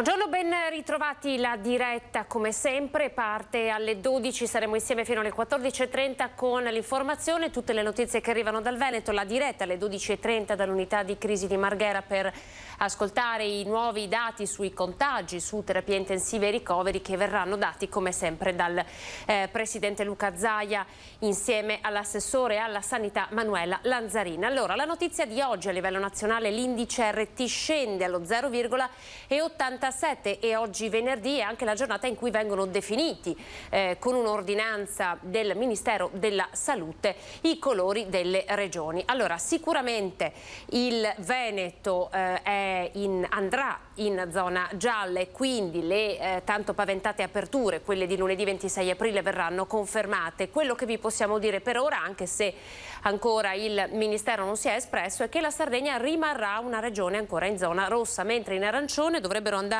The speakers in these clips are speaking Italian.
Buongiorno, ben ritrovati. La diretta come sempre parte alle 12, saremo insieme fino alle 14:30 con l'informazione, tutte le notizie che arrivano dal Veneto, la diretta alle 12:30 dall'unità di crisi di Marghera per ascoltare i nuovi dati sui contagi, su terapie intensive e ricoveri che verranno dati come sempre dal Presidente Luca Zaia insieme all'assessore alla sanità Manuela Lanzarin. Allora, la notizia di oggi: a livello nazionale l'indice RT scende allo 0,87 e oggi venerdì è anche la giornata in cui vengono definiti con un'ordinanza del Ministero della Salute i colori delle regioni. Allora, sicuramente il Veneto andrà in zona gialla e quindi le tanto paventate aperture, quelle di lunedì 26 aprile, verranno confermate. Quello che vi possiamo dire per ora, anche se ancora il Ministero non si è espresso, è che la Sardegna rimarrà una regione ancora in zona rossa, mentre in arancione dovrebbero andare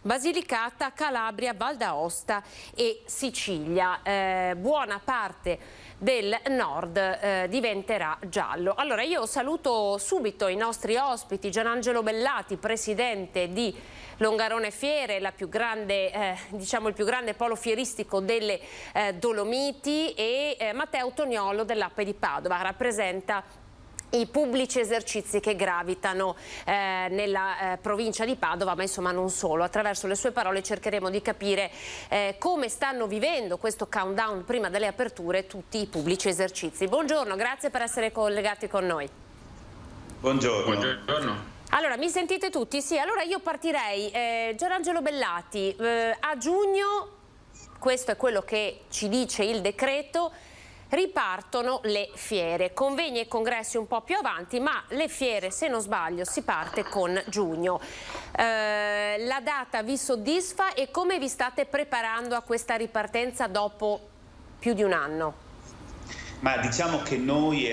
Basilicata, Calabria, Val d'Aosta e Sicilia. Buona parte del nord diventerà giallo. Allora, io saluto subito i nostri ospiti: Gianangelo Bellati, presidente di Longarone Fiere, la più grande, il più grande polo fieristico delle Dolomiti, e Matteo Toniolo dell'Appe di Padova, rappresenta i pubblici esercizi che gravitano nella provincia di Padova, ma insomma non solo. Attraverso le sue parole cercheremo di capire come stanno vivendo questo countdown prima delle aperture tutti i pubblici esercizi. Buongiorno, grazie per essere collegati con noi. Buongiorno. Buongiorno. Allora, mi sentite tutti? Sì, allora io partirei. Gianangelo Bellati, a giugno, questo è quello che ci dice il decreto, ripartono le fiere, convegni e congressi un po' più avanti, ma le fiere, se non sbaglio, si parte con giugno. La data vi soddisfa e come vi state preparando a questa ripartenza dopo più di un anno? Ma diciamo che noi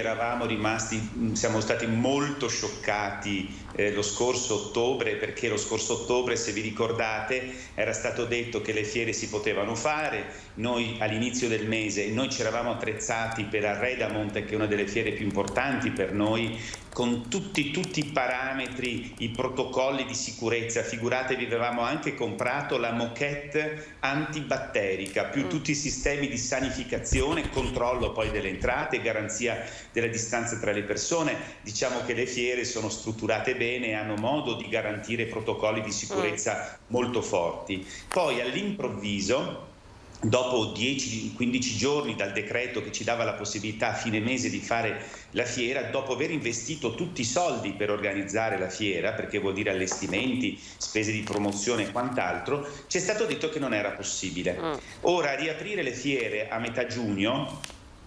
siamo stati molto scioccati lo scorso ottobre, perché lo scorso ottobre, se vi ricordate, era stato detto che le fiere si potevano fare. Noi all'inizio del mese ci eravamo attrezzati per Arredamont, che è una delle fiere più importanti per noi, con tutti i parametri, i protocolli di sicurezza. Figuratevi, avevamo anche comprato la moquette antibatterica, più tutti i sistemi di sanificazione, controllo poi delle entrate, garanzia della distanza tra le persone. Diciamo che le fiere sono strutturate bene e hanno modo di garantire protocolli di sicurezza molto forti. Poi all'improvviso, dopo 10-15 giorni dal decreto che ci dava la possibilità a fine mese di fare la fiera, dopo aver investito tutti i soldi per organizzare la fiera, perché vuol dire allestimenti, spese di promozione e quant'altro, ci è stato detto che non era possibile. Ora, riaprire le fiere a metà giugno,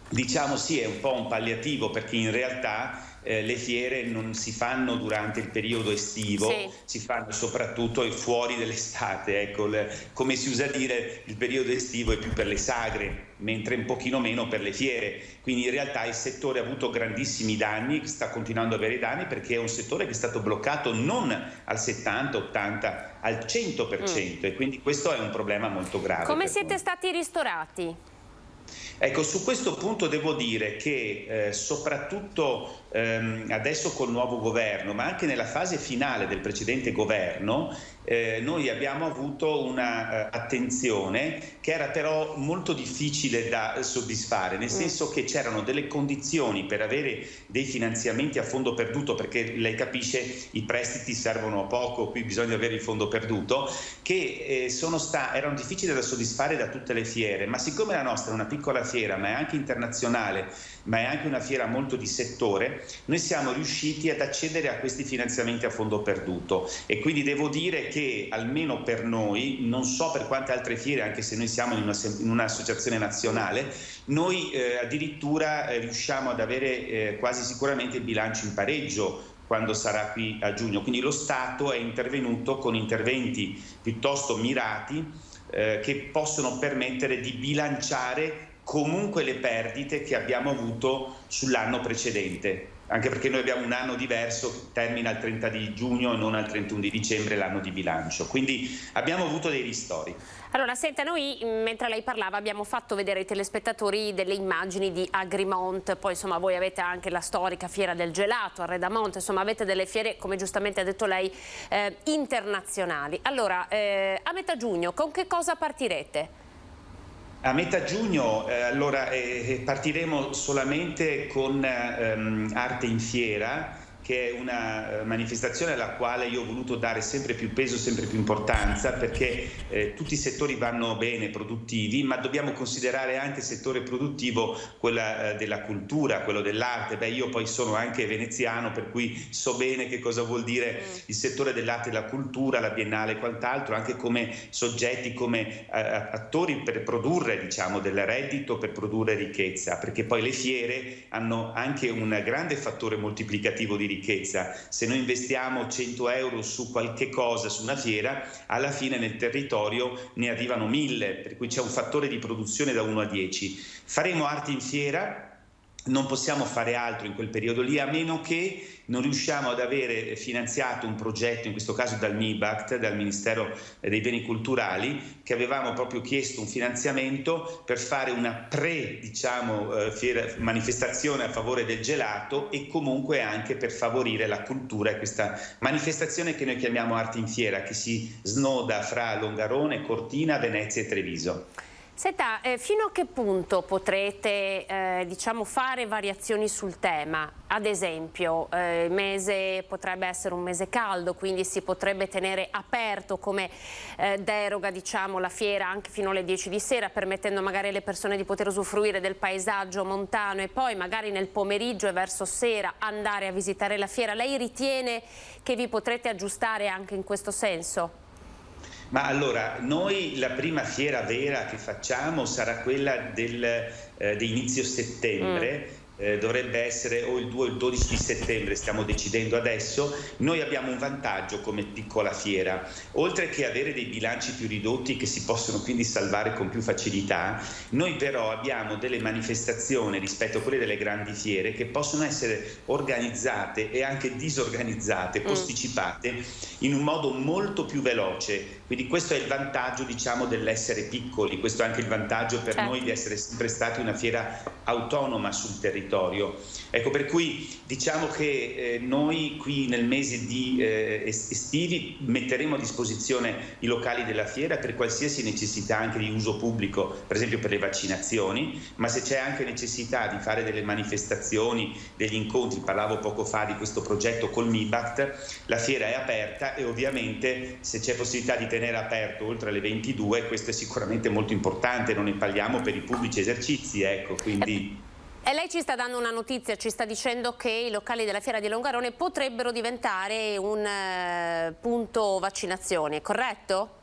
diciamo sì, è un po' un palliativo, perché in realtà le fiere non si fanno durante il periodo estivo, sì, si fanno soprattutto fuori dell'estate. Ecco, come si usa dire, il periodo estivo è più per le sagre, mentre un pochino meno per le fiere. Quindi in realtà il settore ha avuto grandissimi danni, sta continuando ad avere danni, perché è un settore che è stato bloccato non al 70, 80, al 100%, e quindi questo è un problema molto grave. Come siete stati ristorati? Ecco, su questo punto devo dire che soprattutto adesso col nuovo governo, ma anche nella fase finale del precedente governo, noi abbiamo avuto una attenzione che era però molto difficile da soddisfare, nel senso che c'erano delle condizioni per avere dei finanziamenti a fondo perduto, perché lei capisce, i prestiti servono a poco, qui bisogna avere il fondo perduto, che erano difficili da soddisfare da tutte le fiere. Ma siccome la nostra è una piccola fiera, ma è anche internazionale, ma è anche una fiera molto di settore, noi siamo riusciti ad accedere a questi finanziamenti a fondo perduto. E quindi devo dire che almeno per noi, non so per quante altre fiere, anche se noi siamo in un'associazione nazionale, noi addirittura riusciamo ad avere quasi sicuramente il bilancio in pareggio quando sarà qui a giugno. Quindi lo Stato è intervenuto con interventi piuttosto mirati che possono permettere di bilanciare comunque le perdite che abbiamo avuto sull'anno precedente. anche perché noi abbiamo un anno diverso, termina il 30 di giugno e non al 31 di dicembre l'anno di bilancio, quindi abbiamo avuto dei ristori. Allora, senta, noi mentre lei parlava abbiamo fatto vedere ai telespettatori delle immagini di Agrimont, poi insomma voi avete anche la storica fiera del gelato a Redamonte, insomma avete delle fiere, come giustamente ha detto lei, internazionali. Allora, a metà giugno con che cosa partirete? A metà giugno partiremo solamente con Arte in Fiera, che è una manifestazione alla quale io ho voluto dare sempre più peso, sempre più importanza, perché tutti i settori vanno bene, produttivi, ma dobbiamo considerare anche il settore produttivo, quella della cultura, quello dell'arte. Beh, io poi sono anche veneziano, per cui so bene che cosa vuol dire il settore dell'arte e della cultura, la Biennale e quant'altro, anche come soggetti, come attori per produrre, diciamo, del reddito, per produrre ricchezza, perché poi le fiere hanno anche un grande fattore moltiplicativo di ricchezza. Se noi investiamo 100 euro su qualche cosa, su una fiera, alla fine nel territorio ne arrivano 1000, per cui c'è un fattore di produzione da 1 a 10. Faremo Arte in Fiera, non possiamo fare altro in quel periodo lì, a meno che non riusciamo ad avere finanziato un progetto, in questo caso dal MIBACT, dal Ministero dei Beni Culturali, che avevamo proprio chiesto un finanziamento per fare una manifestazione a favore del gelato e comunque anche per favorire la cultura e questa manifestazione che noi chiamiamo Arte in Fiera, che si snoda fra Longarone, Cortina, Venezia e Treviso. Senta, fino a che punto potrete diciamo, fare variazioni sul tema? Ad esempio, il mese potrebbe essere un mese caldo, quindi si potrebbe tenere aperto come deroga, diciamo, la fiera anche fino alle 10 di sera, permettendo magari alle persone di poter usufruire del paesaggio montano e poi magari nel pomeriggio e verso sera andare a visitare la fiera. Lei ritiene che vi potrete aggiustare anche in questo senso? Ma allora, noi la prima fiera vera che facciamo sarà quella di inizio settembre, dovrebbe essere o il 2 o il 12 di settembre, stiamo decidendo adesso. Noi abbiamo un vantaggio come piccola fiera, oltre che avere dei bilanci più ridotti che si possono quindi salvare con più facilità, noi però abbiamo delle manifestazioni rispetto a quelle delle grandi fiere che possono essere organizzate e anche disorganizzate, posticipate in un modo molto più veloce. Quindi questo è il vantaggio, diciamo, dell'essere piccoli, questo è anche il vantaggio per noi di essere sempre stati una fiera autonoma sul territorio. Ecco, per cui diciamo che noi qui nel mese di estivi metteremo a disposizione i locali della fiera per qualsiasi necessità anche di uso pubblico, per esempio per le vaccinazioni, ma se c'è anche necessità di fare delle manifestazioni, degli incontri, parlavo poco fa di questo progetto col MIBACT, la fiera è aperta e ovviamente se c'è possibilità di tenere aperto oltre le 22, questo è sicuramente molto importante, non ne parliamo per i pubblici esercizi, ecco, quindi... E lei ci sta dando una notizia, ci sta dicendo che i locali della Fiera di Longarone potrebbero diventare un punto vaccinazione, corretto?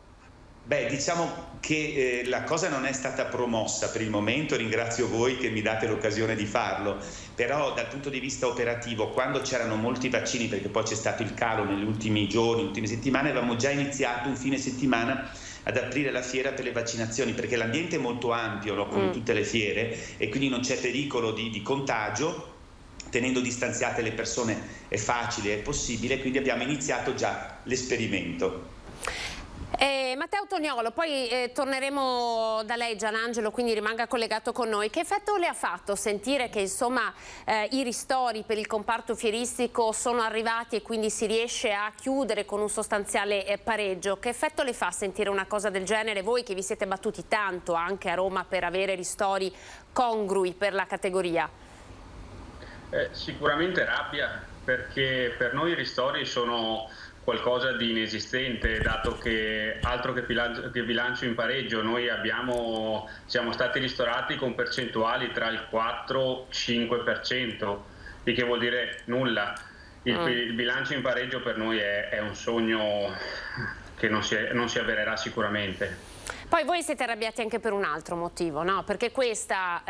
Beh, diciamo che la cosa non è stata promossa per il momento, ringrazio voi che mi date l'occasione di farlo, però dal punto di vista operativo, quando c'erano molti vaccini, perché poi c'è stato il calo negli ultimi giorni, nelle ultime settimane, avevamo già iniziato un fine settimana ad aprire la fiera per le vaccinazioni, perché l'ambiente è molto ampio, no, come tutte le fiere, e quindi non c'è pericolo di contagio. Tenendo distanziate le persone è facile, è possibile, quindi abbiamo iniziato già l'esperimento. Matteo Toniolo, poi torneremo da lei, Gianangelo, quindi rimanga collegato con noi. Che effetto le ha fatto sentire che insomma i ristori per il comparto fieristico sono arrivati e quindi si riesce a chiudere con un sostanziale pareggio? Che effetto le fa sentire una cosa del genere, voi che vi siete battuti tanto anche a Roma per avere ristori congrui per la categoria? Sicuramente rabbia, perché per noi i ristori sono qualcosa di inesistente, dato che altro che bilancio in pareggio, noi siamo stati ristorati con percentuali tra il 4-5%, il che vuol dire nulla. Il bilancio in pareggio per noi è un sogno che non si avvererà sicuramente. Poi voi siete arrabbiati anche per un altro motivo, no? Perché questa,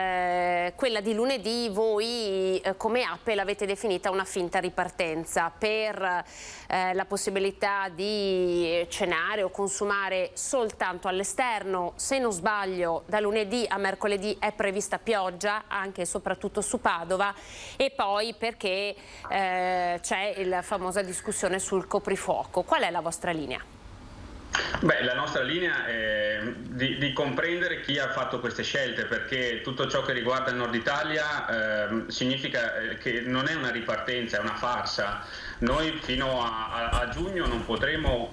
quella di lunedì, voi come Apple avete definita una finta ripartenza per la possibilità di cenare o consumare soltanto all'esterno. Se non sbaglio, da lunedì a mercoledì è prevista pioggia, anche e soprattutto su Padova, e poi perché c'è la famosa discussione sul coprifuoco. Qual è la vostra linea? Beh, la nostra linea è di comprendere chi ha fatto queste scelte, perché tutto ciò che riguarda il Nord Italia significa che non è una ripartenza, è una farsa. Noi fino a giugno non potremo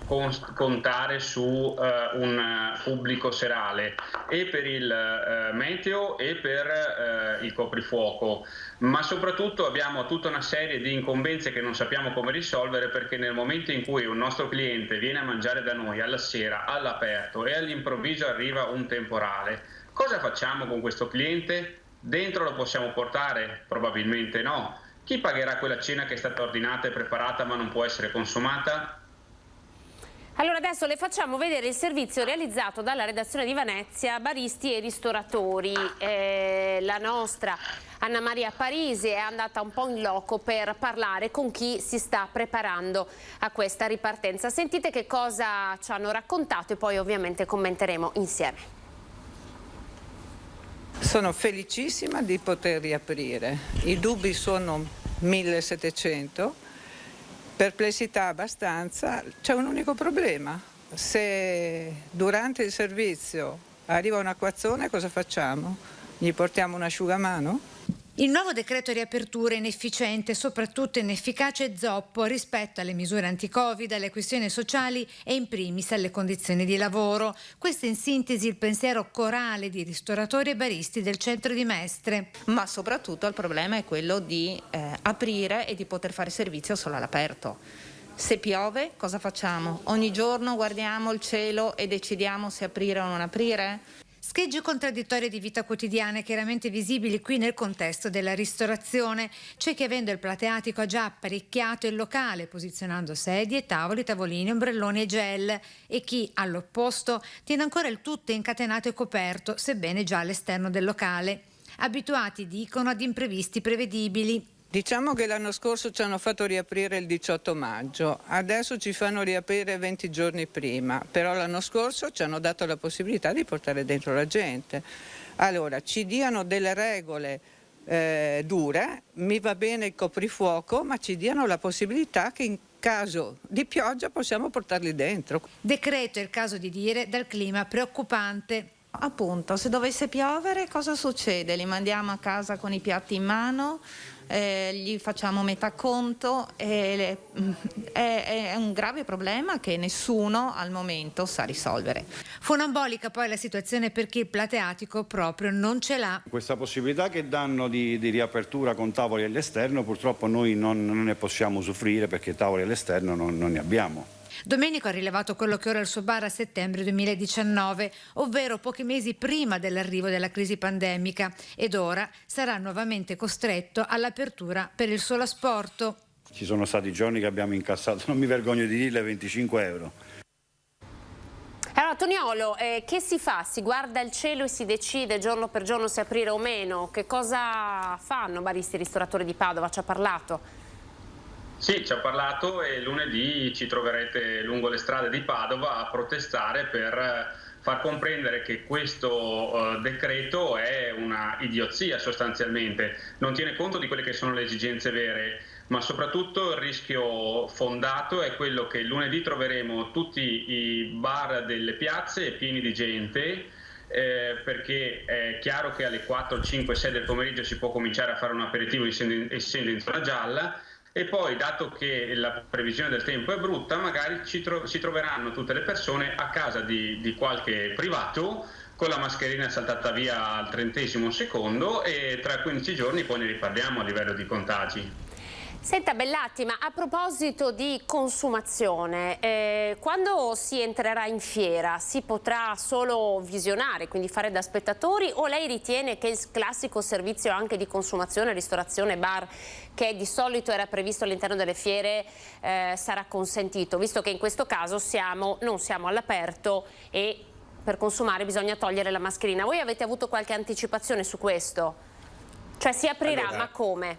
contare su un pubblico serale e per il meteo e per il coprifuoco, ma soprattutto abbiamo tutta una serie di incombenze che non sappiamo come risolvere, perché nel momento in cui un nostro cliente viene a mangiare da noi alla sera all'aperto e all'improvviso arriva un temporale, cosa facciamo con questo cliente? Dentro lo possiamo portare? Probabilmente no. Chi pagherà quella cena che è stata ordinata e preparata ma non può essere consumata? Allora adesso le facciamo vedere il servizio realizzato dalla redazione di Venezia, baristi e ristoratori. La nostra Anna Maria Parisi è andata un po' in loco per parlare con chi si sta preparando a questa ripartenza. Sentite che cosa ci hanno raccontato e poi ovviamente commenteremo insieme. Sono felicissima di poter riaprire. I dubbi sono 1700, perplessità abbastanza. C'è un unico problema: se durante il servizio arriva un acquazzone, cosa facciamo? Gli portiamo un asciugamano? Il nuovo decreto riapertura è inefficiente, soprattutto inefficace e zoppo rispetto alle misure anti-Covid, alle questioni sociali e in primis alle condizioni di lavoro. Questo è in sintesi il pensiero corale di ristoratori e baristi del centro di Mestre. Ma soprattutto il problema è quello di aprire e di poter fare servizio solo all'aperto. Se piove, cosa facciamo? Ogni giorno guardiamo il cielo e decidiamo se aprire o non aprire? Schegge contraddittorie di vita quotidiana chiaramente visibili qui nel contesto della ristorazione. C'è chi, avendo il plateatico, ha già apparecchiato il locale, posizionando sedie, tavoli, tavolini, ombrelloni e gel, e chi, all'opposto, tiene ancora il tutto incatenato e coperto, sebbene già all'esterno del locale. Abituati, dicono, ad imprevisti prevedibili. Diciamo che l'anno scorso ci hanno fatto riaprire il 18 maggio, adesso ci fanno riaprire 20 giorni prima, però l'anno scorso ci hanno dato la possibilità di portare dentro la gente. Allora, ci diano delle regole dure, mi va bene il coprifuoco, ma ci diano la possibilità che in caso di pioggia possiamo portarli dentro. Decreto, è il caso di dire, dal clima preoccupante. Appunto, se dovesse piovere cosa succede? Li mandiamo a casa con i piatti in mano? Gli facciamo metà conto, è un grave problema che nessuno al momento sa risolvere. Funambolica poi la situazione per chi il plateatico proprio non ce l'ha. Questa possibilità che danno di riapertura con tavoli all'esterno purtroppo noi non ne possiamo usufruire, perché tavoli all'esterno non ne abbiamo. Domenico ha rilevato quello che ora è il suo bar a settembre 2019, ovvero pochi mesi prima dell'arrivo della crisi pandemica, ed ora sarà nuovamente costretto all'apertura per il solo asporto. Ci sono stati giorni che abbiamo incassato, non mi vergogno di dirle, 25 euro. Allora Toniolo, che si fa? Si guarda il cielo e si decide giorno per giorno se aprire o meno? Che cosa fanno baristi e ristoratori di Padova? Ci ha parlato? Sì, ci ha parlato e lunedì ci troverete lungo le strade di Padova a protestare per far comprendere che questo decreto è una idiozia sostanzialmente, non tiene conto di quelle che sono le esigenze vere, ma soprattutto il rischio fondato è quello che lunedì troveremo tutti i bar delle piazze pieni di gente, perché è chiaro che alle 4, 5, 6 del pomeriggio si può cominciare a fare un aperitivo essendo in zona gialla. E poi, dato che la previsione del tempo è brutta, magari si troveranno tutte le persone a casa di qualche privato con la mascherina saltata via al 30° secondo, e tra 15 giorni poi ne riparliamo a livello di contagi. Senta Bellatti, ma a proposito di consumazione, quando si entrerà in fiera si potrà solo visionare, quindi fare da spettatori, o lei ritiene che il classico servizio anche di consumazione, ristorazione, bar, che di solito era previsto all'interno delle fiere, sarà consentito, visto che in questo caso non siamo all'aperto e per consumare bisogna togliere la mascherina. Voi avete avuto qualche anticipazione su questo? Cioè si aprirà, allora, ma come?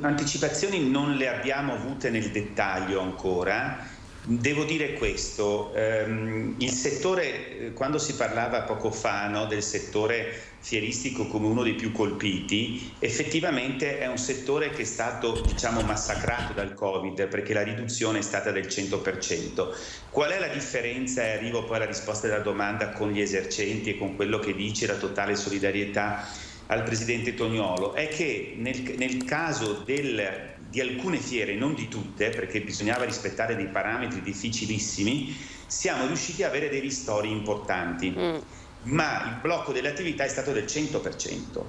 Anticipazioni non le abbiamo avute nel dettaglio ancora. Devo dire questo, il settore, quando si parlava poco fa, no, del settore fieristico come uno dei più colpiti, effettivamente è un settore che è stato, diciamo, massacrato dal Covid, perché la riduzione è stata del 100%. Qual è la differenza, e arrivo poi alla risposta della domanda, con gli esercenti e con quello che dice la totale solidarietà al Presidente Toniolo? È che nel caso di alcune fiere, non di tutte, perché bisognava rispettare dei parametri difficilissimi, siamo riusciti ad avere dei ristori importanti, ma il blocco delle attività è stato del 100%.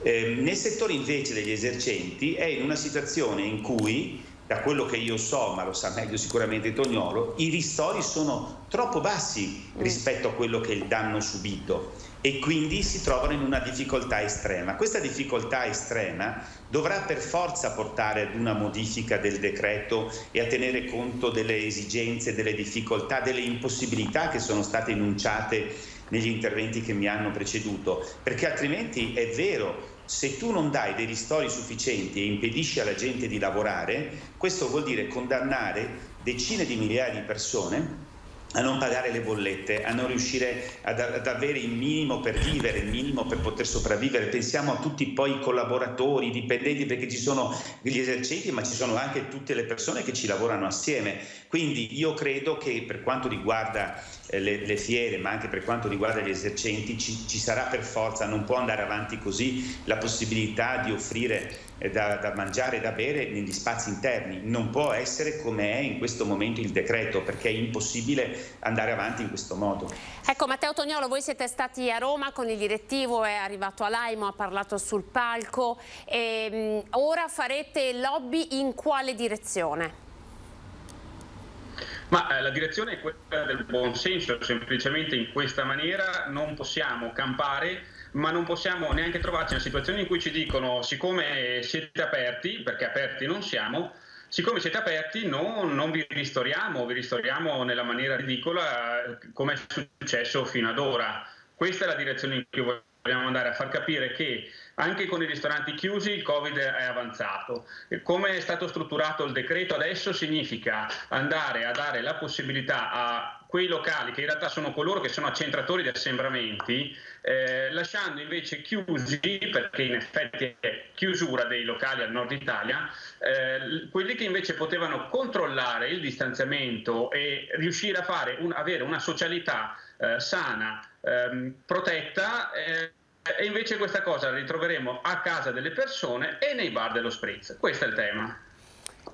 Nel settore invece degli esercenti è in una situazione in cui, da quello che io so, ma lo sa meglio sicuramente Toniolo, i ristori sono troppo bassi rispetto a quello che è il danno subito, e quindi si trovano in una difficoltà estrema. Questa difficoltà estrema dovrà per forza portare ad una modifica del decreto e a tenere conto delle esigenze, delle difficoltà, delle impossibilità che sono state enunciate negli interventi che mi hanno preceduto, perché altrimenti è vero, se tu non dai dei ristori sufficienti e impedisci alla gente di lavorare, questo vuol dire condannare decine di migliaia di persone a non pagare le bollette, a non riuscire ad avere il minimo per vivere, il minimo per poter sopravvivere. Pensiamo a tutti poi i collaboratori, i dipendenti, perché ci sono gli esercenti, ma ci sono anche tutte le persone che ci lavorano assieme. Quindi io credo che per quanto riguarda le fiere, ma anche per quanto riguarda gli esercenti, ci sarà per forza, non può andare avanti così, la possibilità di offrire da mangiare e da bere negli spazi interni. Non può essere come è in questo momento il decreto, perché è impossibile andare avanti in questo modo. Ecco, Matteo Toniolo, voi siete stati a Roma con il direttivo, è arrivato all'Aimo, ha parlato sul palco, e ora farete lobby in quale direzione? Ma la direzione è quella del buon senso, semplicemente in questa maniera non possiamo campare, ma non possiamo neanche trovarci in una situazione in cui ci dicono: siccome siete aperti, perché aperti non siamo, siccome siete aperti non vi ristoriamo nella maniera ridicola come è successo fino ad ora. Questa è la direzione in cui vogliamo andare, a far capire che anche con i ristoranti chiusi il Covid è avanzato. Come è stato strutturato il decreto adesso significa andare a dare la possibilità a quei locali, che in realtà sono coloro che sono accentratori di assembramenti, lasciando invece chiusi, perché in effetti è chiusura dei locali al nord Italia, quelli che invece potevano controllare il distanziamento e riuscire a avere una socialità sana, protetta, e invece questa cosa la ritroveremo a casa delle persone e nei bar dello spritz. Questo è il tema.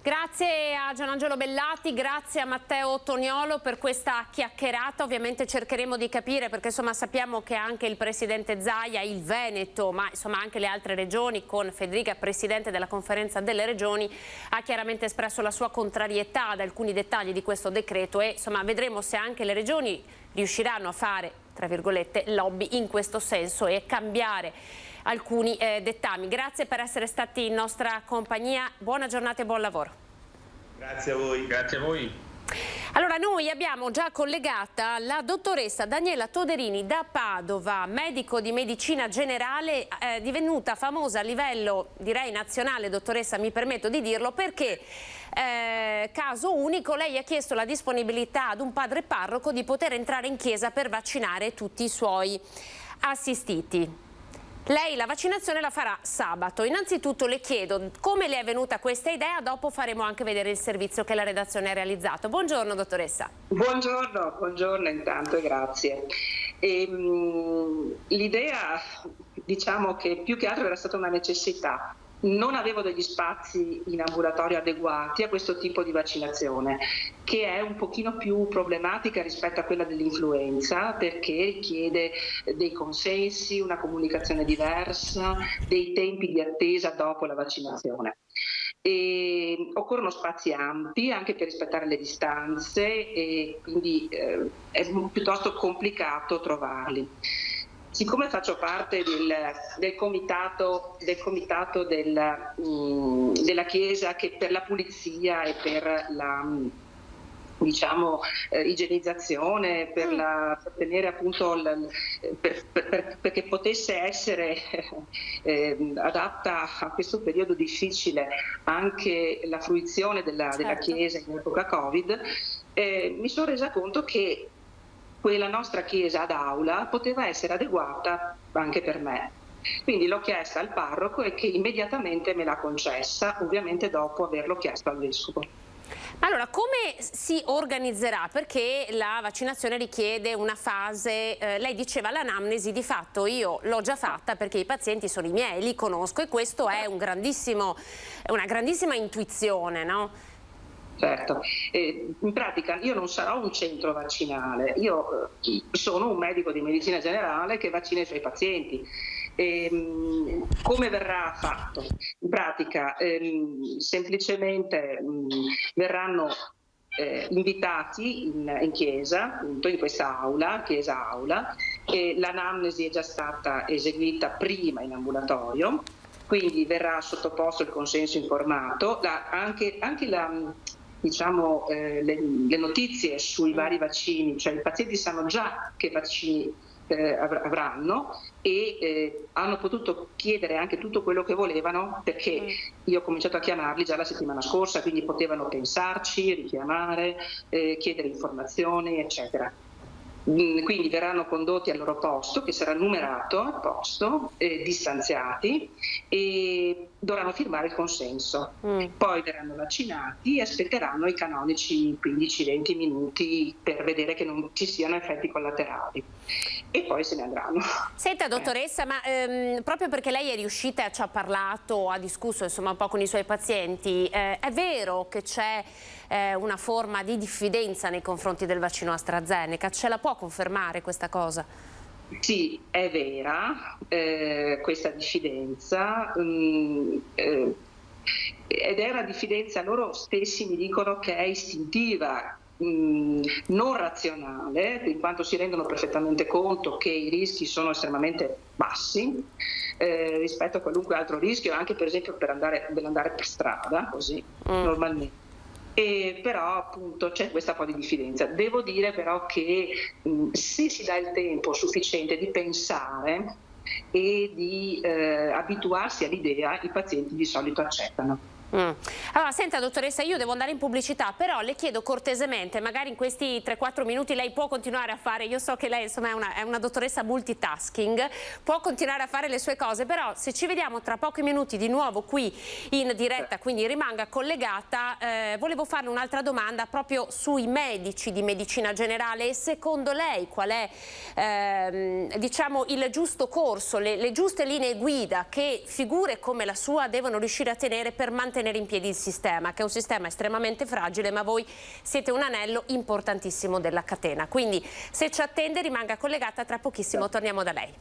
Grazie a Gianangelo Bellati, grazie a Matteo Toniolo per questa chiacchierata. Ovviamente cercheremo di capire, perché insomma sappiamo che anche il presidente Zaia, il Veneto, ma insomma anche le altre regioni, con Federica, presidente della conferenza delle regioni, ha chiaramente espresso la sua contrarietà ad alcuni dettagli di questo decreto, e insomma vedremo se anche le regioni riusciranno a fare, tra virgolette, lobby in questo senso e cambiare alcuni dettami. Grazie per essere stati in nostra compagnia, buona giornata e buon lavoro. Grazie a voi. Grazie a voi. Allora, noi abbiamo già collegata la dottoressa Daniela Toderini da Padova, medico di medicina generale, divenuta famosa a livello, direi, nazionale, dottoressa, mi permetto di dirlo, perché caso unico, lei ha chiesto la disponibilità ad un padre parroco di poter entrare in chiesa per vaccinare tutti i suoi assistiti. Lei la vaccinazione la farà sabato. Innanzitutto le chiedo come le è venuta questa idea, dopo faremo anche vedere il servizio che la redazione ha realizzato. Buongiorno dottoressa. Buongiorno intanto e grazie. L'idea, diciamo che più che altro era stata una necessità. Non avevo degli spazi in ambulatorio adeguati a questo tipo di vaccinazione, che è un pochino più problematica rispetto a quella dell'influenza, perché richiede dei consensi, una comunicazione diversa, dei tempi di attesa dopo la vaccinazione. E occorrono spazi ampi anche per rispettare le distanze, e quindi è piuttosto complicato trovarli. Siccome faccio parte del comitato della Chiesa che per la pulizia e per diciamo igienizzazione, per tenere appunto perché potesse essere adatta a questo periodo difficile anche la fruizione della Chiesa in epoca Covid, mi sono resa conto che quella nostra chiesa ad aula poteva essere adeguata anche per me. Quindi l'ho chiesta al parroco e che immediatamente me l'ha concessa, ovviamente dopo averlo chiesto al vescovo. Allora, come si organizzerà? Perché la vaccinazione richiede una fase, lei diceva l'anamnesi, di fatto io l'ho già fatta perché i pazienti sono i miei, li conosco e questo è una grandissima intuizione, no? Certo, in pratica io non sarò un centro vaccinale, io sono un medico di medicina generale che vaccina i suoi pazienti. Come verrà fatto? In pratica semplicemente verranno invitati in chiesa, appunto in questa aula, chiesa aula, e l'anamnesi è già stata eseguita prima in ambulatorio, quindi verrà sottoposto il consenso informato, anche diciamo, le notizie sui vari vaccini, cioè i pazienti sanno già che vaccini avranno e hanno potuto chiedere anche tutto quello che volevano, perché io ho cominciato a chiamarli già la settimana scorsa, quindi potevano pensarci, richiamare, chiedere informazioni, eccetera. Quindi verranno condotti al loro posto, che sarà numerato al posto, distanziati, e dovranno firmare il consenso. Poi verranno vaccinati e aspetteranno i canonici 15-20 minuti per vedere che non ci siano effetti collaterali. E poi se ne andranno. Senta dottoressa, ma proprio perché lei è riuscita, ci ha parlato, ha discusso insomma un po' con i suoi pazienti, è vero che c'è una forma di diffidenza nei confronti del vaccino AstraZeneca? Ce la può confermare questa cosa? Sì, è vera questa diffidenza ed è una diffidenza, loro stessi mi dicono che è istintiva, non razionale, in quanto si rendono perfettamente conto che i rischi sono estremamente bassi rispetto a qualunque altro rischio, anche per esempio per andare per strada, così normalmente. Però appunto c'è questa po' di diffidenza. Devo dire però che se si dà il tempo sufficiente di pensare e di abituarsi all'idea, i pazienti di solito accettano. Allora, senta dottoressa, io devo andare in pubblicità, però le chiedo cortesemente, magari in questi 3-4 minuti lei può continuare a fare, io so che lei insomma è una dottoressa multitasking, può continuare a fare le sue cose, però se ci vediamo tra pochi minuti di nuovo qui in diretta, quindi rimanga collegata, volevo farle un'altra domanda proprio sui medici di medicina generale, e secondo lei qual è diciamo il giusto corso, le giuste linee guida che figure come la sua devono riuscire a tenere per mantenere in piedi il sistema, che è un sistema estremamente fragile, ma voi siete un anello importantissimo della catena. Quindi se ci attende rimanga collegata, tra pochissimo torniamo da lei.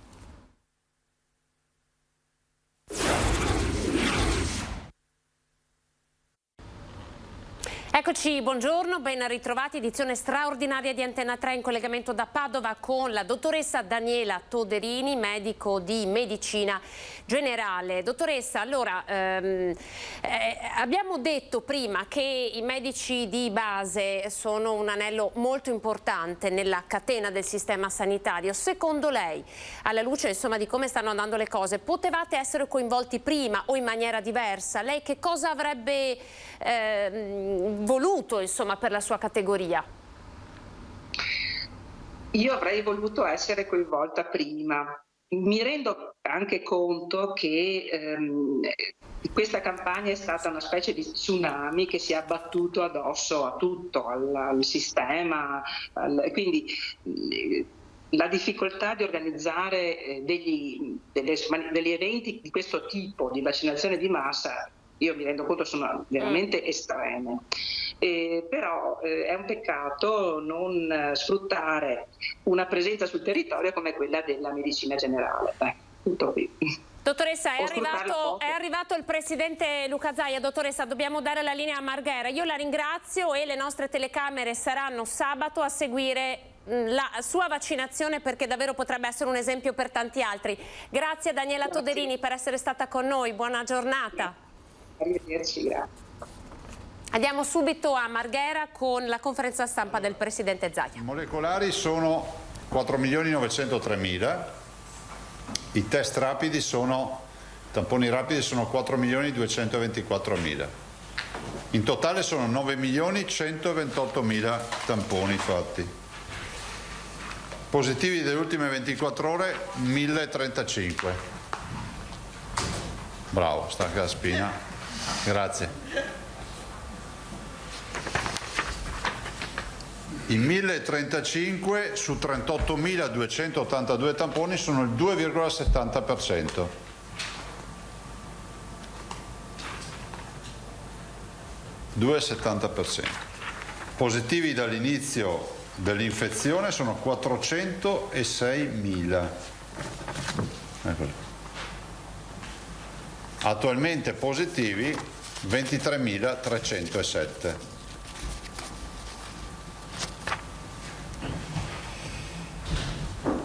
Eccoci, buongiorno, ben ritrovati, edizione straordinaria di Antenna 3 in collegamento da Padova con la dottoressa Daniela Toderini, medico di medicina generale. Dottoressa, allora abbiamo detto prima che i medici di base sono un anello molto importante nella catena del sistema sanitario. Secondo lei, alla luce insomma di come stanno andando le cose, potevate essere coinvolti prima o in maniera diversa? Lei che cosa avrebbe voluto insomma per la sua categoria? Io avrei voluto essere coinvolta prima. Mi rendo anche conto che questa campagna è stata una specie di tsunami che si è abbattuto addosso a tutto, al sistema, quindi la difficoltà di organizzare degli eventi di questo tipo di vaccinazione di massa, io mi rendo conto, sono veramente estreme. Però è un peccato non sfruttare una presenza sul territorio come quella della medicina generale. Tutto qui. Dottoressa, è arrivato il presidente Luca Zaia. Dottoressa, dobbiamo dare la linea a Marghera. Io la ringrazio e le nostre telecamere saranno sabato a seguire la sua vaccinazione, perché davvero potrebbe essere un esempio per tanti altri. Grazie a Daniela Toderini per essere stata con noi. Buona giornata. Arrivederci, grazie. Andiamo subito a Marghera con la conferenza stampa del Presidente Zaia. I molecolari sono 4.903.000, i test rapidi tamponi rapidi sono 4.224.000. In totale sono 9.128.000 tamponi fatti. Positivi delle ultime 24 ore 1.035. Bravo, stacca la spina. Grazie. I 1.035 su 38.282 tamponi sono il 2,70%. Positivi dall'inizio dell'infezione sono 406.000. Attualmente positivi 23.307.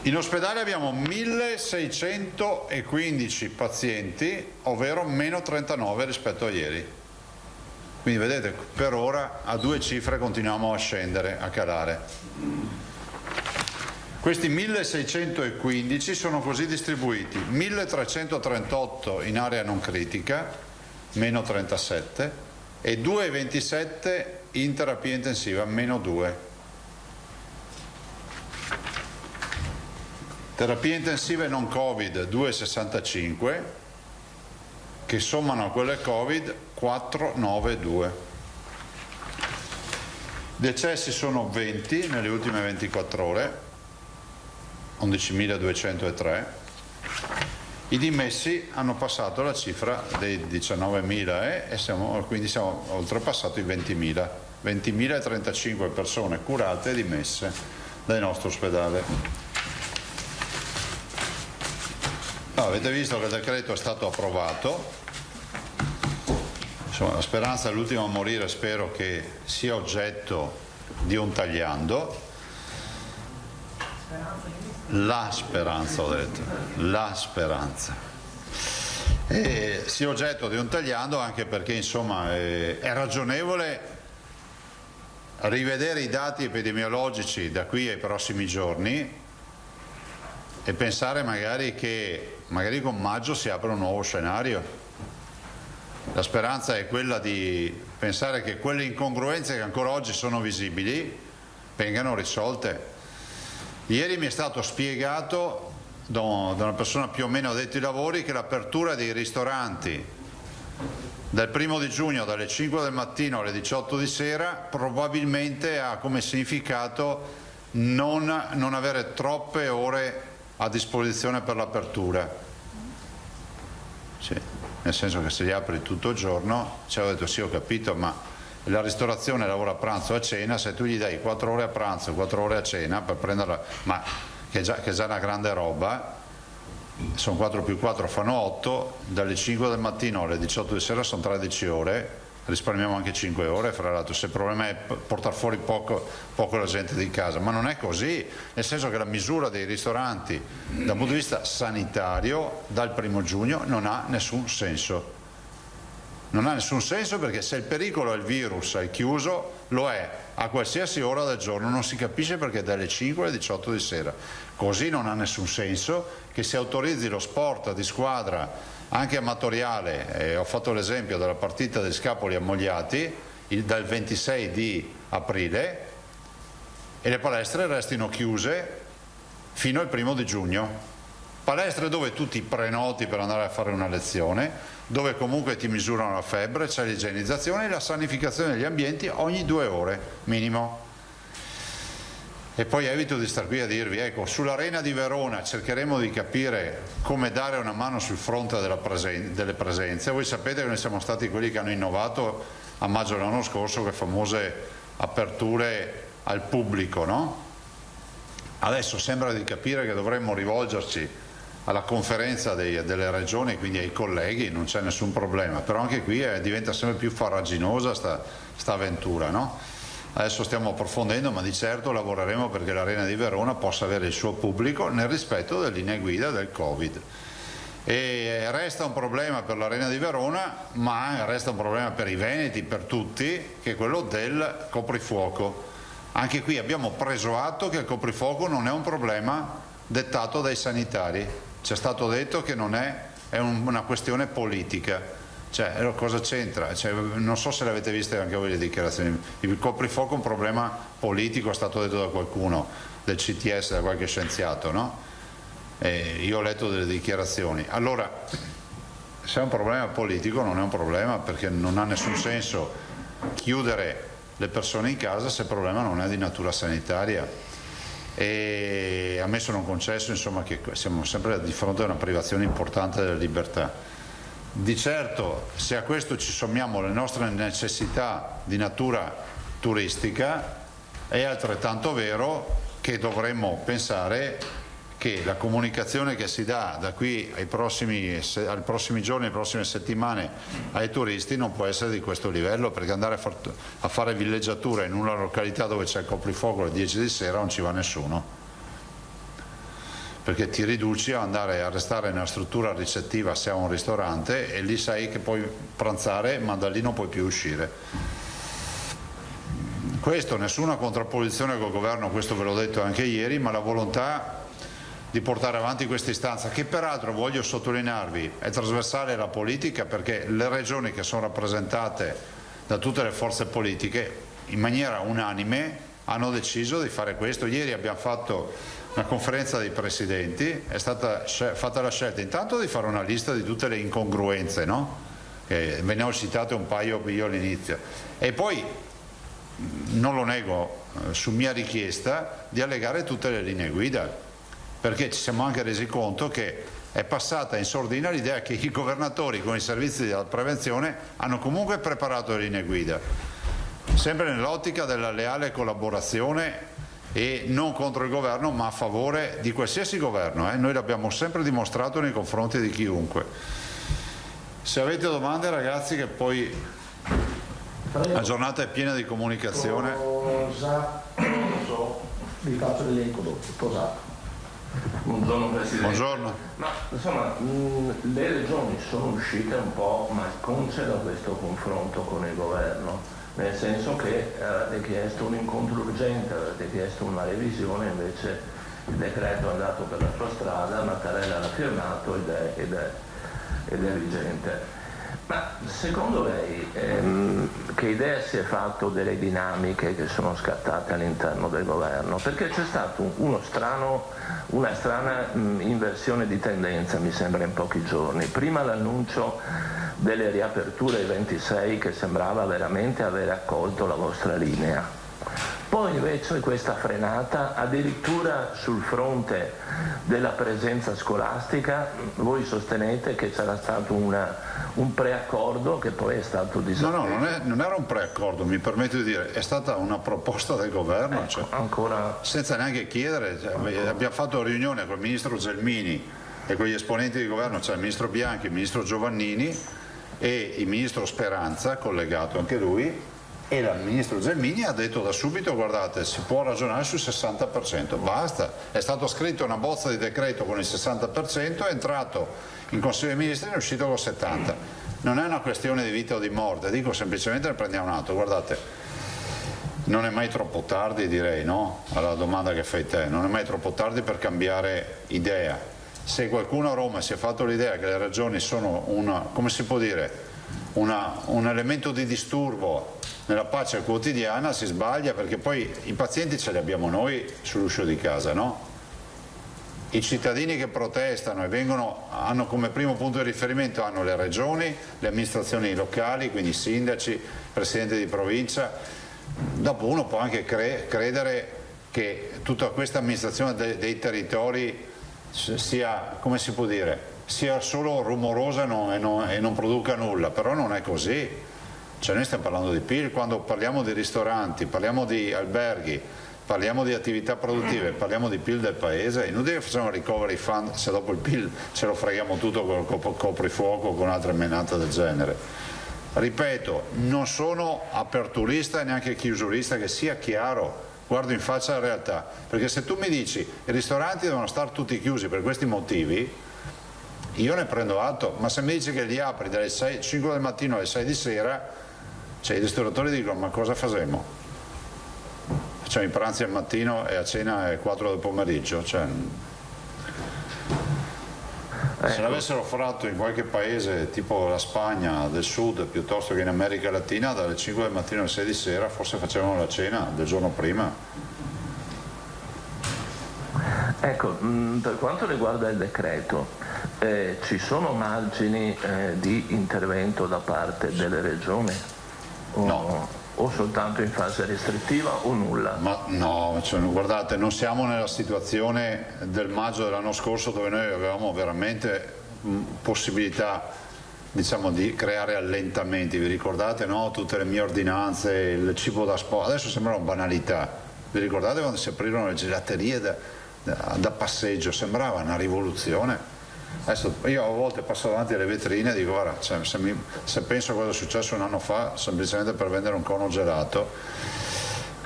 In ospedale abbiamo 1.615 pazienti, ovvero meno 39 rispetto a ieri. Quindi vedete, per ora a 2 cifre continuiamo a scendere, a calare. Questi 1.615 sono così distribuiti: 1.338 in area non critica, meno 37, e 2,27 in terapia intensiva, meno 2. Terapie intensive non Covid 2,65, che sommano a quelle Covid 492. Decessi sono 20 nelle ultime 24 ore, 11.203. I dimessi hanno passato la cifra dei 19.000 e quindi siamo oltrepassato i 20.000. 20.035 persone curate e dimesse dal nostro ospedale. Avete visto che il decreto è stato approvato. Insomma, la speranza è l'ultima a morire, spero che sia oggetto di un tagliando. La speranza, ho detto, la speranza. E sia oggetto di un tagliando anche perché insomma è ragionevole rivedere i dati epidemiologici da qui ai prossimi giorni e pensare magari con maggio si apre un nuovo scenario. La speranza è quella di pensare che quelle incongruenze che ancora oggi sono visibili vengano risolte. Ieri mi è stato spiegato da una persona più o meno addetta ai lavori che l'apertura dei ristoranti dal 1° di giugno dalle 5 del mattino alle 18 di sera probabilmente ha come significato non avere troppe ore a disposizione per l'apertura. Sì, nel senso che se li apri tutto il giorno, ci avevo detto sì, ho capito, ma la ristorazione lavora a pranzo e a cena, se tu gli dai 4 ore a pranzo e 4 ore a cena per prenderla, ma che è già una grande roba, sono 4 più 4 fanno 8, dalle 5 del mattino alle 18 di sera sono 13 ore, risparmiamo anche 5 ore, fra l'altro, se il problema è portare fuori poco la gente di casa, ma non è così, nel senso che la misura dei ristoranti dal punto di vista sanitario dal 1° giugno non ha nessun senso. Non ha nessun senso perché se il pericolo è il virus, è chiuso, lo è a qualsiasi ora del giorno, non si capisce perché dalle 5 alle 18 di sera. Così non ha nessun senso che si autorizzi lo sport di squadra anche amatoriale, ho fatto l'esempio della partita dei Scapoli Ammogliati dal 26 di aprile e le palestre restino chiuse fino al 1° di giugno. Palestre dove tu ti prenoti per andare a fare una lezione, dove comunque ti misurano la febbre, c'è l'igienizzazione e la sanificazione degli ambienti ogni 2 ore minimo. E poi evito di star qui a dirvi, ecco, sull'Arena di Verona cercheremo di capire come dare una mano sul fronte delle presenze. Voi sapete che noi siamo stati quelli che hanno innovato a maggio dell'anno scorso le famose aperture al pubblico, no? Adesso sembra di capire che dovremmo rivolgerci alla conferenza delle regioni, quindi ai colleghi, non c'è nessun problema, però anche qui diventa sempre più farraginosa sta avventura, no? Adesso stiamo approfondendo, ma di certo lavoreremo perché l'Arena di Verona possa avere il suo pubblico nel rispetto delle linee guida del Covid. E resta un problema per l'Arena di Verona, ma resta un problema per i veneti, per tutti, che è quello del coprifuoco. Anche qui abbiamo preso atto che il coprifuoco non è un problema dettato dai sanitari, ci è stato detto che non è una questione politica. Cioè, cosa c'entra? Cioè, non so se le avete viste anche voi le dichiarazioni. Il coprifuoco è un problema politico, è stato detto da qualcuno del CTS, da qualche scienziato, no? Io ho letto delle dichiarazioni. Allora, se è un problema politico non è un problema, perché non ha nessun senso chiudere le persone in casa se il problema non è di natura sanitaria. E a me sono concesso, insomma, che siamo sempre di fronte a una privazione importante della libertà. Di certo, se a questo ci sommiamo le nostre necessità di natura turistica, è altrettanto vero che dovremmo pensare che la comunicazione che si dà da qui ai prossimi giorni, alle prossime settimane ai turisti non può essere di questo livello, perché andare a fare villeggiatura in una località dove c'è il coprifuoco alle 10 di sera non ci va nessuno, perché ti riduci a andare a restare nella struttura ricettiva se è un ristorante, e lì sai che puoi pranzare ma da lì non puoi più uscire. Questo, nessuna contrapposizione col governo, questo ve l'ho detto anche ieri, ma la volontà di portare avanti questa istanza, che peraltro, voglio sottolinearvi, è trasversale alla politica, perché le regioni che sono rappresentate da tutte le forze politiche in maniera unanime hanno deciso di fare questo. Ieri abbiamo fatto una conferenza dei presidenti, è stata fatta la scelta intanto di fare una lista di tutte le incongruenze, no? Ve ne ho citate un paio io all'inizio, e poi, non lo nego, su mia richiesta, di allegare tutte le linee guida, perché ci siamo anche resi conto che è passata in sordina l'idea che i governatori con i servizi della prevenzione hanno comunque preparato le linee guida, sempre nell'ottica della leale collaborazione e non contro il governo, ma a favore di qualsiasi governo. Noi l'abbiamo sempre dimostrato nei confronti di chiunque. Se avete domande, ragazzi, che poi la giornata è piena di comunicazione. Vi faccio l'elenco dopo. Buongiorno Presidente. Buongiorno. Ma insomma, le regioni sono uscite un po' malconce da questo confronto con il governo, nel senso che avete chiesto un incontro urgente, avete chiesto una revisione, invece il decreto è andato per la sua strada, Mattarella l'ha firmato ed è vigente. Ma secondo lei che idea si è fatto delle dinamiche che sono scattate all'interno del governo? Perché c'è stata una strana inversione di tendenza, mi sembra, in pochi giorni. Prima l'annuncio delle riaperture ai 26, che sembrava veramente aver accolto la vostra linea. Poi invece questa frenata, addirittura sul fronte della presenza scolastica, voi sostenete che c'era stato un preaccordo che poi è stato disatteso. No, non era un preaccordo, mi permetto di dire, è stata una proposta del governo, ecco, ancora senza neanche chiedere. Abbiamo fatto riunione con il ministro Gelmini e con gli esponenti di governo, cioè il ministro Bianchi, il ministro Giovannini e il ministro Speranza, collegato anche lui. E il ministro Gelmini ha detto da subito: guardate, si può ragionare sul 60%, basta. È stato scritto una bozza di decreto con il 60%, è entrato in Consiglio dei Ministri e è uscito con il 70%. Non è una questione di vita o di morte, dico semplicemente ne prendiamo un atto. Guardate, non è mai troppo tardi, direi, no? Alla domanda che fai te, non è mai troppo tardi per cambiare idea. Se qualcuno a Roma si è fatto l'idea che le regioni sono come si può dire, un elemento di disturbo nella pace quotidiana, si sbaglia, perché poi i pazienti ce li abbiamo noi sull'uscio di casa, no? I cittadini che protestano e hanno come primo punto di riferimento le regioni, le amministrazioni locali, quindi i sindaci, presidenti di provincia. Dopo uno può anche credere che tutta questa amministrazione dei territori sia, come si può dire, sia solo rumorosa e non produca nulla, però non è così. Cioè, noi stiamo parlando di PIL, quando parliamo di ristoranti, parliamo di alberghi, parliamo di attività produttive, parliamo di PIL del paese. È inutile che facciamo recovery fund se dopo il PIL ce lo freghiamo tutto col coprifuoco o con altre menate del genere. Ripeto, non sono aperturista e neanche chiusurista, che sia chiaro, guardo in faccia la realtà, perché se tu mi dici i ristoranti devono stare tutti chiusi per questi motivi, io ne prendo atto, ma se mi dici che li apri dalle 5 del mattino alle 6 di sera, cioè i ristoratori dicono: ma cosa facciamo? Facciamo i pranzi al mattino e a cena alle 4 del pomeriggio? Cioè, se l'avessero fatto in qualche paese tipo la Spagna del Sud piuttosto che in America Latina, dalle 5 del mattino alle 6 di sera forse facevano la cena del giorno prima. Ecco, per quanto riguarda il decreto, ci sono margini di intervento da parte delle regioni? No. O soltanto in fase restrittiva o nulla? Ma no, cioè, guardate, non siamo nella situazione del maggio dell'anno scorso dove noi avevamo veramente possibilità, diciamo, di creare allentamenti. Vi ricordate, no? Tutte le mie ordinanze, il cibo da sport, adesso sembrano banalità. Vi ricordate quando si aprirono le gelaterie da passeggio? Sembrava una rivoluzione. Adesso io a volte passo davanti alle vetrine e dico: guarda, cioè, se penso a cosa è successo un anno fa semplicemente per vendere un cono gelato.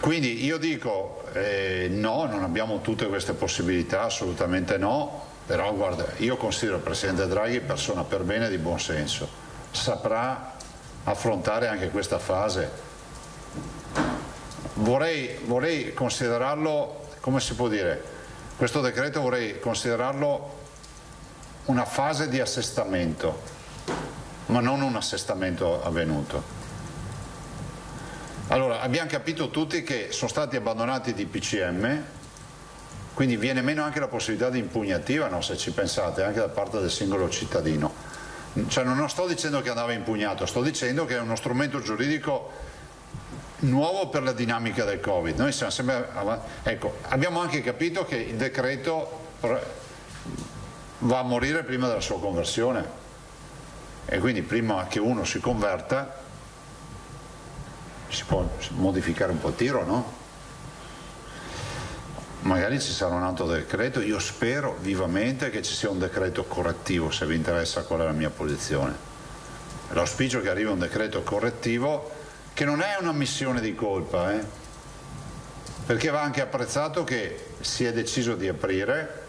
Quindi io dico no, non abbiamo tutte queste possibilità, assolutamente no, però guarda, io considero il Presidente Draghi persona per bene e di buon senso, saprà affrontare anche questa fase. Vorrei considerarlo, come si può dire, questo decreto vorrei considerarlo una fase di assestamento, ma non un assestamento avvenuto. Allora, abbiamo capito tutti che sono stati abbandonati di PCM, quindi viene meno anche la possibilità di impugnativa, no, se ci pensate, anche da parte del singolo cittadino. Cioè, non sto dicendo che andava impugnato, sto dicendo che è uno strumento giuridico nuovo per la dinamica del Covid. Noi siamo sempre ecco, abbiamo anche capito che il decreto va a morire prima della sua conversione e quindi prima che uno si converta si può modificare un po' il tiro, no? Magari ci sarà un altro decreto, io spero vivamente che ci sia un decreto correttivo, se vi interessa qual è la mia posizione. L'auspicio è che arrivi un decreto correttivo che non è una missione di colpa, perché va anche apprezzato che si è deciso di aprire.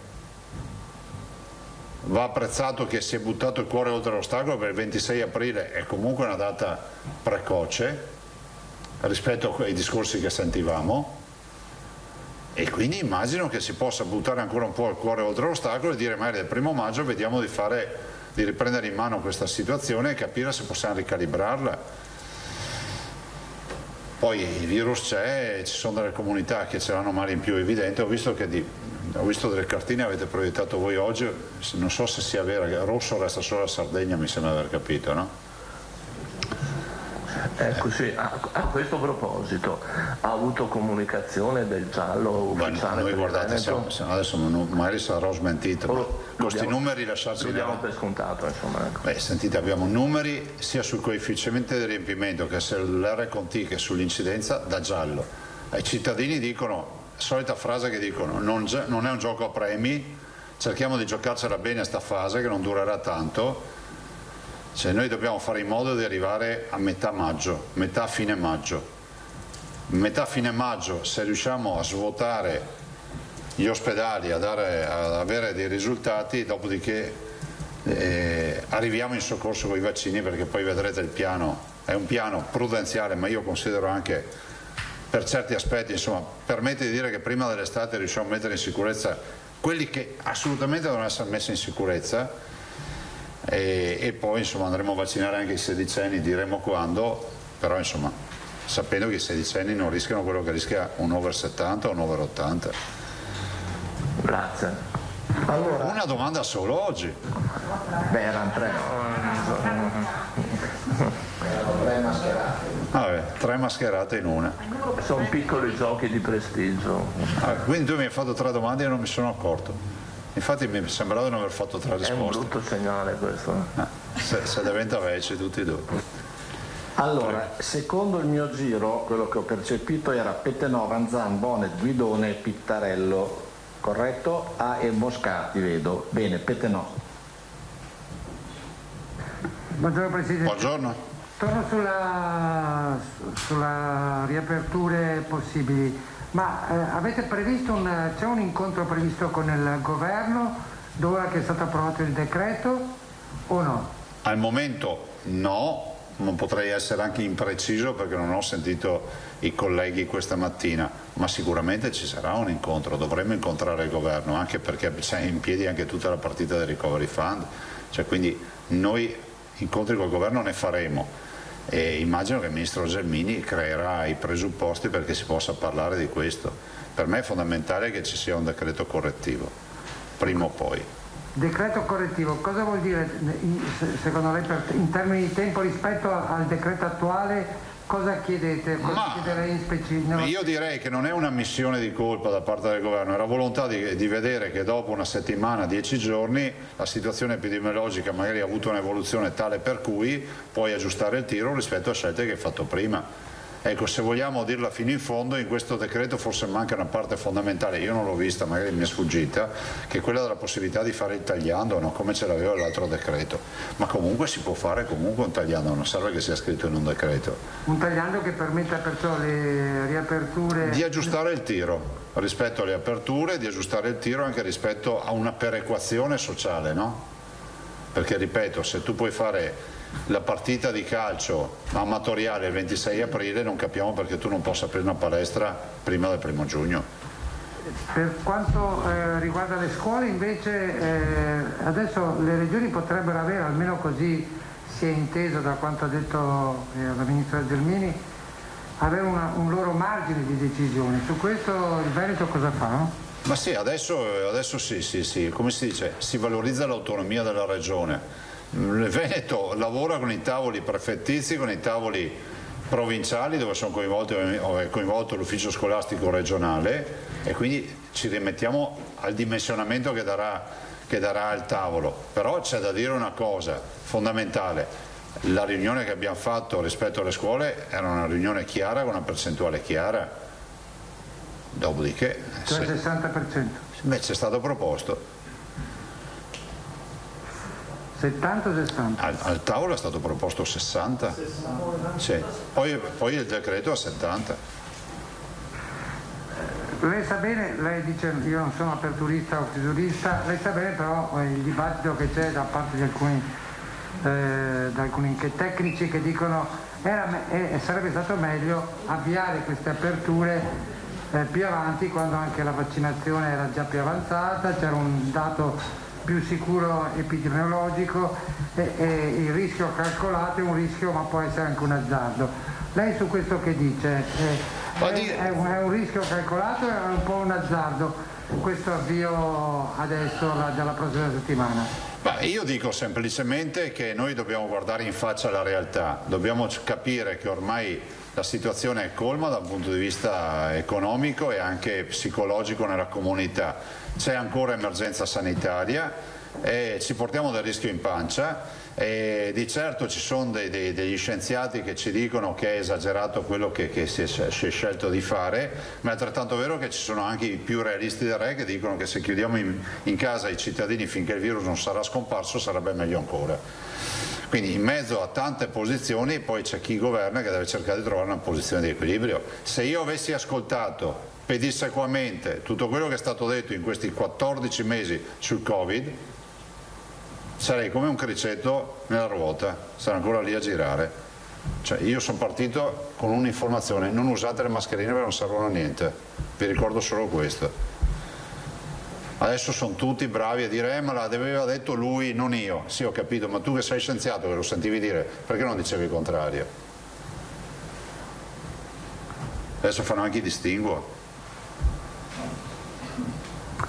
Va apprezzato che si è buttato il cuore oltre l'ostacolo, per il 26 aprile è comunque una data precoce rispetto ai discorsi che sentivamo, e quindi immagino che si possa buttare ancora un po' il cuore oltre l'ostacolo e dire: magari del 1° maggio vediamo di riprendere in mano questa situazione e capire se possiamo ricalibrarla. Poi il virus c'è, ci sono delle comunità che ce l'hanno male in più evidente. Ho visto delle cartine avete proiettato voi oggi, non so se sia vera, che rosso resta solo la Sardegna, mi sembra di aver capito, no? Ecco, sì, a questo proposito ha avuto comunicazione del giallo ufficiale? Noi guardate, adesso magari sarò smentito, ma questi numeri lasciarci. Lo diamo per scontato, insomma. Ecco. Beh, sentite, abbiamo numeri sia sul coefficiente di riempimento che sull'RCT che sull'incidenza da giallo. I cittadini dicono, solita frase che dicono: non è un gioco a premi, cerchiamo di giocarcela bene sta fase che non durerà tanto. Cioè, noi dobbiamo fare in modo di arrivare a metà fine maggio. Metà fine maggio, se riusciamo a svuotare gli ospedali, ad avere dei risultati, dopodiché arriviamo in soccorso con i vaccini, perché poi vedrete il piano, è un piano prudenziale, ma io considero anche per certi aspetti, insomma, permette di dire che prima dell'estate riusciamo a mettere in sicurezza quelli che assolutamente devono essere messi in sicurezza. E poi insomma andremo a vaccinare anche i sedicenni, diremo quando, però insomma sapendo che i sedicenni non rischiano quello che rischia un over 70 o un over 80. Grazie. Allora, una domanda solo oggi. Beh, erano 3. Erano 3 mascherate. Vabbè, 3 mascherate in una. Sono piccoli giochi di prestigio. Quindi tu mi hai fatto 3 domande e non mi sono accorto. Infatti mi sembrava di non aver fatto 3 risposte. È un brutto segnale questo. Se diventa vecchio tutti e due. Allora, secondo il mio giro, quello che ho percepito era Pettenò, Ranzan, Bonet, Guidone e Pittarello, corretto? E Moscati, vedo. Bene, Pettenò. Buongiorno Presidente. Buongiorno. Torno sulla riaperture possibili. Ma avete previsto c'è un incontro previsto con il governo d'ora che è stato approvato il decreto o no? Al momento no, non potrei essere anche impreciso perché non ho sentito i colleghi questa mattina, ma sicuramente ci sarà un incontro, dovremmo incontrare il governo, anche perché c'è in piedi anche tutta la partita del Recovery Fund, cioè, quindi noi incontri col governo ne faremo e immagino che il ministro Gelmini creerà i presupposti perché si possa parlare di questo. Per me è fondamentale che ci sia un decreto correttivo, prima o poi. Decreto correttivo, cosa vuol dire secondo lei in termini di tempo rispetto al decreto attuale? Cosa chiedete? Cosa chiederei in specifico? Io direi che non è una missione di colpa da parte del governo, è la volontà di vedere che dopo una settimana, 10 giorni, la situazione epidemiologica magari ha avuto un'evoluzione tale per cui puoi aggiustare il tiro rispetto a scelte che hai fatto prima. Ecco, se vogliamo dirla fino in fondo, in questo decreto forse manca una parte fondamentale, io non l'ho vista, magari mi è sfuggita, che è quella della possibilità di fare il tagliando, no? Come ce l'aveva l'altro decreto. Ma comunque si può fare comunque un tagliando, non serve che sia scritto in un decreto. Un tagliando che permetta perciò le riaperture... Di aggiustare il tiro rispetto alle aperture, di aggiustare il tiro anche rispetto a una perequazione sociale, no? Perché ripeto, se tu puoi fare la partita di calcio amatoriale il 26 aprile non capiamo perché tu non possa aprire una palestra prima del 1° giugno. Per quanto riguarda le scuole invece adesso le regioni potrebbero avere, almeno così si è inteso da quanto ha detto la ministra Gelmini, avere un loro margine di decisione. Su questo il Veneto cosa fa? No? Ma sì, adesso sì, come si dice, si valorizza l'autonomia della regione. Il Veneto lavora con i tavoli prefettizi, con i tavoli provinciali dove è coinvolto l'ufficio scolastico regionale e quindi ci rimettiamo al dimensionamento che darà il tavolo. Però c'è da dire una cosa fondamentale, la riunione che abbiamo fatto rispetto alle scuole era una riunione chiara con una percentuale chiara, dopodiché... Cioè 60%? Beh, c'è stato proposto. 70 o 60? Al tavolo è stato proposto 60. Sì. Poi il decreto a 70. Lei sa bene, lei dice io non sono aperturista o chiusurista, lei sa bene però il dibattito che c'è da parte di alcuni tecnici che dicono sarebbe stato meglio avviare queste aperture più avanti quando anche la vaccinazione era già più avanzata, c'era un dato più sicuro epidemiologico e il rischio calcolato è un rischio ma può essere anche un azzardo. Lei su questo che dice? È un rischio calcolato o è un po' un azzardo questo avvio adesso dalla prossima settimana? Beh, io dico semplicemente che noi dobbiamo guardare in faccia la realtà, dobbiamo capire che ormai la situazione è colma dal punto di vista economico e anche psicologico nella comunità. C'è ancora emergenza sanitaria, ci portiamo del rischio in pancia e di certo ci sono degli scienziati che ci dicono che è esagerato quello che si è scelto di fare, ma è altrettanto vero che ci sono anche i più realisti del re che dicono che se chiudiamo in casa i cittadini finché il virus non sarà scomparso sarebbe meglio ancora. Quindi in mezzo a tante posizioni poi c'è chi governa che deve cercare di trovare una posizione di equilibrio. Se io avessi ascoltato pedissequamente tutto quello che è stato detto in questi 14 mesi sul Covid, sarei come un criceto nella ruota, sarei ancora lì a girare. Cioè, io sono partito con un'informazione: non usate le mascherine perché non servono a niente, vi ricordo solo questo. Adesso sono tutti bravi a dire ma l'aveva detto lui, non io. Sì, ho capito, ma tu che sei scienziato che lo sentivi dire, perché non dicevi il contrario? Adesso fanno anche i distinguo.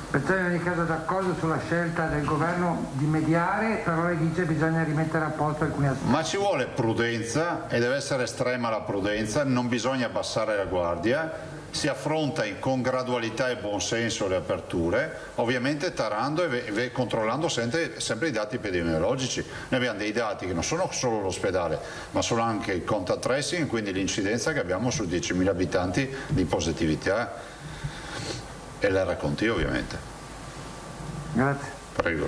Perciò in ogni caso d'accordo sulla scelta del governo di mediare, però lei dice che bisogna rimettere a posto alcuni aspetti. Ma ci vuole prudenza e deve essere estrema la prudenza, non bisogna abbassare la guardia, si affronta con gradualità e buonsenso le aperture, ovviamente tarando e controllando sempre i dati epidemiologici. Noi abbiamo dei dati che non sono solo l'ospedale, ma sono anche il contact tracing, quindi l'incidenza che abbiamo su 10.000 abitanti di positività e l'RCT ovviamente. Grazie. Prego.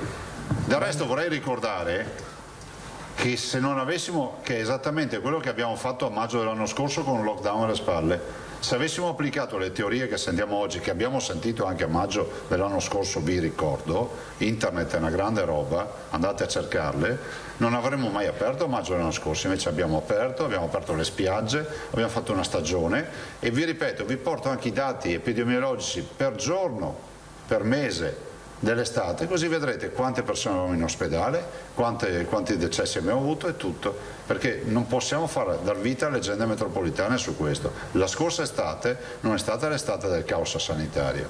Del resto vorrei ricordare che se non avessimo, che è esattamente quello che abbiamo fatto a maggio dell'anno scorso con un lockdown alle spalle, Se avessimo applicato le teorie che sentiamo oggi, che abbiamo sentito anche a maggio dell'anno scorso, vi ricordo, internet è una grande roba, andate a cercarle, non avremmo mai aperto a maggio dell'anno scorso, invece abbiamo aperto le spiagge, abbiamo fatto una stagione e vi ripeto, vi porto anche i dati epidemiologici per giorno, per mese dell'estate, così vedrete quante persone avevamo in ospedale, quanti decessi abbiamo avuto e tutto, perché non possiamo fare dar vita a leggende metropolitane su questo. La scorsa estate non è stata l'estate del caos sanitario,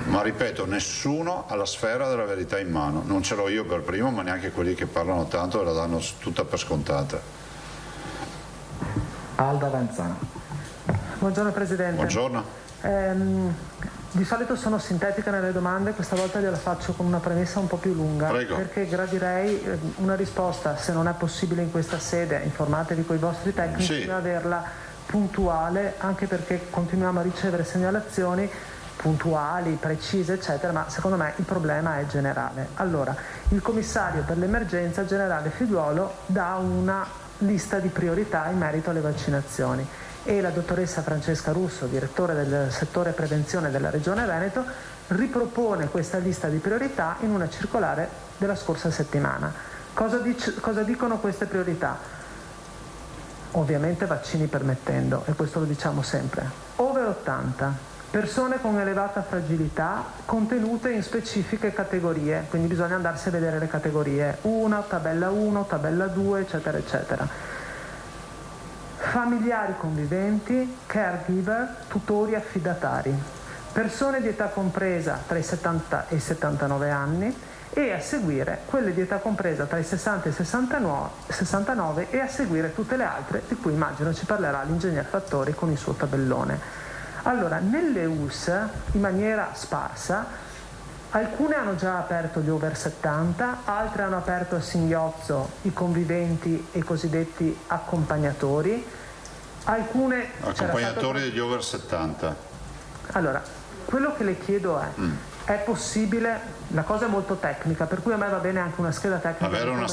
ma ripeto, nessuno ha la sfera della verità in mano, non ce l'ho io per primo, ma neanche quelli che parlano tanto la danno tutta per scontata. Alda Vanzan. Buongiorno Presidente. Buongiorno. Di solito sono sintetica nelle domande, questa volta gliela faccio con una premessa un po' più lunga. Prego. Perché gradirei una risposta, se non è possibile in questa sede, informatevi con i vostri tecnici, ma averla puntuale, anche perché continuiamo a ricevere segnalazioni puntuali, precise, eccetera, ma secondo me il problema è generale. Allora, il commissario per l'emergenza generale Figliuolo dà una lista di priorità in merito alle vaccinazioni e la dottoressa Francesca Russo, direttore del settore prevenzione della Regione Veneto, ripropone questa lista di priorità in una circolare della scorsa settimana. Cosa dicono queste priorità? Ovviamente vaccini permettendo, e questo lo diciamo sempre. Over 80, persone con elevata fragilità contenute in specifiche categorie, quindi bisogna andarsi a vedere le categorie 1, tabella 1, tabella 2, eccetera, eccetera. Familiari conviventi, caregiver, tutori affidatari, persone di età compresa tra i 70 e i 79 anni e a seguire quelle di età compresa tra i 60 e i 69 e a seguire tutte le altre di cui immagino ci parlerà l'ingegner Fattori con il suo tabellone. Allora, nelle US in maniera sparsa alcune hanno già aperto gli over 70, altre hanno aperto a singhiozzo i conviventi e i cosiddetti accompagnatori. Alcune accompagnatori degli over 70. Allora, quello che le chiedo è possibile, la cosa è molto tecnica, per cui a me va bene anche una scheda tecnica. Avere una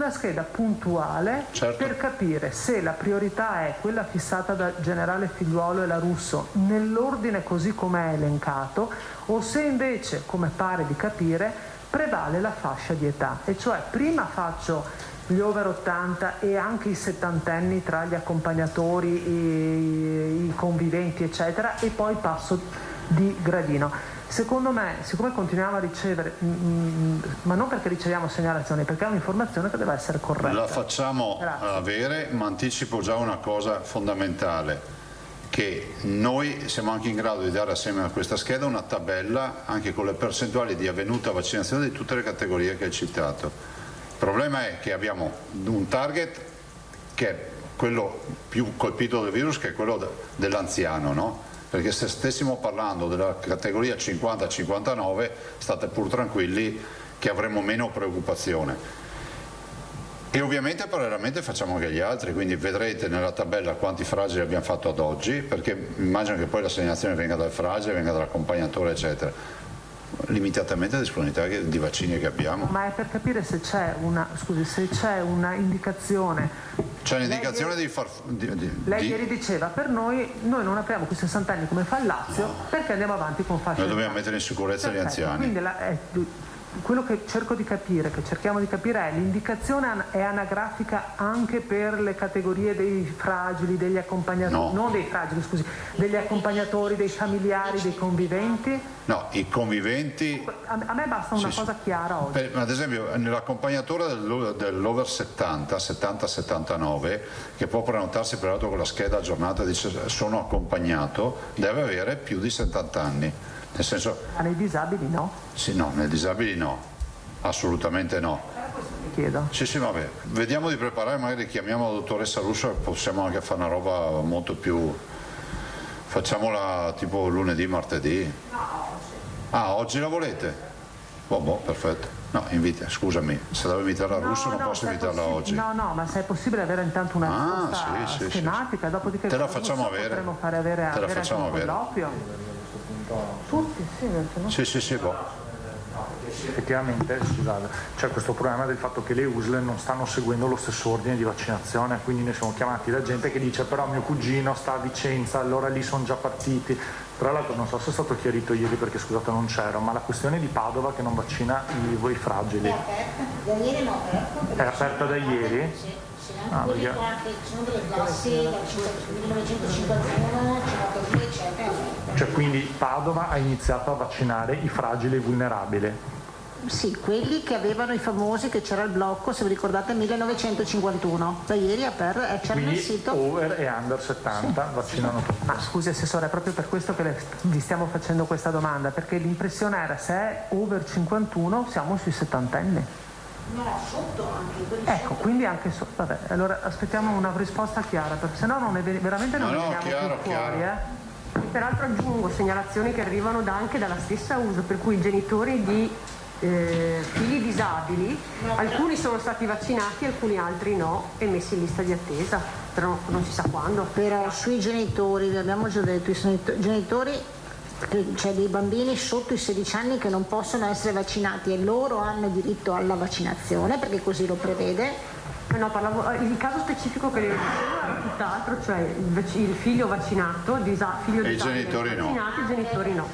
scheda puntuale, certo, per capire se la priorità è quella fissata da generale Figliuolo e la Russo nell'ordine così come è elencato, o se invece, come pare di capire, prevale la fascia di età, e cioè prima faccio gli over 80 e anche i settantenni tra gli accompagnatori, i conviventi eccetera, e poi passo di gradino. Secondo me, siccome continuiamo a ricevere, ma non perché riceviamo segnalazioni, perché è un'informazione che deve essere corretta. La facciamo avere, ma anticipo già una cosa fondamentale, che noi siamo anche in grado di dare assieme a questa scheda una tabella anche con le percentuali di avvenuta vaccinazione di tutte le categorie che hai citato. Il problema è che abbiamo un target che è quello più colpito dal virus, che è quello dell'anziano, no? Perché se stessimo parlando della categoria 50-59 state pur tranquilli che avremo meno preoccupazione. E ovviamente parallelamente facciamo anche gli altri, quindi vedrete nella tabella quanti fragili abbiamo fatto ad oggi, perché immagino che poi la segnalazione venga dal fragile, venga dall'accompagnatore eccetera, limitatamente alla disponibilità di vaccini che abbiamo. Ma è per capire se c'è una, scusi, se c'è una indicazione. C'è un'indicazione di far... Lei ieri diceva, per noi non apriamo quei 60 anni come fa il Lazio, perché andiamo avanti con fascia. Noi dobbiamo mettere in sicurezza gli anziani. Quindi quello che cerco di capire, che cerchiamo di capire, è l'indicazione è anagrafica anche per le categorie dei fragili, degli accompagnatori, non dei fragili, scusi, degli accompagnatori, dei familiari, dei conviventi? No, i conviventi... A me basta una cosa chiara oggi. Ad esempio, nell'accompagnatore dell'over 70-79, che può prenotarsi peraltro con la scheda aggiornata, dice sono accompagnato, deve avere più di 70 anni. Nel senso... Ma nei disabili no? Sì, no, nei disabili no, assolutamente no. Questo mi chiedo. Sì, vabbè, vediamo di preparare, magari chiamiamo la dottoressa Russo e possiamo anche fare una roba molto più... Facciamola tipo lunedì, martedì. No, oggi. Ah, oggi la volete? Boh, perfetto. No, scusami, se devo invitare la Russo non posso invitarla oggi. No, ma se è possibile avere intanto una risposta schematica, dopodiché te la facciamo avere. Potremo fare avere te la facciamo anche un colloquio. Tutti, sì, boh. sì, effettivamente, scusate, c'è questo problema del fatto che le USL non stanno seguendo lo stesso ordine di vaccinazione, quindi noi siamo chiamati da gente che dice però mio cugino sta a Vicenza, allora lì sono già partiti. Tra l'altro non so se è stato chiarito ieri perché scusate non c'ero, ma la questione di Padova che non vaccina i fragili. È aperta? Da ieri no, è aperta da ieri? Sì. Quelli qua che sono delle classi dal 1951, 52, eccetera. Cioè quindi Padova ha iniziato a vaccinare i fragili e vulnerabili? Sì, quelli che avevano i famosi, che c'era il blocco, se vi ricordate, 1951. Da ieri c'era nel sito. Over e under 70 sì, vaccinano tutti. Ma scusi Assessore, è proprio per questo che vi stiamo facendo questa domanda, perché l'impressione era se è over 51 siamo sui 70enni. No, sotto anche. Ecco, quindi anche sotto. Vabbè, allora aspettiamo una risposta chiara, perché sennò non veramente non ne veniamo più fuori. Peraltro aggiungo segnalazioni che arrivano anche dalla stessa USA, per cui i genitori di figli disabili, alcuni sono stati vaccinati, alcuni altri no, e messi in lista di attesa, però non si sa quando. Però sui genitori, vi abbiamo già detto, i genitori, c'è dei bambini sotto i 16 anni che non possono essere vaccinati e loro hanno diritto alla vaccinazione perché così lo prevede. No, parlavo, il caso specifico che le dicevo era tutt'altro, cioè il figlio vaccinato, figlio e i genitori vaccinato, i genitori no.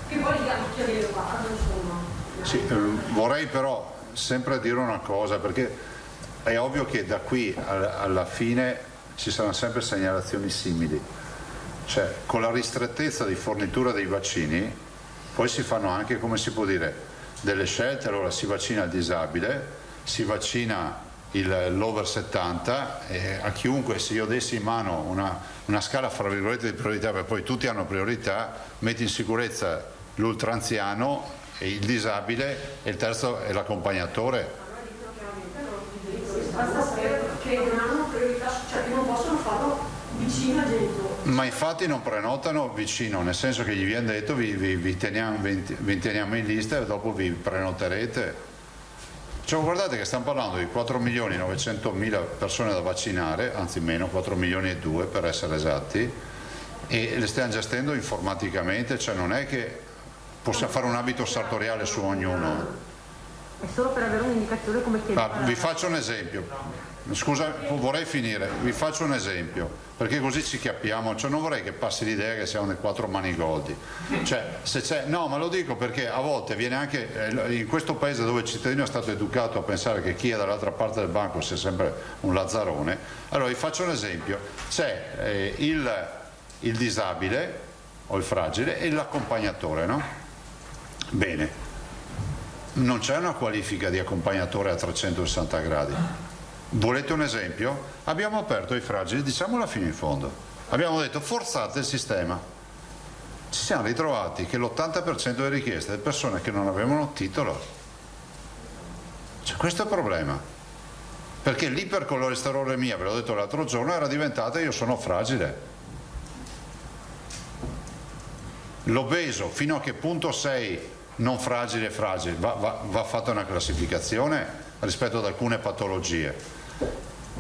Che poi gli altri che riguardo, insomma. Sì, vorrei però sempre dire una cosa, perché è ovvio che da qui alla fine ci saranno sempre segnalazioni simili. Cioè, con la ristrettezza di fornitura dei vaccini, poi si fanno anche, come si può dire, delle scelte. Allora si vaccina il disabile, si vaccina l'over 70, e a chiunque, se io dessi in mano una scala fra virgolette di priorità, perché poi tutti hanno priorità, metti in sicurezza l'ultranziano, e il disabile, e il terzo è l'accompagnatore. Basta sapere che non hanno priorità, cioè che non possono farlo vicino al genitore. Ma infatti non prenotano vicino, nel senso che gli viene detto vi teniamo in lista e dopo vi prenoterete. Cioè, guardate che stiamo parlando di 4.900.000 persone da vaccinare, anzi meno, 4.200.000 per essere esatti, e le stiamo gestendo informaticamente, cioè non è che possiamo fare un abito sartoriale su ognuno. È solo per avere un'indicazione come chiede. Vi faccio un esempio. Scusa, vorrei finire, vi faccio un esempio, perché così ci capiamo, cioè non vorrei che passi l'idea che siamo dei quattro manigoldi. Cioè, se c'è, no, ma lo dico perché a volte viene anche, in questo paese dove il cittadino è stato educato a pensare che chi è dall'altra parte del banco sia sempre un lazzarone, allora vi faccio un esempio, c'è il disabile o il fragile e l'accompagnatore, no? Bene, non c'è una qualifica di accompagnatore a 360 gradi. Volete un esempio? Abbiamo aperto i fragili, diciamola fino in fondo. Abbiamo detto forzate il sistema. Ci siamo ritrovati che l'80% delle richieste di persone che non avevano titolo. Cioè, questo è il problema. Perché l'ipercolesterolemia, ve l'ho detto l'altro giorno, era diventata io sono fragile. L'obeso, fino a che punto sei non fragile fragile? Va fatta una classificazione rispetto ad alcune patologie.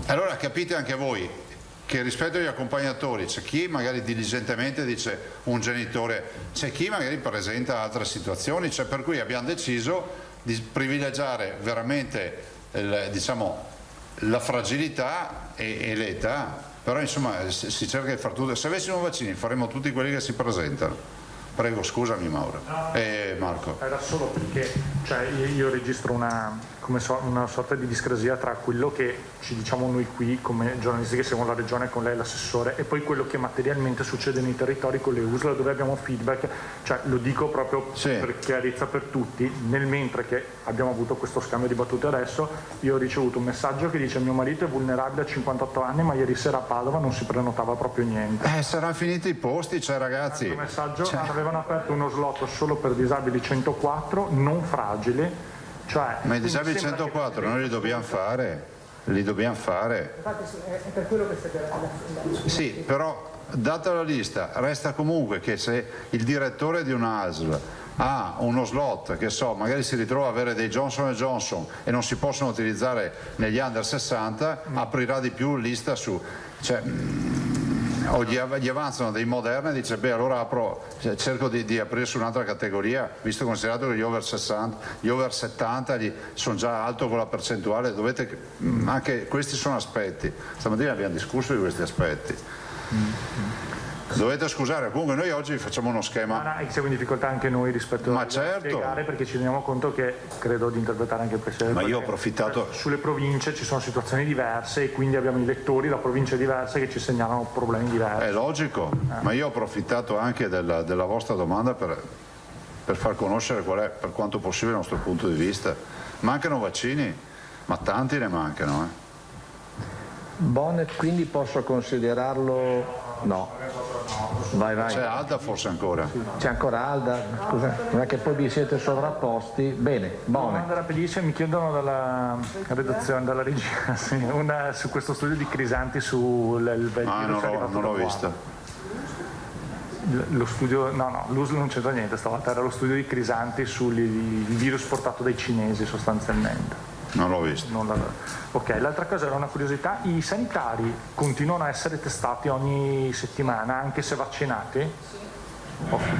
Allora capite anche voi che rispetto agli accompagnatori c'è chi magari diligentemente dice un genitore, c'è chi magari presenta altre situazioni, cioè per cui abbiamo deciso di privilegiare veramente diciamo, la fragilità e l'età, però insomma si cerca di fare tutto. Se avessimo vaccini faremo tutti quelli che si presentano. Prego, scusami Mauro. Marco. Era solo perché cioè, io registro una sorta di discrasia tra quello che ci diciamo noi qui come giornalisti che seguono la regione con lei l'assessore e poi quello che materialmente succede nei territori con le USL dove abbiamo feedback, cioè lo dico proprio per chiarezza per tutti, nel mentre che abbiamo avuto questo scambio di battute adesso, io ho ricevuto un messaggio che dice mio marito è vulnerabile a 58 anni ma ieri sera a Padova non si prenotava proprio niente. Saranno finiti i posti, cioè ragazzi. Il messaggio avevano aperto uno slot solo per disabili 104 non fragili. Cioè, ma i disabili 104 noi li dobbiamo fare, Infatti è per quello che state raccontando. Sì, però data la lista resta comunque che se il direttore di una ASL ha uno slot che magari si ritrova a avere dei Johnson & Johnson e non si possono utilizzare negli under 60, aprirà di più lista su, cioè O gli avanzano dei Moderna e dice beh allora cerco di aprire su un'altra categoria, visto considerato che gli over 60, gli over 70 sono già alto con la percentuale, anche questi sono aspetti, stamattina abbiamo discusso di questi aspetti. Dovete scusare, comunque noi oggi facciamo uno schema. Siamo in difficoltà anche noi rispetto a spiegare, perché ci rendiamo conto che, credo di interpretare anche il Presidente. Ma io ho approfittato. Sulle province ci sono situazioni diverse e quindi abbiamo i lettori da province diverse che ci segnalano problemi diversi. È logico, ma io ho approfittato anche della vostra domanda per far conoscere qual è per quanto possibile il nostro punto di vista. Mancano vaccini, ma tanti ne mancano. Bonnet, quindi posso considerarlo. No. Vai. C'è Alda forse ancora? C'è ancora Alda? Scusa, non è che poi vi siete sovrapposti? Bene, Domanda rapidissima, mi chiedono dalla redazione, dalla regia, su questo studio di Crisanti sul non l'ho visto. Lo studio, l'USL non c'entra niente stavolta, era lo studio di Crisanti sul virus portato dai cinesi sostanzialmente. Non l'ho visto. Ok, l'altra cosa era una curiosità, i sanitari continuano a essere testati ogni settimana anche se vaccinati?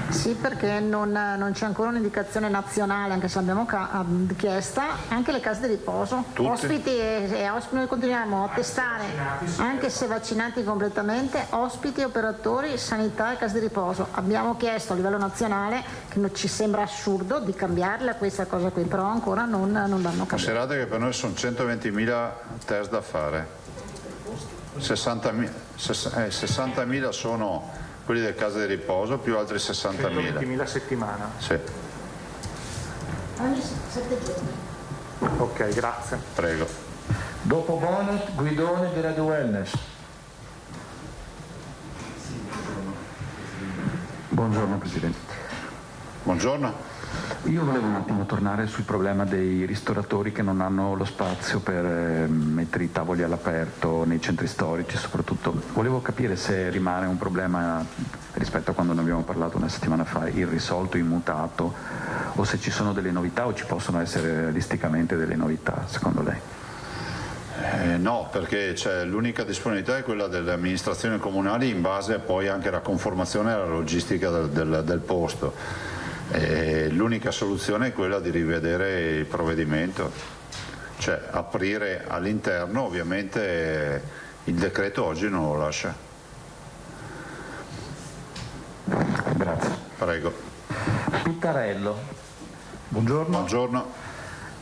Sì, perché non c'è ancora un'indicazione nazionale, anche se l'abbiamo chiesta, anche le case di riposo. Tutti? Ospiti e ospiti, noi continuiamo a testare, anche se vaccinati completamente, ospiti, operatori, sanità e case di riposo. Abbiamo chiesto a livello nazionale, che ci sembra assurdo di cambiarla questa cosa qui, però ancora non l'hanno cambiata. Considerate che per noi sono 120.000 test da fare, 60.000 sono quelli del casa di riposo più altri 60.000. 120.000 a settimana? Sì. Ogni 7 giorni. Ok, grazie. Prego. Dopo Bonnet, Guidoni di Radio Wellness. Buongiorno Presidente. Buongiorno. Io volevo un attimo tornare sul problema dei ristoratori che non hanno lo spazio per mettere i tavoli all'aperto nei centri storici soprattutto. Volevo capire se rimane un problema rispetto a quando ne abbiamo parlato una settimana fa, irrisolto, immutato, o se ci sono delle novità o ci possono essere realisticamente delle novità secondo lei? No, perché l'unica disponibilità è quella delle amministrazioni comunali in base poi anche alla conformazione e alla logistica del posto. L'unica soluzione è quella di rivedere il provvedimento, cioè aprire all'interno, ovviamente il decreto oggi non lo lascia. Grazie. Prego. Pittarello. Buongiorno. Buongiorno.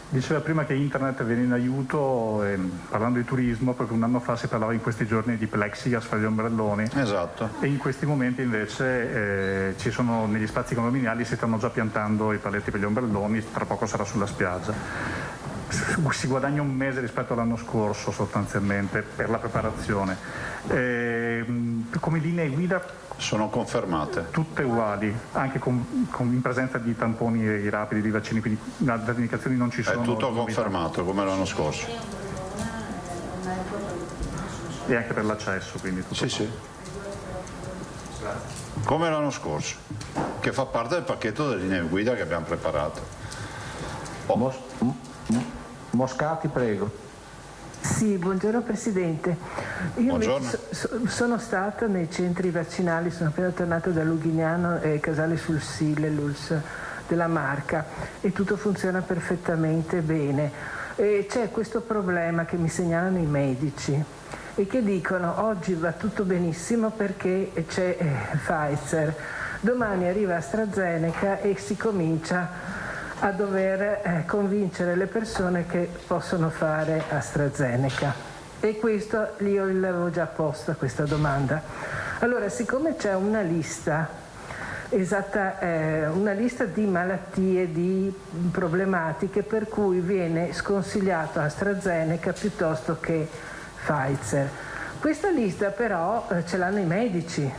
Diceva prima che internet viene in aiuto, parlando di turismo, perché un anno fa si parlava in questi giorni di plexiglass fra gli ombrelloni. Esatto. E in questi momenti invece ci sono negli spazi condominiali, si stanno già piantando i paletti per gli ombrelloni, tra poco sarà sulla spiaggia. Si guadagna un mese rispetto all'anno scorso sostanzialmente per la preparazione. Come linee guida sono confermate. Tutte uguali, anche in presenza di tamponi rapidi, di vaccini, quindi le indicazioni non ci sono. È tutto confermato come l'anno scorso. E anche per l'accesso, quindi tutto. Sì. Come l'anno scorso, che fa parte del pacchetto delle linee guida che abbiamo preparato. Moscati, prego. Sì, buongiorno Presidente. Io sono stata nei centri vaccinali, sono appena tornata da Lughiniano e Casale sul Sile, l'ULS della Marca, e tutto funziona perfettamente bene. E c'è questo problema che mi segnalano i medici e che dicono oggi va tutto benissimo perché c'è Pfizer, domani arriva AstraZeneca e si comincia a dover convincere le persone che possono fare AstraZeneca. E questo io l'avevo già posta questa domanda. Allora, siccome c'è una lista una lista di malattie, di problematiche per cui viene sconsigliato AstraZeneca piuttosto che Pfizer, questa lista però ce l'hanno i medici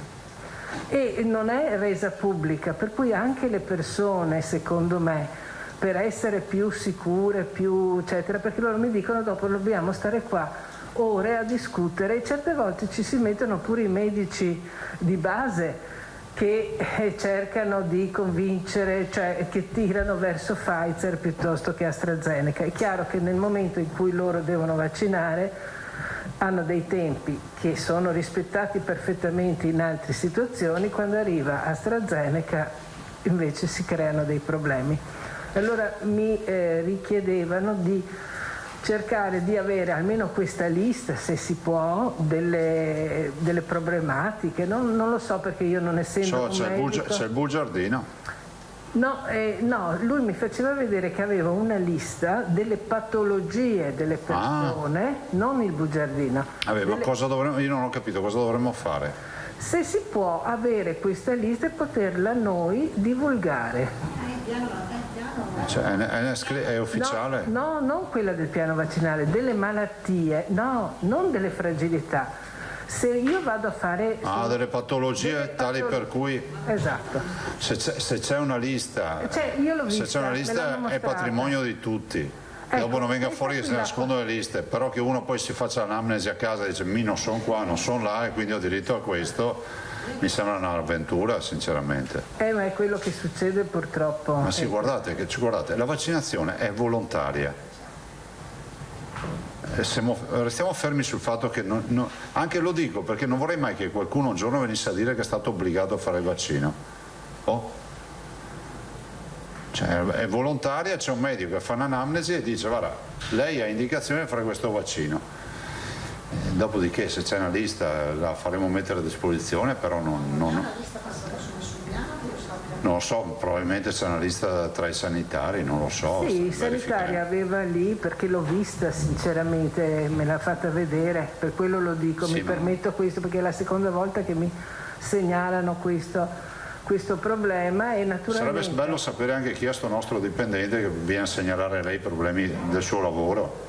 e non è resa pubblica, per cui anche le persone, secondo me, per essere più sicure, più eccetera, perché loro mi dicono dopo dobbiamo stare qua ore a discutere e certe volte ci si mettono pure i medici di base che cercano di convincere, cioè che tirano verso Pfizer piuttosto che AstraZeneca. È chiaro che nel momento in cui loro devono vaccinare hanno dei tempi che sono rispettati perfettamente in altre situazioni, quando arriva AstraZeneca invece si creano dei problemi. Allora mi richiedevano di cercare di avere almeno questa lista, se si può, delle problematiche. Non lo so, perché io non essendo un medico... C'è il bugiardino. No, lui mi faceva vedere che aveva una lista delle patologie delle persone, non il bugiardino. Ma io non ho capito cosa dovremmo fare. Se si può avere questa lista e poterla noi divulgare. Cioè, è ufficiale? No, non quella del piano vaccinale, delle malattie, no, non delle fragilità. Se io vado a fare... delle patologie tali per cui... Esatto. Se c'è una lista, io l'ho vista, se c'è una lista è patrimonio di tutti. Dopo non venga fuori che si nascondono le liste, però che uno poi si faccia l'anamnesi a casa e dice non sono qua, non sono là e quindi ho diritto a questo, mi sembra un'avventura sinceramente. Ma è quello che succede purtroppo. Ma sì, guardate, la vaccinazione è volontaria. Restiamo fermi sul fatto che anche lo dico perché non vorrei mai che qualcuno un giorno venisse a dire che è stato obbligato a fare il vaccino. Cioè, è volontaria, c'è un medico che fa un'anamnesi e dice guarda, lei ha indicazione di fare questo vaccino. Dopodiché se c'è una lista la faremo mettere a disposizione, però non lo so, probabilmente c'è una lista tra i sanitari, non lo so. Sì, i sanitari aveva lì, perché l'ho vista sinceramente, me l'ha fatta vedere, per quello lo dico, mi permetto questo perché è la seconda volta che mi segnalano questo problema e naturalmente... Sarebbe bello sapere anche chi è sto nostro dipendente che viene a segnalare a lei i problemi del suo lavoro.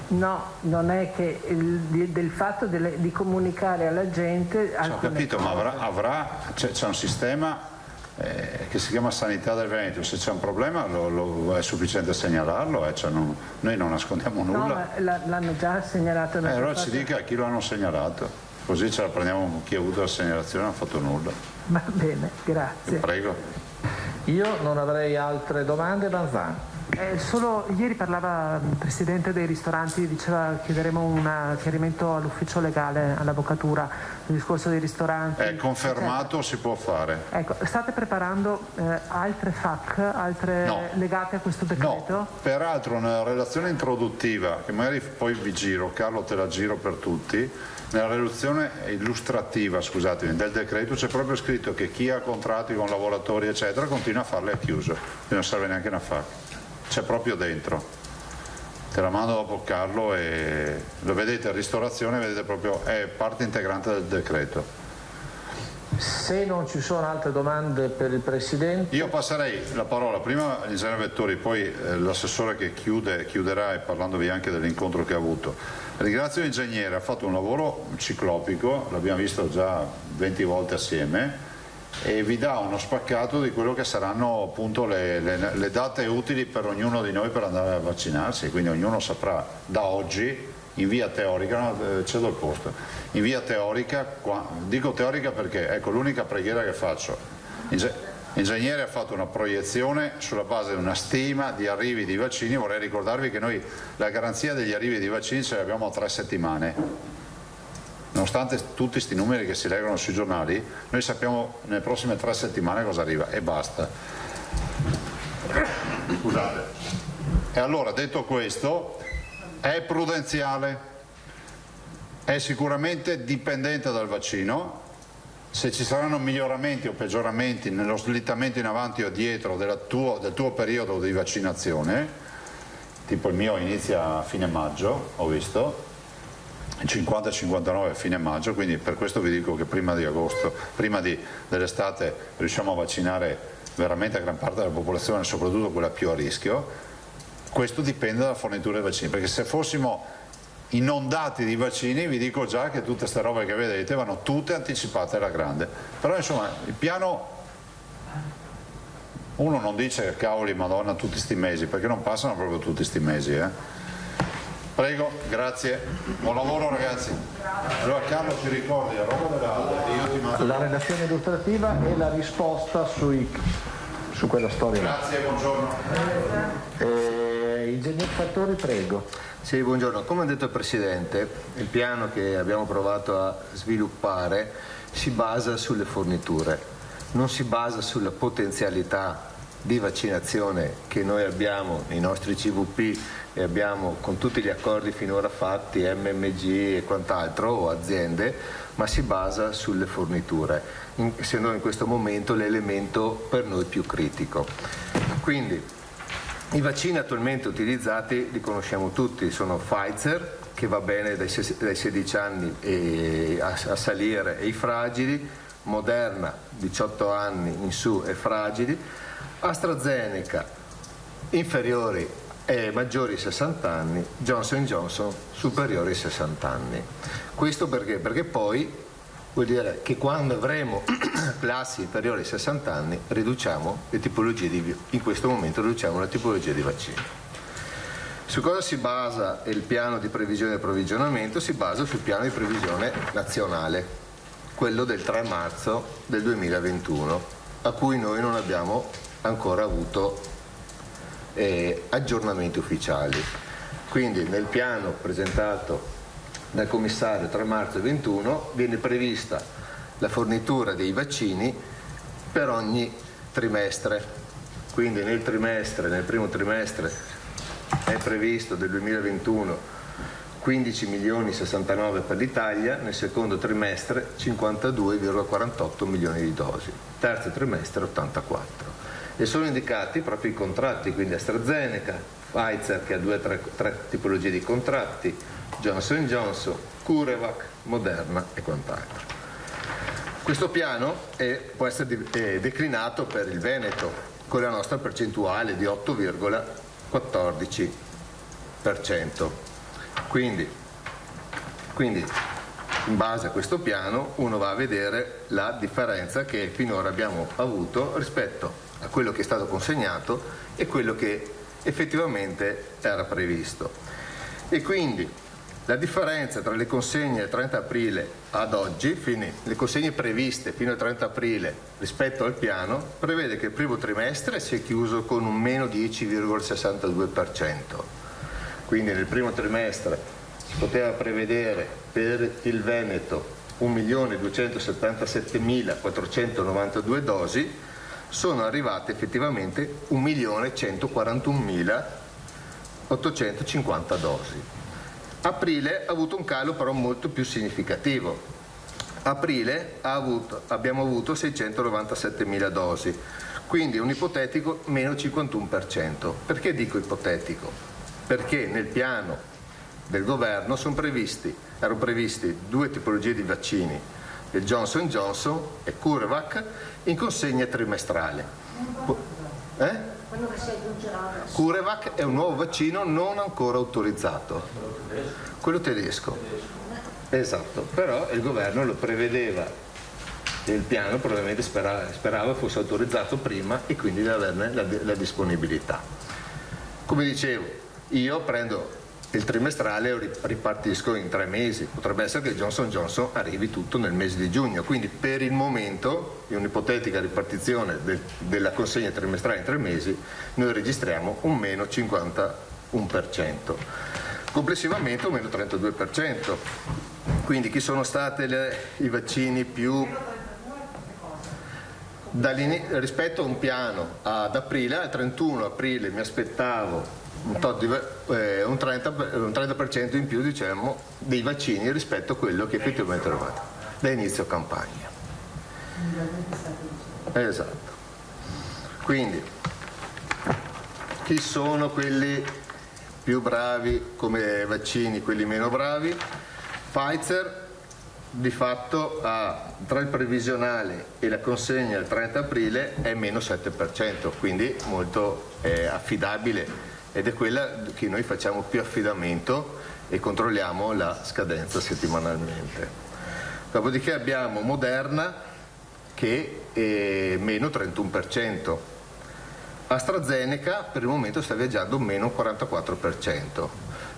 No, non è che del fatto di comunicare alla gente... Ho capito, ma c'è un sistema che si chiama Sanità del Veneto, se c'è un problema è sufficiente segnalarlo, noi non nascondiamo nulla. No, ma l'hanno già segnalato. Allora ci dica a chi lo hanno segnalato, così ce la prendiamo con chi ha avuto la segnalazione e non ha fatto nulla. Va bene, grazie. Prego. Io non avrei altre domande, Manzan. Solo ieri parlava il presidente dei ristoranti, diceva chiederemo un chiarimento all'ufficio legale, all'avvocatura, il discorso dei ristoranti. È confermato, si può fare. Ecco, state preparando altre FAQ, legate a questo decreto? No, peraltro nella relazione introduttiva, che magari poi vi giro, Carlo te la giro per tutti, nella relazione illustrativa, scusatemi, del decreto c'è proprio scritto che chi ha contratti con lavoratori eccetera continua a farle a chiuso, non serve neanche una FAQ. C'è proprio dentro, te la mando dopo Carlo e lo vedete, ristorazione, vedete proprio, è parte integrante del decreto. Se non ci sono altre domande per il Presidente... Io passerei la parola prima all'ingegnere Vettori, poi l'assessore che chiuderà e parlandovi anche dell'incontro che ha avuto. Ringrazio l'ingegnere, ha fatto un lavoro ciclopico, l'abbiamo visto già 20 volte assieme, e vi dà uno spaccato di quello che saranno appunto le date utili per ognuno di noi per andare a vaccinarsi, quindi ognuno saprà da oggi in via teorica, cedo il posto, in via teorica, dico teorica perché ecco l'unica preghiera che faccio, l'ingegnere ha fatto una proiezione sulla base di una stima di arrivi di vaccini, vorrei ricordarvi che noi la garanzia degli arrivi di vaccini ce l'abbiamo a 3 settimane. Nonostante tutti questi numeri che si leggono sui giornali, noi sappiamo nelle prossime 3 settimane cosa arriva e basta. Scusate. E allora, detto questo, è prudenziale, è sicuramente dipendente dal vaccino. Se ci saranno miglioramenti o peggioramenti nello slittamento in avanti o dietro del tuo periodo di vaccinazione, tipo il mio inizia a fine maggio, ho visto, 50-59 a fine maggio, quindi per questo vi dico che prima di agosto, prima dell'estate riusciamo a vaccinare veramente la gran parte della popolazione, soprattutto quella più a rischio. Questo dipende dalla fornitura dei vaccini, perché se fossimo inondati di vaccini vi dico già che tutte queste robe che vedete vanno tutte anticipate alla grande. Però insomma il piano, uno non dice cavoli madonna tutti sti mesi, perché non passano proprio tutti sti mesi, Prego, grazie, buon lavoro ragazzi. Allora Carlo ti ricordi la roba la relazione illustrativa e la risposta su quella storia. Grazie, buongiorno. Ingegner Fattori, prego. Sì, buongiorno. Come ha detto il Presidente, il piano che abbiamo provato a sviluppare si basa sulle forniture, non si basa sulla potenzialità di vaccinazione che noi abbiamo nei nostri CVP e abbiamo con tutti gli accordi finora fatti, MMG e quant'altro, o aziende, ma si basa sulle forniture, essendo in questo momento l'elemento per noi più critico. Quindi i vaccini attualmente utilizzati li conosciamo tutti, sono Pfizer, che va bene dai 16 anni a salire, e i fragili, Moderna 18 anni in su e fragili, AstraZeneca inferiori e maggiori ai 60 anni, Johnson & Johnson superiori ai 60 anni. Questo perché? Perché poi vuol dire che quando avremo classi inferiori ai 60 anni riduciamo le tipologie in questo momento riduciamo la tipologia di vaccini. Su cosa si basa il piano di previsione e approvvigionamento? Si basa sul piano di previsione nazionale, quello del 3 marzo del 2021, a cui noi non abbiamo ancora avuto aggiornamenti ufficiali. Quindi nel piano presentato dal commissario 3 marzo 2021 viene prevista la fornitura dei vaccini per ogni trimestre. Quindi nel primo trimestre è previsto del 2021 15 milioni 69 per l'Italia, nel secondo trimestre 52,48 milioni di dosi, terzo trimestre 84. E sono indicati proprio i contratti, quindi AstraZeneca, Pfizer che ha tre tipologie di contratti, Johnson & Johnson, CureVac, Moderna e quant'altro. Questo piano può essere declinato per il Veneto con la nostra percentuale di 8,14%. Quindi in base a questo piano uno va a vedere la differenza che finora abbiamo avuto rispetto a quello che è stato consegnato e quello che effettivamente era previsto. E quindi la differenza tra le consegne del 30 aprile ad oggi, le consegne previste fino al 30 aprile rispetto al piano, prevede che il primo trimestre si è chiuso con un meno 10,62%. Quindi nel primo trimestre si poteva prevedere per il Veneto 1.277.492 dosi, sono arrivate effettivamente 1.141.850 dosi. Aprile ha avuto un calo però molto più significativo. Aprile abbiamo avuto 697.000 dosi, quindi un ipotetico meno 51%. Perché dico ipotetico? Perché nel piano del governo erano previsti due tipologie di vaccini, il Johnson & Johnson e CureVac, in consegna trimestrale. Quello che si aggiungerà adesso. CureVac è un nuovo vaccino non ancora autorizzato, quello tedesco. Esatto, però il governo lo prevedeva, il piano probabilmente sperava fosse autorizzato prima e quindi di averne la disponibilità. Come dicevo, io prendo il trimestrale e ripartisco in 3 mesi. Potrebbe essere che il Johnson & Johnson arrivi tutto nel mese di giugno, quindi per il momento, in un'ipotetica ripartizione della consegna trimestrale in 3 mesi, noi registriamo un meno 51%. Complessivamente un meno 32%. Quindi chi sono stati i vaccini più... rispetto a un piano ad aprile, al 31 aprile mi aspettavo un 30% in più, diciamo, dei vaccini rispetto a quello che effettivamente ho trovato da inizio campagna. Esatto. Quindi chi sono quelli più bravi come vaccini, quelli meno bravi? Pfizer di fatto tra il previsionale e la consegna il 30 aprile è meno 7%, quindi molto affidabile, ed è quella che noi facciamo più affidamento e controlliamo la scadenza settimanalmente. Dopodiché abbiamo Moderna che è meno 31%. AstraZeneca per il momento sta viaggiando meno 44%.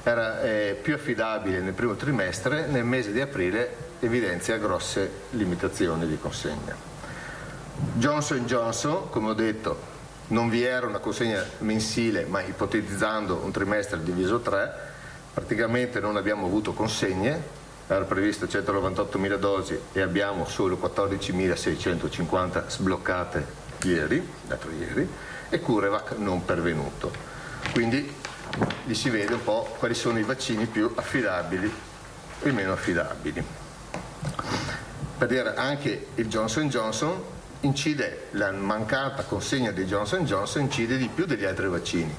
Era più affidabile nel primo trimestre, nel mese di aprile evidenzia grosse limitazioni di consegna. Johnson & Johnson, come ho detto, non vi era una consegna mensile, ma ipotetizzando un trimestre diviso 3, praticamente non abbiamo avuto consegne, era previsto 198.000 dosi e abbiamo solo 14.650 sbloccate l'altro ieri, e CureVac non pervenuto. Quindi lì si vede un po' quali sono i vaccini più affidabili e meno affidabili. Per dire, anche il Johnson & Johnson incide, la mancata consegna di Johnson & Johnson incide di più degli altri vaccini,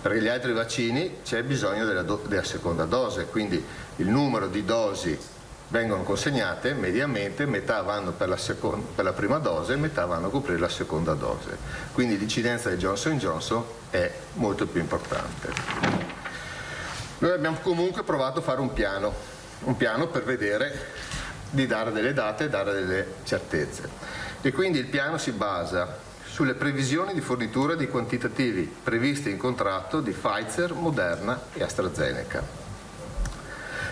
perché gli altri vaccini c'è bisogno della seconda dose, quindi il numero di dosi vengono consegnate, mediamente metà vanno per la prima dose e metà vanno a coprire la seconda dose, quindi l'incidenza di Johnson & Johnson è molto più importante. Noi abbiamo comunque provato a fare un piano per vedere di dare delle date e dare delle certezze, e quindi il piano si basa sulle previsioni di fornitura di quantitativi previsti in contratto di Pfizer, Moderna e AstraZeneca.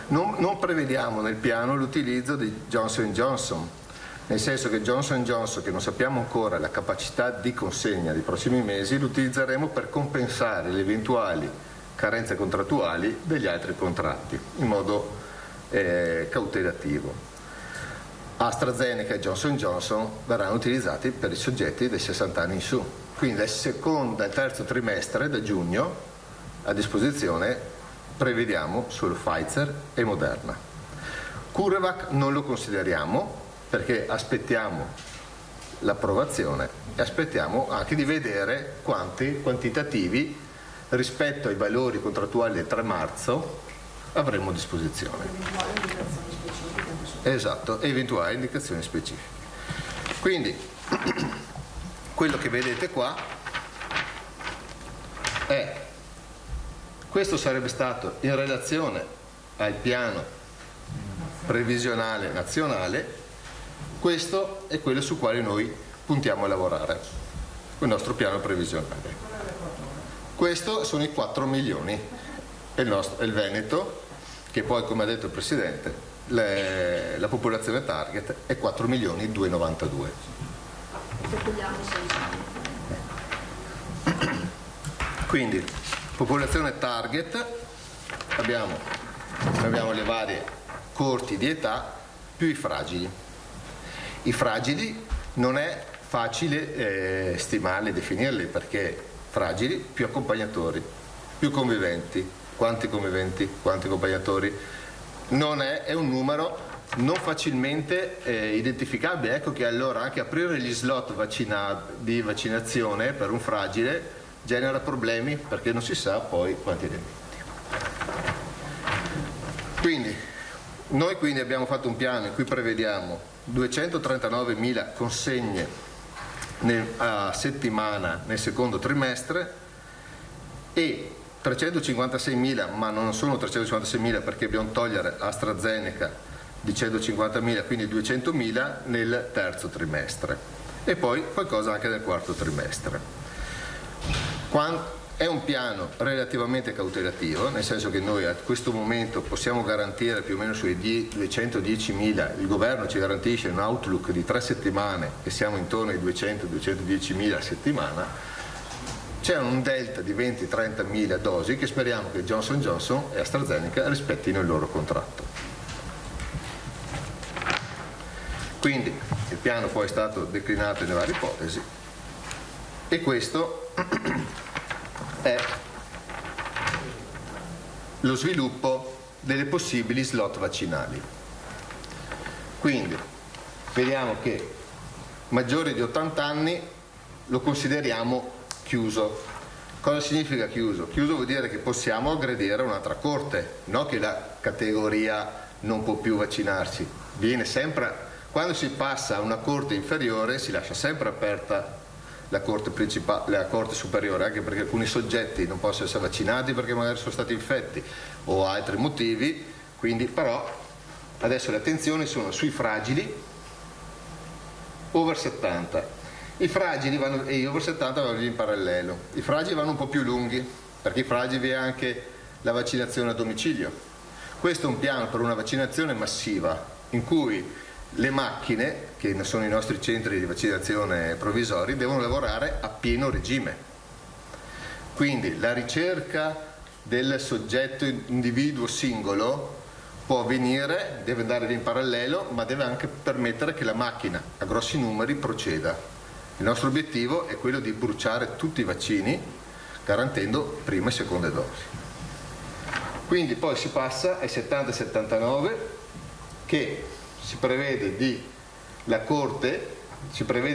Non prevediamo nel piano l'utilizzo di Johnson & Johnson, nel senso che Johnson & Johnson, che non sappiamo ancora la capacità di consegna dei prossimi mesi, lo utilizzeremo per compensare le eventuali carenze contrattuali degli altri contratti in modo cautelativo. AstraZeneca e Johnson & Johnson verranno utilizzati per i soggetti dai 60 anni in su, quindi dal terzo trimestre, da giugno, a disposizione prevediamo solo Pfizer e Moderna. CureVac non lo consideriamo perché aspettiamo l'approvazione e aspettiamo anche di vedere quanti quantitativi rispetto ai valori contrattuali del 3 marzo avremo a disposizione. Esatto, eventuali indicazioni specifiche. Quindi quello che vedete qua è, questo sarebbe stato in relazione al piano previsionale nazionale, questo è quello su quale noi puntiamo a lavorare, il nostro piano previsionale. Questo sono i 4 milioni, è il Veneto, che poi, come ha detto il Presidente, la popolazione target è 4.292.000. Quindi popolazione target, abbiamo le varie corti di età più i fragili. I fragili non è facile stimarli, definirli, perché fragili più accompagnatori, più conviventi. Quanti conviventi, quanti accompagnatori? È un numero non facilmente identificabile. Ecco che allora anche aprire gli slot di vaccinazione per un fragile genera problemi, perché non si sa poi quanti elementi. Quindi noi abbiamo fatto un piano in cui prevediamo 239.000 consegne a settimana nel secondo trimestre e 356.000, ma non sono 356.000 perché dobbiamo togliere AstraZeneca di 150.000, quindi 200.000 nel terzo trimestre e poi qualcosa anche nel quarto trimestre. È un piano relativamente cautelativo, nel senso che noi a questo momento possiamo garantire più o meno sui 210.000, il governo ci garantisce un outlook di 3 settimane che siamo intorno ai 200-210.000 a settimana. C'è un delta di 20-30.000 dosi che speriamo che Johnson & Johnson e AstraZeneca rispettino il loro contratto. Quindi il piano poi è stato declinato in varie ipotesi e questo è lo sviluppo delle possibili slot vaccinali. Quindi vediamo che maggiori di 80 anni lo consideriamo chiuso. Cosa significa chiuso? Chiuso vuol dire che possiamo aggredire un'altra corte, non che la categoria non può più vaccinarsi. Viene sempre, quando si passa a una corte inferiore si lascia sempre aperta la corte principale, la corte superiore, anche perché alcuni soggetti non possono essere vaccinati perché magari sono stati infetti o altri motivi, quindi però adesso le attenzioni sono sui fragili over 70. I fragili vanno, e gli over 70 vanno in parallelo. I fragili vanno un po' più lunghi, perché i fragili vi è anche la vaccinazione a domicilio. Questo è un piano per una vaccinazione massiva, in cui le macchine, che sono i nostri centri di vaccinazione provvisori, devono lavorare a pieno regime. Quindi la ricerca del soggetto individuo singolo può avvenire, deve andare in parallelo, ma deve anche permettere che la macchina a grossi numeri proceda. Il nostro obiettivo è quello di bruciare tutti i vaccini, garantendo prime e seconde dosi. Quindi poi si passa ai 70-79, che si prevede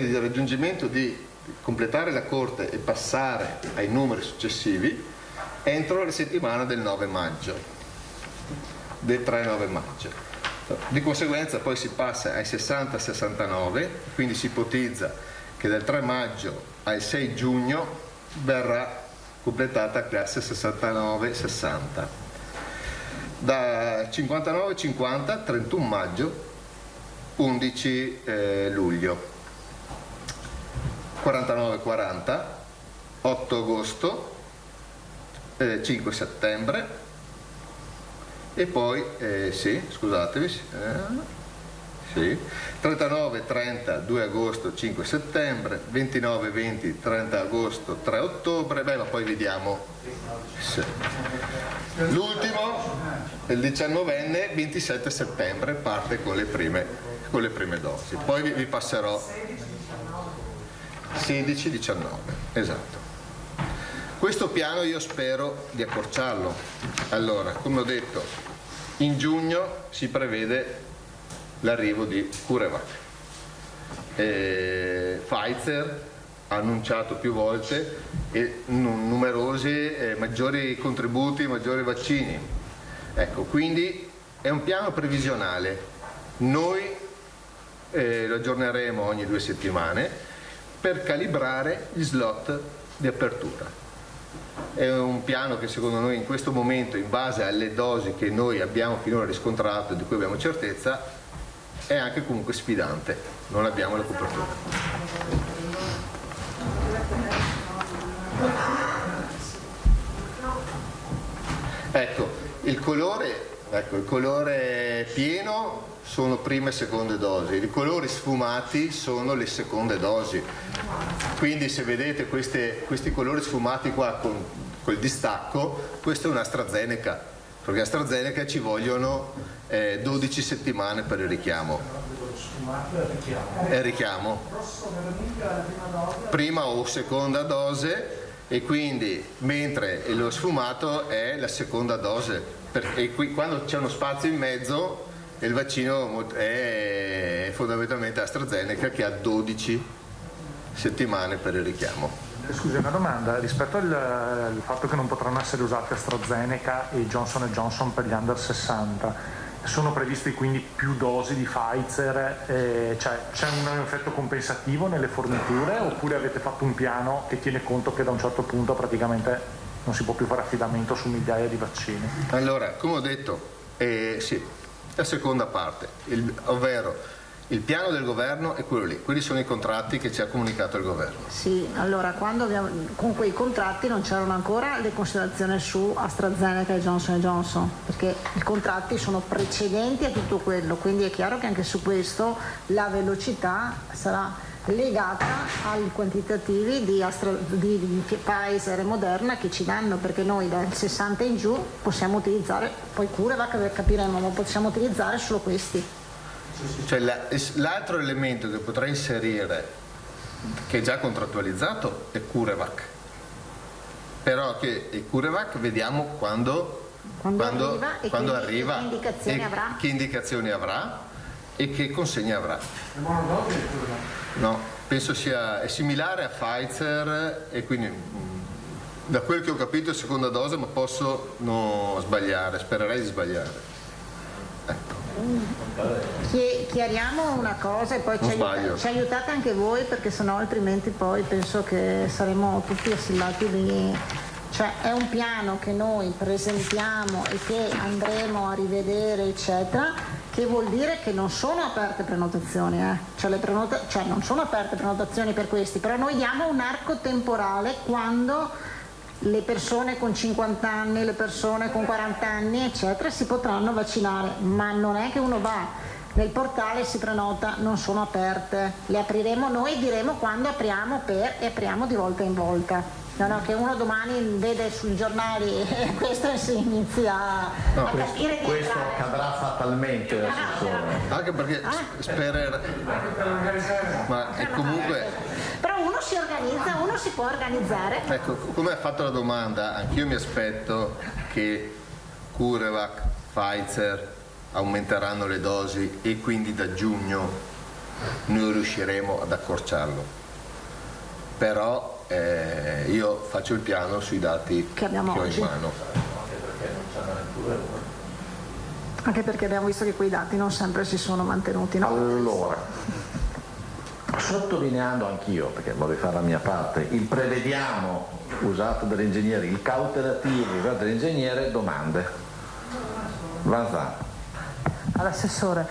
il raggiungimento di completare la corte e passare ai numeri successivi entro la settimana del 9 maggio, del 3-9 maggio. Di conseguenza poi si passa ai 60-69, quindi si ipotizza che dal 3 maggio al 6 giugno verrà completata la classe 69-60. Da 59-50, 31 maggio, 11 luglio, 49-40, 8 agosto, 5 settembre e poi, 39-30, 2 agosto, 5 settembre, 29-20, 30 agosto, 3 ottobre, ma poi vediamo. L'ultimo, il 19enne, 27 settembre, parte con le prime dosi. Poi vi passerò 16-19, esatto. Questo piano io spero di accorciarlo. Allora, come ho detto, in giugno si prevede l'arrivo di CureVac. Pfizer ha annunciato più volte numerosi maggiori contributi, maggiori vaccini. Ecco, quindi è un piano previsionale. Noi lo aggiorneremo ogni 2 settimane per calibrare gli slot di apertura. È un piano che secondo noi in questo momento, in base alle dosi che noi abbiamo finora riscontrato e di cui abbiamo certezza, è anche comunque sfidante. Non abbiamo la copertura. Ecco, il colore pieno sono prime e seconde dosi, i colori sfumati sono le seconde dosi. Quindi se vedete questi colori sfumati qua col distacco, questo è un AstraZeneca, perché AstraZeneca ci vogliono 12 settimane per il richiamo. È richiamo. Prima o seconda dose, e quindi mentre lo sfumato è la seconda dose, e qui quando c'è uno spazio in mezzo il vaccino è fondamentalmente AstraZeneca, che ha 12 settimane per il richiamo. Scusi, una domanda rispetto al fatto che non potranno essere usati AstraZeneca e Johnson & Johnson per gli under 60. Sono previsti quindi più dosi di Pfizer, cioè c'è un effetto compensativo nelle forniture, oppure avete fatto un piano che tiene conto che da un certo punto praticamente non si può più fare affidamento su migliaia di vaccini? Allora, come ho detto, sì, la seconda parte, ovvero il piano del governo è quello lì, quelli sono i contratti che ci ha comunicato il governo. Sì, allora con quei contratti non c'erano ancora le considerazioni su AstraZeneca e Johnson & Johnson, perché i contratti sono precedenti a tutto quello, quindi è chiaro che anche su questo la velocità sarà legata ai quantitativi di Pfizer e Moderna che ci danno, perché noi dal 60 in giù possiamo utilizzare, poi CureVac capiremo, ma possiamo utilizzare solo questi. Cioè, l'altro elemento che potrei inserire, che è già contrattualizzato, è CureVac, però che il CureVac vediamo quando arriva, che indicazioni avrà e che consegne avrà. No, penso è similare a Pfizer, e quindi da quel che ho capito è seconda dose, ma posso non sbagliare, spererei di sbagliare. Ecco. Chiariamo una cosa e poi ci aiutate anche voi, perché sennò altrimenti poi penso che saremo tutti assillati di... Cioè è un piano che noi presentiamo e che andremo a rivedere eccetera, che vuol dire che non sono aperte prenotazioni, cioè non sono aperte prenotazioni per questi, però noi diamo un arco temporale quando le persone con 50 anni, le persone con 40 anni eccetera si potranno vaccinare, ma non è che uno va nel portale si prenota, non sono aperte, le apriremo noi e diremo quando apriamo e apriamo di volta in volta. No, che uno domani vede sui giornali questo e si inizia a capire questo accadrà fatalmente, assessore. Anche perché ma comunque però uno si organizza, uno si può organizzare. Ecco, come ha fatto la domanda, anch'io mi aspetto che CureVac, Pfizer aumenteranno le dosi e quindi da giugno noi riusciremo ad accorciarlo. Però io faccio il piano sui dati che ho in mano. Anche perché abbiamo visto che quei dati non sempre si sono mantenuti. No? Allora, sottolineando anch'io, perché vorrei fare la mia parte, il prevediamo usato dall'ingegnere, il cautelativo usato dall'ingegnere, domande. Vanzan. All'assessore,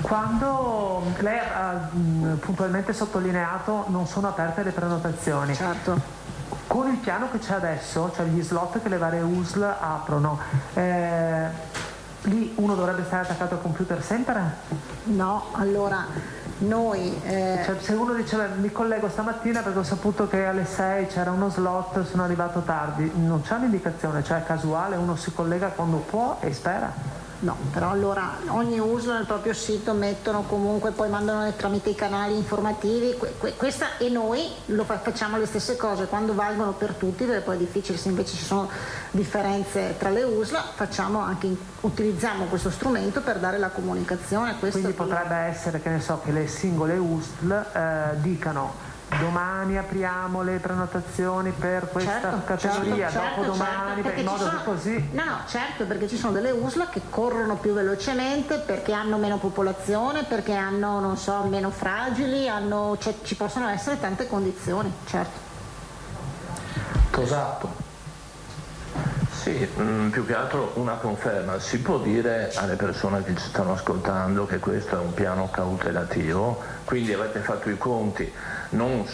quando lei ha puntualmente sottolineato non sono aperte le prenotazioni. Certo. Con il piano che c'è adesso, cioè gli slot che le varie USL aprono, lì uno dovrebbe stare attaccato al computer sempre? No, allora noi... Cioè, se uno diceva mi collego stamattina perché ho saputo che alle 6 c'era uno slot, sono arrivato tardi, non c'è un'indicazione, cioè è casuale, uno si collega quando può e spera? No, però allora ogni uso nel proprio sito mettono comunque, poi mandano tramite i canali informativi, questa e noi facciamo le stesse cose quando valgono per tutti, perché poi è difficile, se invece ci sono differenze tra le USL, utilizziamo questo strumento per dare la comunicazione. Quindi potrebbe essere, che ne so, che le singole USL dicano domani apriamo le prenotazioni per questa categoria, dopodomani, in modo che così... No, certo, perché ci sono delle USL che corrono più velocemente perché hanno meno popolazione, perché hanno, non so, meno fragili, ci possono essere tante condizioni, certo. Tosato. Sì, più che altro una conferma. Si può dire alle persone che ci stanno ascoltando che questo è un piano cautelativo, quindi avete fatto i conti non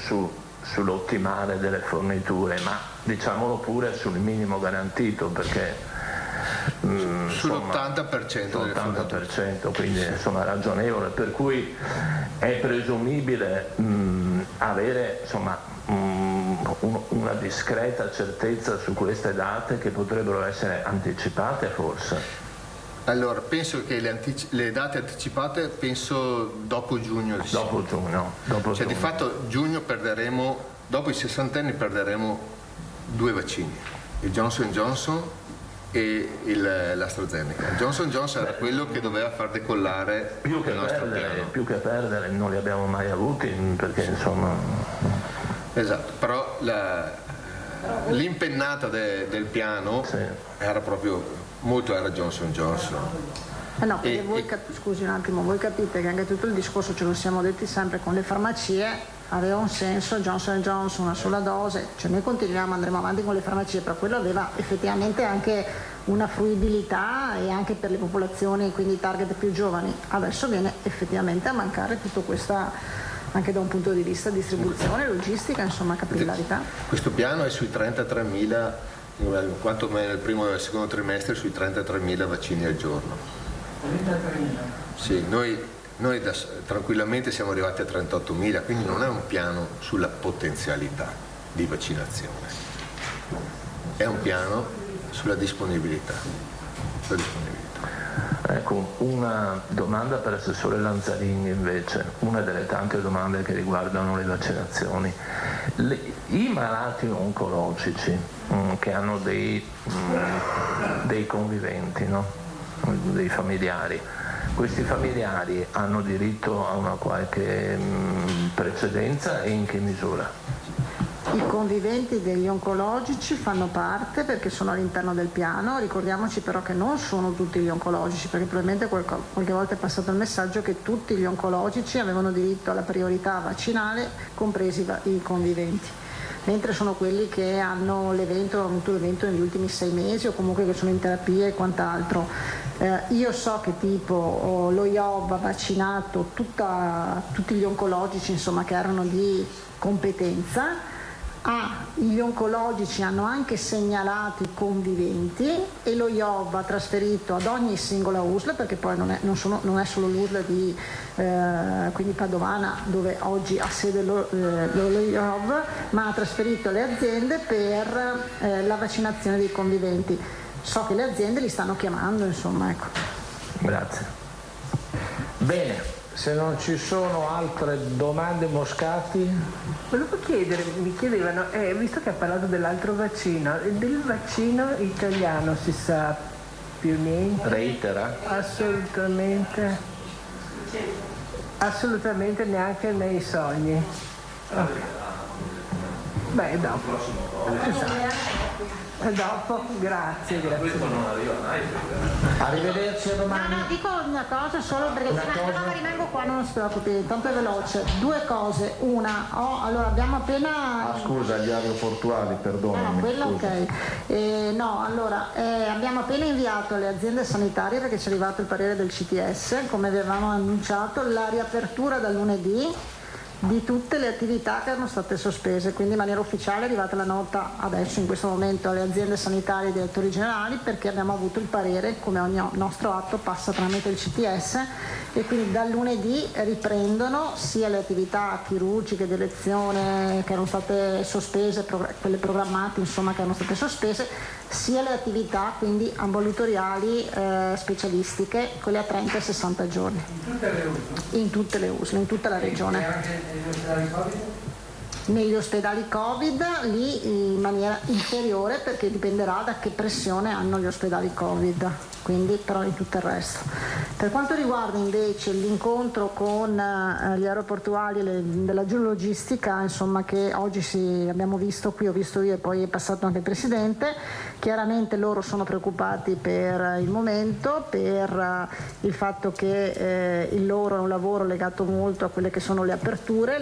sull'ottimale delle forniture, ma diciamolo pure sul minimo garantito, perché sull'80%, quindi insomma ragionevole, per cui è presumibile avere insomma una discreta certezza su queste date che potrebbero essere anticipate forse. Allora, penso che le date anticipate, dopo giugno. Dopo giugno. Cioè di fatto giugno perderemo, dopo i 60 anni perderemo 2 vaccini, il Johnson & Johnson e l'AstraZeneca. Il Johnson & Johnson era quello che doveva far decollare il nostro piano. Più che perdere non li abbiamo mai avuti, perché insomma... Esatto, però l'impennata del piano era proprio... molto era Johnson & Johnson. No, perché scusi un attimo, voi capite che anche tutto il discorso, ce lo siamo detti sempre con le farmacie, aveva un senso, Johnson & Johnson una sola dose, cioè noi andremo avanti con le farmacie, però quello aveva effettivamente anche una fruibilità e anche per le popolazioni, quindi target più giovani. Adesso viene effettivamente a mancare tutto questa, anche da un punto di vista distribuzione, logistica, insomma capillarità. Questo piano è sui 33.000, quanto nel primo e nel secondo trimestre, sui 33.000 vaccini al giorno. 33.000? Sì, noi tranquillamente siamo arrivati a 38.000, quindi non è un piano sulla potenzialità di vaccinazione, è un piano sulla disponibilità. Ecco, una domanda per l'assessore Lanzarini invece, una delle tante domande che riguardano le vaccinazioni. I malati oncologici che hanno dei conviventi, no? Dei familiari, questi familiari hanno diritto a una qualche precedenza e in che misura? I conviventi degli oncologici fanno parte perché sono all'interno del piano, ricordiamoci però che non sono tutti gli oncologici, perché probabilmente qualche volta è passato il messaggio che tutti gli oncologici avevano diritto alla priorità vaccinale, compresi i conviventi, mentre sono quelli che hanno avuto l'evento negli ultimi 6 mesi o comunque che sono in terapia e quant'altro. Io so che tipo lo IOV ha vaccinato tutti gli oncologici, insomma, che erano di competenza. Gli oncologici hanno anche segnalato i conviventi e lo IOV ha trasferito ad ogni singola USL, perché poi non è solo l'USL di quindi Padovana dove oggi ha sede lo IOV, ma ha trasferito alle aziende per la vaccinazione dei conviventi. So che le aziende li stanno chiamando, insomma, ecco. Grazie. Bene, se non ci sono altre domande, Moscati? Volevo chiedere, mi chiedevano, visto che ha parlato dell'altro vaccino, del vaccino italiano si sa più niente? Reitera? Assolutamente neanche nei sogni. Okay. Beh, dopo. Dopo, grazie. Questo non arriva mai. Arrivederci a domani. No, dico una cosa solo perché ma rimango qua, non si preoccupi, tanto è veloce. Due cose. Una, allora abbiamo appena... scusa, gli aeroportuali, perdonami. Quello ok. Abbiamo appena inviato alle aziende sanitarie, perché ci è arrivato il parere del CTS, come avevamo annunciato, la riapertura dal lunedì di tutte le attività che erano state sospese, quindi in maniera ufficiale è arrivata la nota adesso in questo momento alle aziende sanitarie e ai direttori generali, perché abbiamo avuto il parere, come ogni nostro atto passa tramite il CTS, e quindi dal lunedì riprendono sia le attività chirurgiche di elezione che erano state sospese, quelle programmate insomma che erano state sospese, sia le attività quindi ambulatoriali specialistiche, quelle a 30 e 60 giorni. In tutte le USL, in tutta la regione. Negli ospedali Covid lì in maniera inferiore, perché dipenderà da che pressione hanno gli ospedali Covid, quindi però in tutto il resto. Per quanto riguarda invece l'incontro con gli aeroportuali della giurlogistica, insomma, che oggi abbiamo visto qui, ho visto io e poi è passato anche il Presidente, chiaramente loro sono preoccupati per il momento, per il fatto che il loro è un lavoro legato molto a quelle che sono le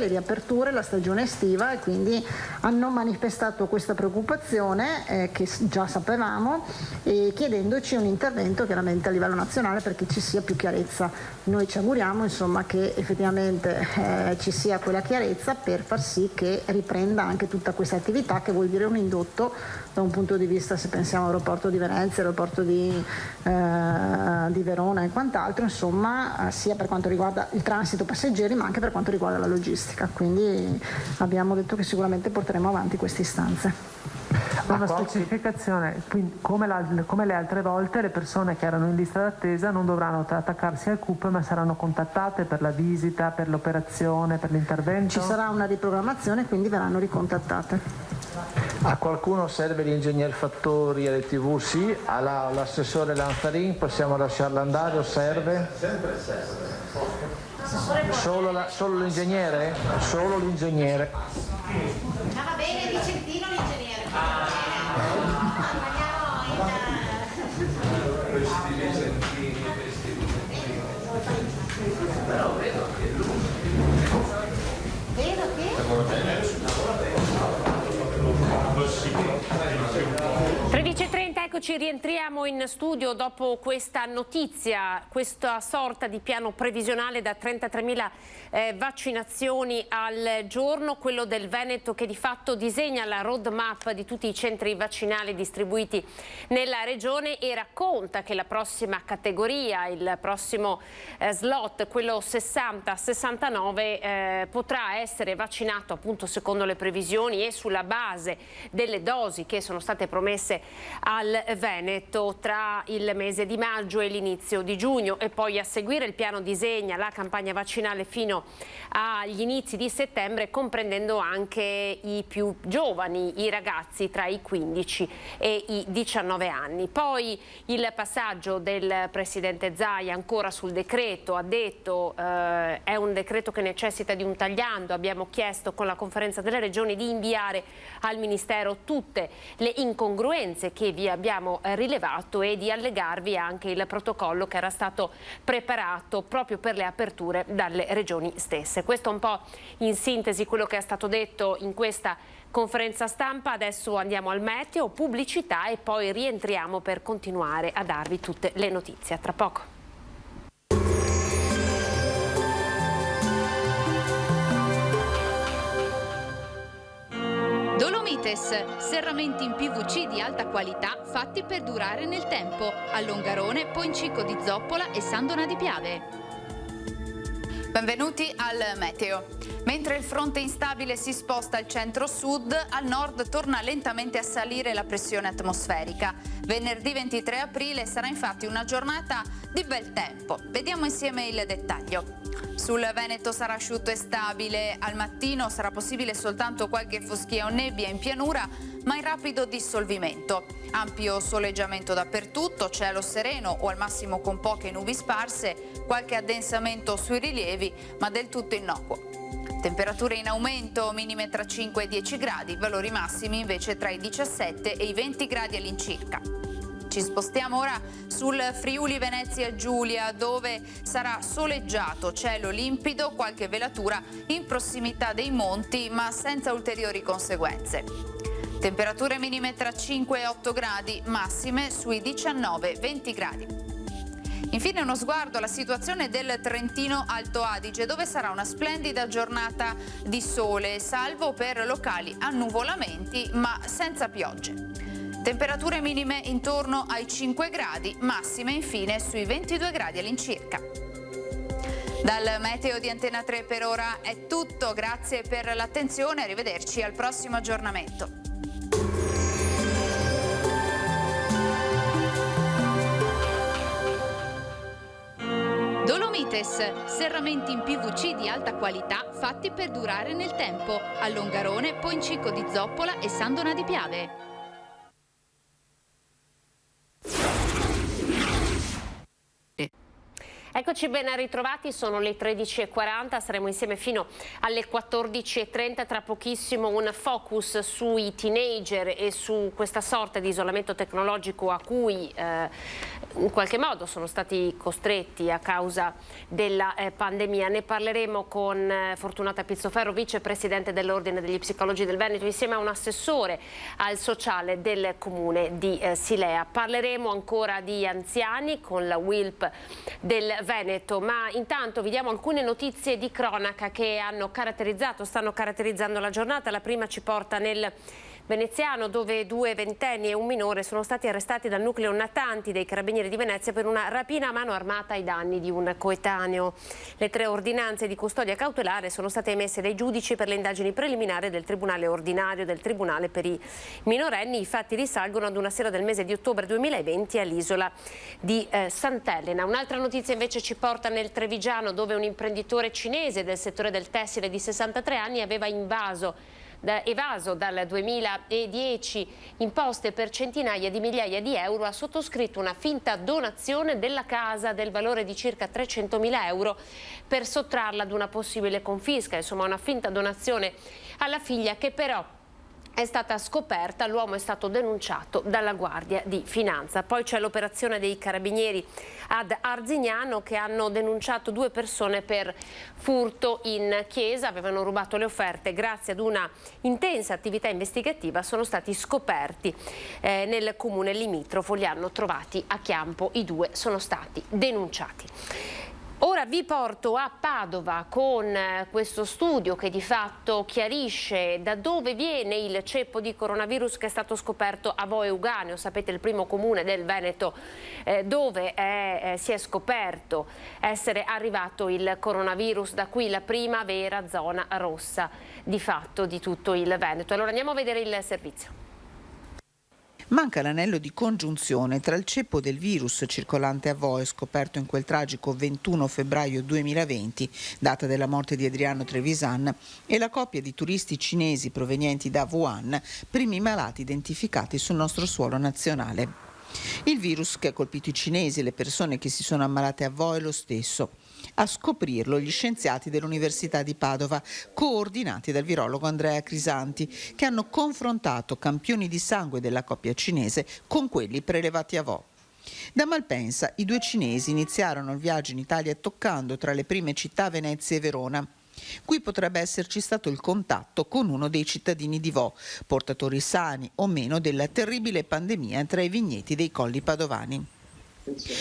riaperture, la stagione estiva, e quindi hanno manifestato questa preoccupazione che già sapevamo, chiedendoci un intervento chiaramente a livello nazionale perché ci sia più chiarezza. Noi ci auguriamo insomma che effettivamente ci sia quella chiarezza per far sì che riprenda anche tutta questa attività, che vuol dire un indotto da un punto di vista, se pensiamo all'aeroporto di Venezia, all'aeroporto di Verona e quant'altro, insomma, sia per quanto riguarda il transito passeggeri ma anche per quanto riguarda la logistica. Quindi abbiamo detto che sicuramente porteremo avanti queste istanze. Una specificazione, quindi come le altre volte le persone che erano in lista d'attesa non dovranno attaccarsi al CUP ma saranno contattate per la visita, per l'operazione, per l'intervento? Ci sarà una riprogrammazione, quindi verranno ricontattate. A qualcuno serve l'ingegner Fattori alle TV? Sì. All'assessore Lanzarin possiamo lasciarla andare o serve? Sempre serve. Solo l'ingegnere? Solo l'ingegnere. Ma va bene, Vicentino l'ingegnere. Però vedo che lui 13:30, eccoci, rientriamo in studio dopo questa notizia, questa sorta di piano previsionale da 33.000 vaccinazioni al giorno, quello del Veneto che di fatto disegna la roadmap di tutti i centri vaccinali distribuiti nella regione e racconta che la prossima categoria, il prossimo slot, quello 60-69, potrà essere vaccinato appunto secondo le previsioni e sulla base delle dosi che sono state promesse al Veneto tra il mese di maggio e l'inizio di giugno, e poi a seguire il piano disegna la campagna vaccinale fino agli inizi di settembre, comprendendo anche i più giovani, i ragazzi tra i 15 e i 19 anni. Poi il passaggio del Presidente Zaia ancora sul decreto, ha detto è un decreto che necessita di un tagliando, abbiamo chiesto con la Conferenza delle Regioni di inviare al Ministero tutte le incongruenze che vi abbiamo rilevato e di allegarvi anche il protocollo che era stato preparato proprio per le aperture dalle regioni stesse. Questo un po' in sintesi quello che è stato detto in questa conferenza stampa. Adesso andiamo al meteo, pubblicità e poi rientriamo per continuare a darvi tutte le notizie. A tra poco. Dolore Dolomites, serramenti in PVC di alta qualità fatti per durare nel tempo. A Longarone, Poincico di Zoppola e San Donà di Piave. Benvenuti al meteo. Mentre il fronte instabile si sposta al centro-sud, al nord torna lentamente a salire la pressione atmosferica. Venerdì 23 aprile sarà infatti una giornata di bel tempo. Vediamo insieme il dettaglio. Sul Veneto sarà asciutto e stabile. Al mattino sarà possibile soltanto qualche foschia o nebbia in pianura, ma in rapido dissolvimento. Ampio soleggiamento dappertutto, cielo sereno o al massimo con poche nubi sparse, qualche addensamento sui rilievi, ma del tutto innocuo. Temperature in aumento, minime tra 5 e 10 gradi, valori massimi invece tra i 17 e i 20 gradi all'incirca. Ci spostiamo ora sul Friuli Venezia Giulia, dove sarà soleggiato, cielo limpido, qualche velatura in prossimità dei monti, ma senza ulteriori conseguenze. Temperature minime tra 5 e 8 gradi, massime sui 19-20 gradi. Infine uno sguardo alla situazione del Trentino Alto Adige, dove sarà una splendida giornata di sole, salvo per locali annuvolamenti, ma senza piogge. Temperature minime intorno ai 5 gradi, massime infine sui 22 gradi all'incirca. Dal meteo di Antena 3 per ora è tutto, grazie per l'attenzione, arrivederci al prossimo aggiornamento. Dolomites, serramenti in PVC di alta qualità fatti per durare nel tempo. A Longarone, Poincico di Zoppola e San Donà di Piave. Eccoci ben ritrovati, sono le 13:40, saremo insieme fino alle 14:30, tra pochissimo un focus sui teenager e su questa sorta di isolamento tecnologico a cui in qualche modo sono stati costretti a causa della pandemia. Ne parleremo con Fortunata Pizzoferro, vicepresidente dell'Ordine degli Psicologi del Veneto, insieme a un assessore al sociale del comune di Silea. Parleremo ancora di anziani con la WILP del Veneto, ma intanto vi diamo alcune notizie di cronaca che stanno caratterizzando la giornata. La prima ci porta nel veneziano, dove 2 ventenni e un minore sono stati arrestati dal nucleo natanti dei Carabinieri di Venezia per una rapina a mano armata ai danni di un coetaneo. Le 3 ordinanze di custodia cautelare sono state emesse dai giudici per le indagini preliminari del Tribunale Ordinario del Tribunale per i minorenni. I fatti risalgono ad una sera del mese di ottobre 2020 all'isola di Sant'Elena. Un'altra notizia invece ci porta nel Trevigiano, dove un imprenditore cinese del settore del tessile di 63 anni aveva evaso dal 2010 imposte per centinaia di migliaia di euro, ha sottoscritto una finta donazione della casa del valore di circa 300.000 euro per sottrarla ad una possibile confisca, insomma una finta donazione alla figlia che però è stata scoperta. L'uomo è stato denunciato dalla Guardia di Finanza. Poi c'è l'operazione dei Carabinieri ad Arzignano, che hanno denunciato 2 persone per furto in chiesa. Avevano rubato le offerte. Grazie ad una intensa attività investigativa sono stati scoperti nel comune limitrofo. Li hanno trovati a Chiampo. I 2 sono stati denunciati. Ora vi porto a Padova con questo studio che di fatto chiarisce da dove viene il ceppo di coronavirus che è stato scoperto a Vo Euganeo, sapete il primo comune del Veneto dove si è scoperto essere arrivato il coronavirus, da qui la prima vera zona rossa di fatto di tutto il Veneto. Allora andiamo a vedere il servizio. Manca l'anello di congiunzione tra il ceppo del virus circolante a Vo, scoperto in quel tragico 21 febbraio 2020, data della morte di Adriano Trevisan, e la coppia di turisti cinesi provenienti da Wuhan, primi malati identificati sul nostro suolo nazionale. Il virus che ha colpito i cinesi e le persone che si sono ammalate a Vo è lo stesso. A scoprirlo gli scienziati dell'Università di Padova, coordinati dal virologo Andrea Crisanti, che hanno confrontato campioni di sangue della coppia cinese con quelli prelevati a Vo. Da Malpensa i 2 cinesi iniziarono il viaggio in Italia toccando tra le prime città Venezia e Verona. Qui potrebbe esserci stato il contatto con uno dei cittadini di Vo, portatori sani o meno della terribile pandemia tra i vigneti dei colli padovani.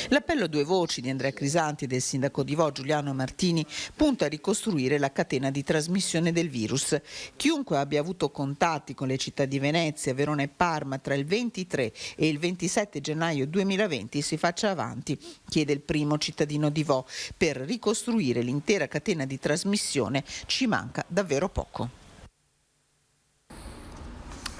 L'appello a due voci di Andrea Crisanti e del sindaco di Vo Giuliano Martini punta a ricostruire la catena di trasmissione del virus. Chiunque abbia avuto contatti con le città di Venezia, Verona e Parma tra il 23 e il 27 gennaio 2020 si faccia avanti, chiede il primo cittadino di Vo. Per ricostruire l'intera catena di trasmissione ci manca davvero poco.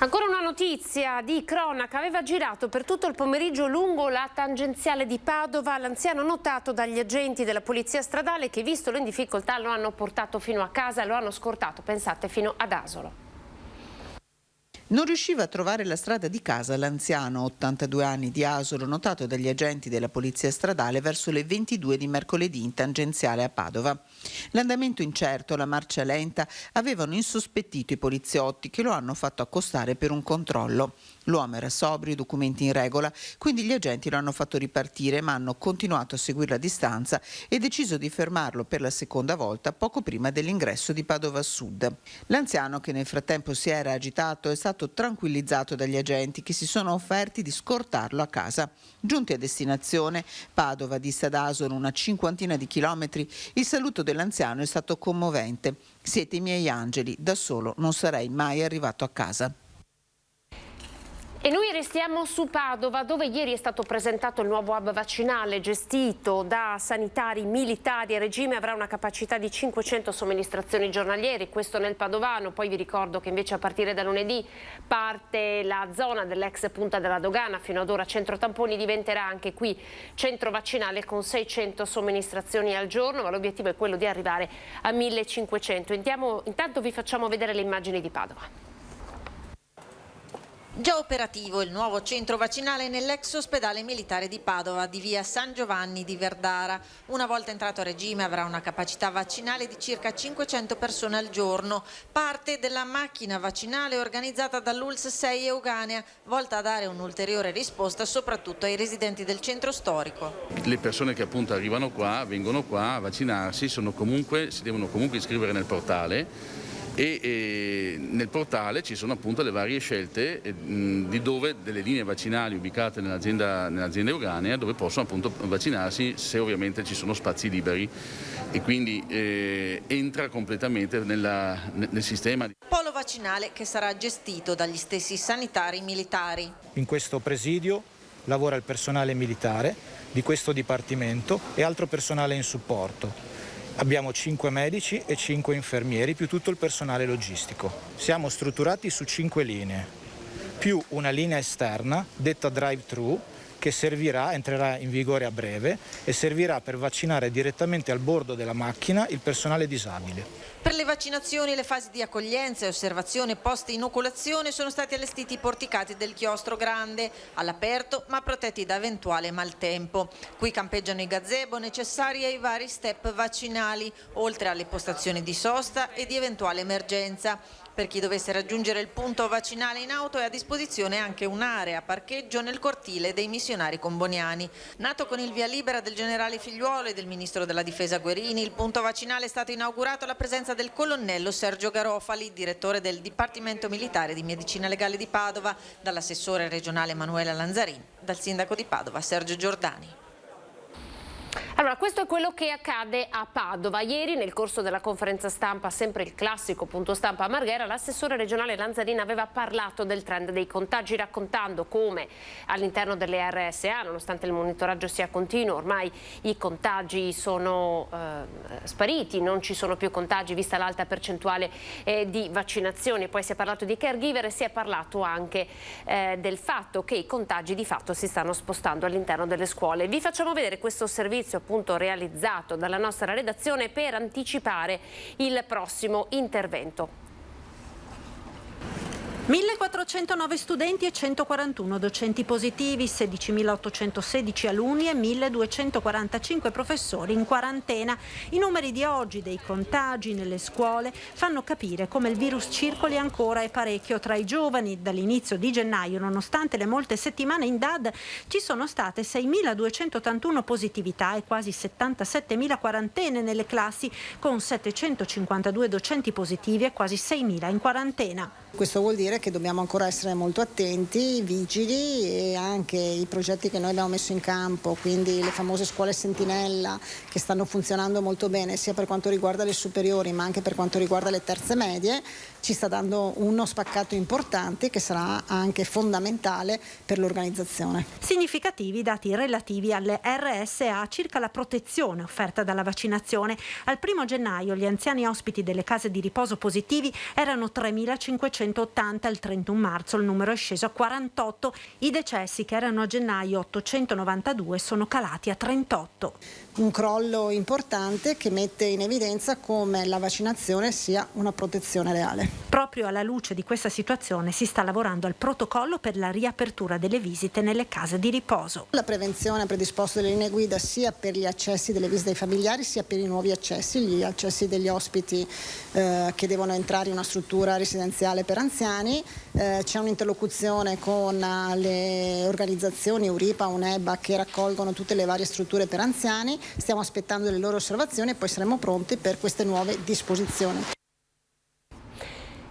Ancora una notizia di cronaca, aveva girato per tutto il pomeriggio lungo la tangenziale di Padova l'anziano notato dagli agenti della polizia stradale che, vistolo in difficoltà, lo hanno portato fino a casa e lo hanno scortato, pensate, fino ad Asolo. Non riusciva a trovare la strada di casa l'anziano, 82 anni, di Asolo, notato dagli agenti della polizia stradale verso le 22 di mercoledì in tangenziale a Padova. L'andamento incerto, la marcia lenta, avevano insospettito i poliziotti che lo hanno fatto accostare per un controllo. L'uomo era sobrio, documenti in regola, quindi gli agenti lo hanno fatto ripartire, ma hanno continuato a seguire la distanza e deciso di fermarlo per la seconda volta poco prima dell'ingresso di Padova Sud. L'anziano, che nel frattempo si era agitato, è stato tranquillizzato dagli agenti che si sono offerti di scortarlo a casa. Giunti a destinazione, Padova dista da Asolo una 50 di chilometri, il saluto dell'anziano è stato commovente. Siete i miei angeli, da solo non sarei mai arrivato a casa. E noi restiamo su Padova, dove ieri è stato presentato il nuovo hub vaccinale gestito da sanitari militari. A regime avrà una capacità di 500 somministrazioni giornaliere, questo nel Padovano. Poi vi ricordo che invece a partire da lunedì parte la zona dell'ex Punta della Dogana, fino ad ora centro tamponi, diventerà anche qui centro vaccinale con 600 somministrazioni al giorno, ma l'obiettivo è quello di arrivare a 1500. Intanto vi facciamo vedere le immagini di Padova. Già operativo il nuovo centro vaccinale nell'ex ospedale militare di Padova, di via San Giovanni di Verdara. Una volta entrato a regime avrà una capacità vaccinale di circa 500 persone al giorno. Parte della macchina vaccinale organizzata dall'ULSS 6 Euganea, volta a dare un'ulteriore risposta soprattutto ai residenti del centro storico. Le persone che appunto arrivano qua, vengono qua a vaccinarsi, si devono comunque iscrivere nel portale. E nel portale ci sono appunto le varie scelte di dove delle linee vaccinali ubicate nell'azienda Euganea, dove possono appunto vaccinarsi, se ovviamente ci sono spazi liberi, e quindi entra completamente nel sistema. Polo vaccinale che sarà gestito dagli stessi sanitari militari. In questo presidio lavora il personale militare di questo dipartimento e altro personale in supporto. Abbiamo 5 medici e 5 infermieri più tutto il personale logistico. Siamo strutturati su 5 linee, più una linea esterna detta drive-thru che entrerà in vigore a breve e servirà per vaccinare direttamente al bordo della macchina il personale disabile. Per le vaccinazioni, le fasi di accoglienza e osservazione post-inoculazione sono stati allestiti i porticati del chiostro grande, all'aperto ma protetti da eventuale maltempo. Qui campeggiano i gazebo necessari ai vari step vaccinali, oltre alle postazioni di sosta e di eventuale emergenza. Per chi dovesse raggiungere il punto vaccinale in auto è a disposizione anche un'area parcheggio nel cortile dei missionari comboniani. Nato con il via libera del generale Figliuolo e del ministro della difesa Guerini, il punto vaccinale è stato inaugurato alla presenza del colonnello Sergio Garofali, direttore del Dipartimento Militare di Medicina Legale di Padova, dall'assessore regionale Emanuela Lanzarin, dal sindaco di Padova Sergio Giordani. Allora, questo è quello che accade a Padova. Ieri, nel corso della conferenza stampa, sempre il classico punto stampa a Marghera, l'assessore regionale Lanzarin aveva parlato del trend dei contagi, raccontando come all'interno delle RSA, nonostante il monitoraggio sia continuo, ormai i contagi sono spariti, non ci sono più contagi vista l'alta percentuale di vaccinazioni. Poi si è parlato di caregiver e si è parlato anche del fatto che i contagi di fatto si stanno spostando all'interno delle scuole. Vi facciamo vedere questo servizio appunto realizzato dalla nostra redazione per anticipare il prossimo intervento. 1.409 studenti e 141 docenti positivi, 16.816 alunni e 1.245 professori in quarantena. I numeri di oggi dei contagi nelle scuole fanno capire come il virus circoli ancora e parecchio tra i giovani. Dall'inizio di gennaio, nonostante le molte settimane in DAD, ci sono state 6.281 positività e quasi 77.000 quarantene nelle classi, con 752 docenti positivi e quasi 6.000 in quarantena. Questo vuol dire che dobbiamo ancora essere molto attenti, vigili, e anche i progetti che noi abbiamo messo in campo, quindi le famose scuole sentinella che stanno funzionando molto bene sia per quanto riguarda le superiori ma anche per quanto riguarda le terze medie, ci sta dando uno spaccato importante che sarà anche fondamentale per l'organizzazione. Significativi i dati relativi alle RSA circa la protezione offerta dalla vaccinazione. Al 1° gennaio gli anziani ospiti delle case di riposo positivi erano 3.580, al 31 marzo il numero è sceso a 48. I decessi, che erano a gennaio 892, sono calati a 38. Un crollo importante che mette in evidenza come la vaccinazione sia una protezione reale. Proprio alla luce di questa situazione si sta lavorando al protocollo per la riapertura delle visite nelle case di riposo. La prevenzione ha predisposto delle linee guida sia per gli accessi delle visite ai familiari sia per i nuovi accessi, gli accessi degli ospiti che devono entrare in una struttura residenziale per anziani. C'è un'interlocuzione con le organizzazioni URIPA, UNEBA che raccolgono tutte le varie strutture per anziani. Stiamo aspettando le loro osservazioni e poi saremo pronti per queste nuove disposizioni.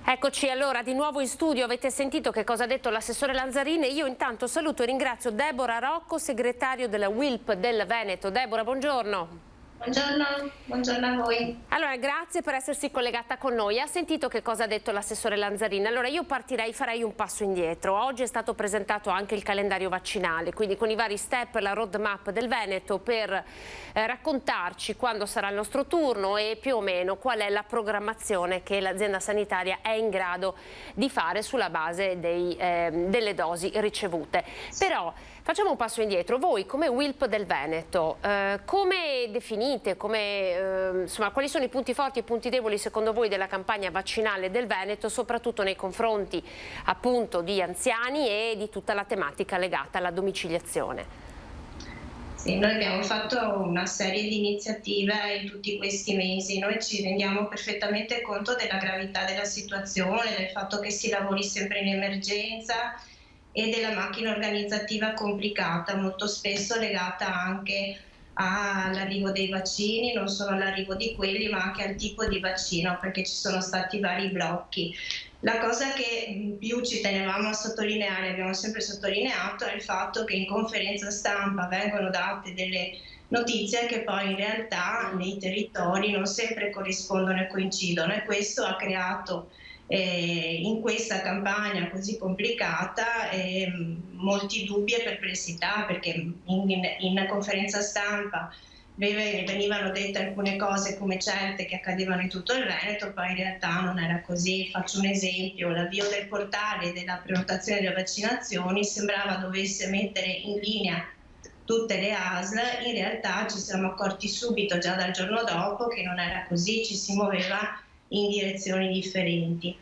Eccoci allora di nuovo in studio, avete sentito che cosa ha detto l'assessore Lanzarin. Io intanto saluto e ringrazio Deborah Rocco, segretario della WILP del Veneto. Deborah, buongiorno. Buongiorno a voi. Allora, grazie per essersi collegata con noi. Ha sentito che cosa ha detto l'assessore Lanzarin? Allora io farei un passo indietro. Oggi è stato presentato anche il calendario vaccinale, quindi con i vari step, la roadmap del Veneto per raccontarci quando sarà il nostro turno e più o meno qual è la programmazione che l'azienda sanitaria è in grado di fare sulla base delle dosi ricevute. Però facciamo un passo indietro. Voi come WILP del Veneto, come definite, insomma, quali sono i punti forti e i punti deboli secondo voi della campagna vaccinale del Veneto, soprattutto nei confronti appunto di anziani e di tutta la tematica legata alla domiciliazione? Sì, noi abbiamo fatto una serie di iniziative in tutti questi mesi. Noi ci rendiamo perfettamente conto della gravità della situazione, del fatto che si lavori sempre in emergenza e della macchina organizzativa complicata, molto spesso legata anche all'arrivo dei vaccini, non solo all'arrivo di quelli ma anche al tipo di vaccino, perché ci sono stati vari blocchi. La cosa che più ci tenevamo a sottolineare, abbiamo sempre sottolineato, è il fatto che in conferenza stampa vengono date delle notizie che poi in realtà nei territori non sempre corrispondono e coincidono, e questo ha creato in questa campagna così complicata molti dubbi e perplessità, perché in conferenza stampa venivano dette alcune cose come certe che accadevano in tutto il Veneto, poi in realtà non era così. Faccio un esempio: l'avvio del portale della prenotazione delle vaccinazioni sembrava dovesse mettere in linea tutte le ASL, in realtà ci siamo accorti subito, già dal giorno dopo, che non era così, ci si muoveva in direzioni differenti.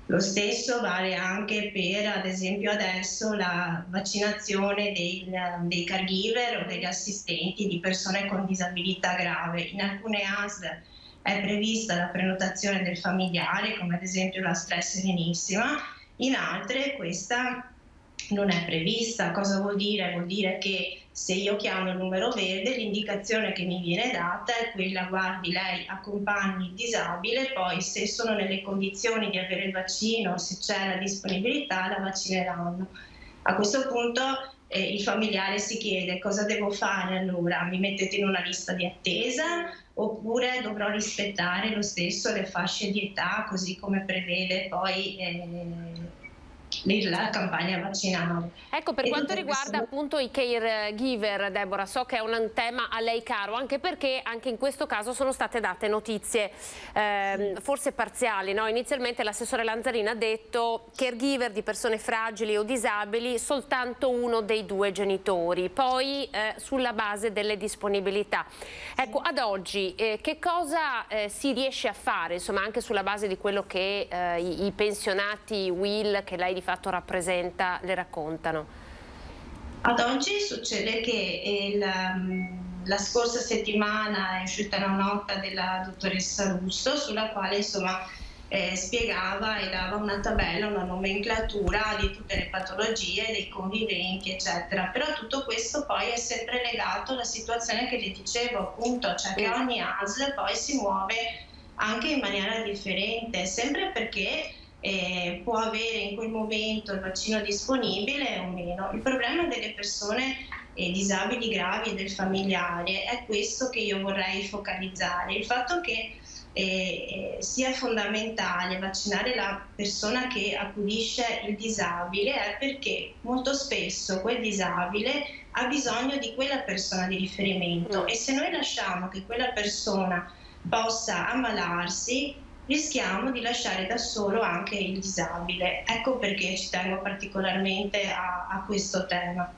Lo stesso vale anche per, ad esempio adesso, la vaccinazione dei caregiver o degli assistenti di persone con disabilità grave. In alcune ASL è prevista la prenotazione del familiare, come ad esempio la Stress Serenissima, in altre questa non è prevista. Cosa vuol dire? Vuol dire che se io chiamo il numero verde, l'indicazione che mi viene data è quella: guardi, lei accompagni il disabile, poi se sono nelle condizioni di avere il vaccino, se c'è la disponibilità, la vaccineranno. A questo punto il familiare si chiede: cosa devo fare allora? Mi mettete in una lista di attesa oppure dovrò rispettare lo stesso le fasce di età, così come prevede poi la campagna vaccinale. Ecco, per quanto riguarda appunto i caregiver, Deborah, so che è un tema a lei caro, anche perché anche in questo caso sono state date notizie forse parziali, no? Inizialmente l'assessore Lanzarin ha detto caregiver di persone fragili o disabili soltanto uno dei due genitori, poi sulla base delle disponibilità. Ecco, ad oggi che cosa si riesce a fare, insomma, anche sulla base di quello che i pensionati WIL che lei di fatto rappresenta le raccontano? Ad oggi succede che la scorsa settimana è uscita una nota della dottoressa Russo sulla quale insomma spiegava e dava una tabella, una nomenclatura di tutte le patologie, dei conviventi eccetera, però tutto questo poi è sempre legato alla situazione che le dicevo appunto, cioè che ogni ASL poi si muove anche in maniera differente, sempre perché può avere in quel momento il vaccino disponibile o meno. Il problema delle persone disabili gravi e del familiare è questo che io vorrei focalizzare, il fatto che sia fondamentale vaccinare la persona che accudisce il disabile è perché molto spesso quel disabile ha bisogno di quella persona di riferimento e se noi lasciamo che quella persona possa ammalarsi rischiamo di lasciare da solo anche il disabile. Ecco perché ci tengo particolarmente a questo tema.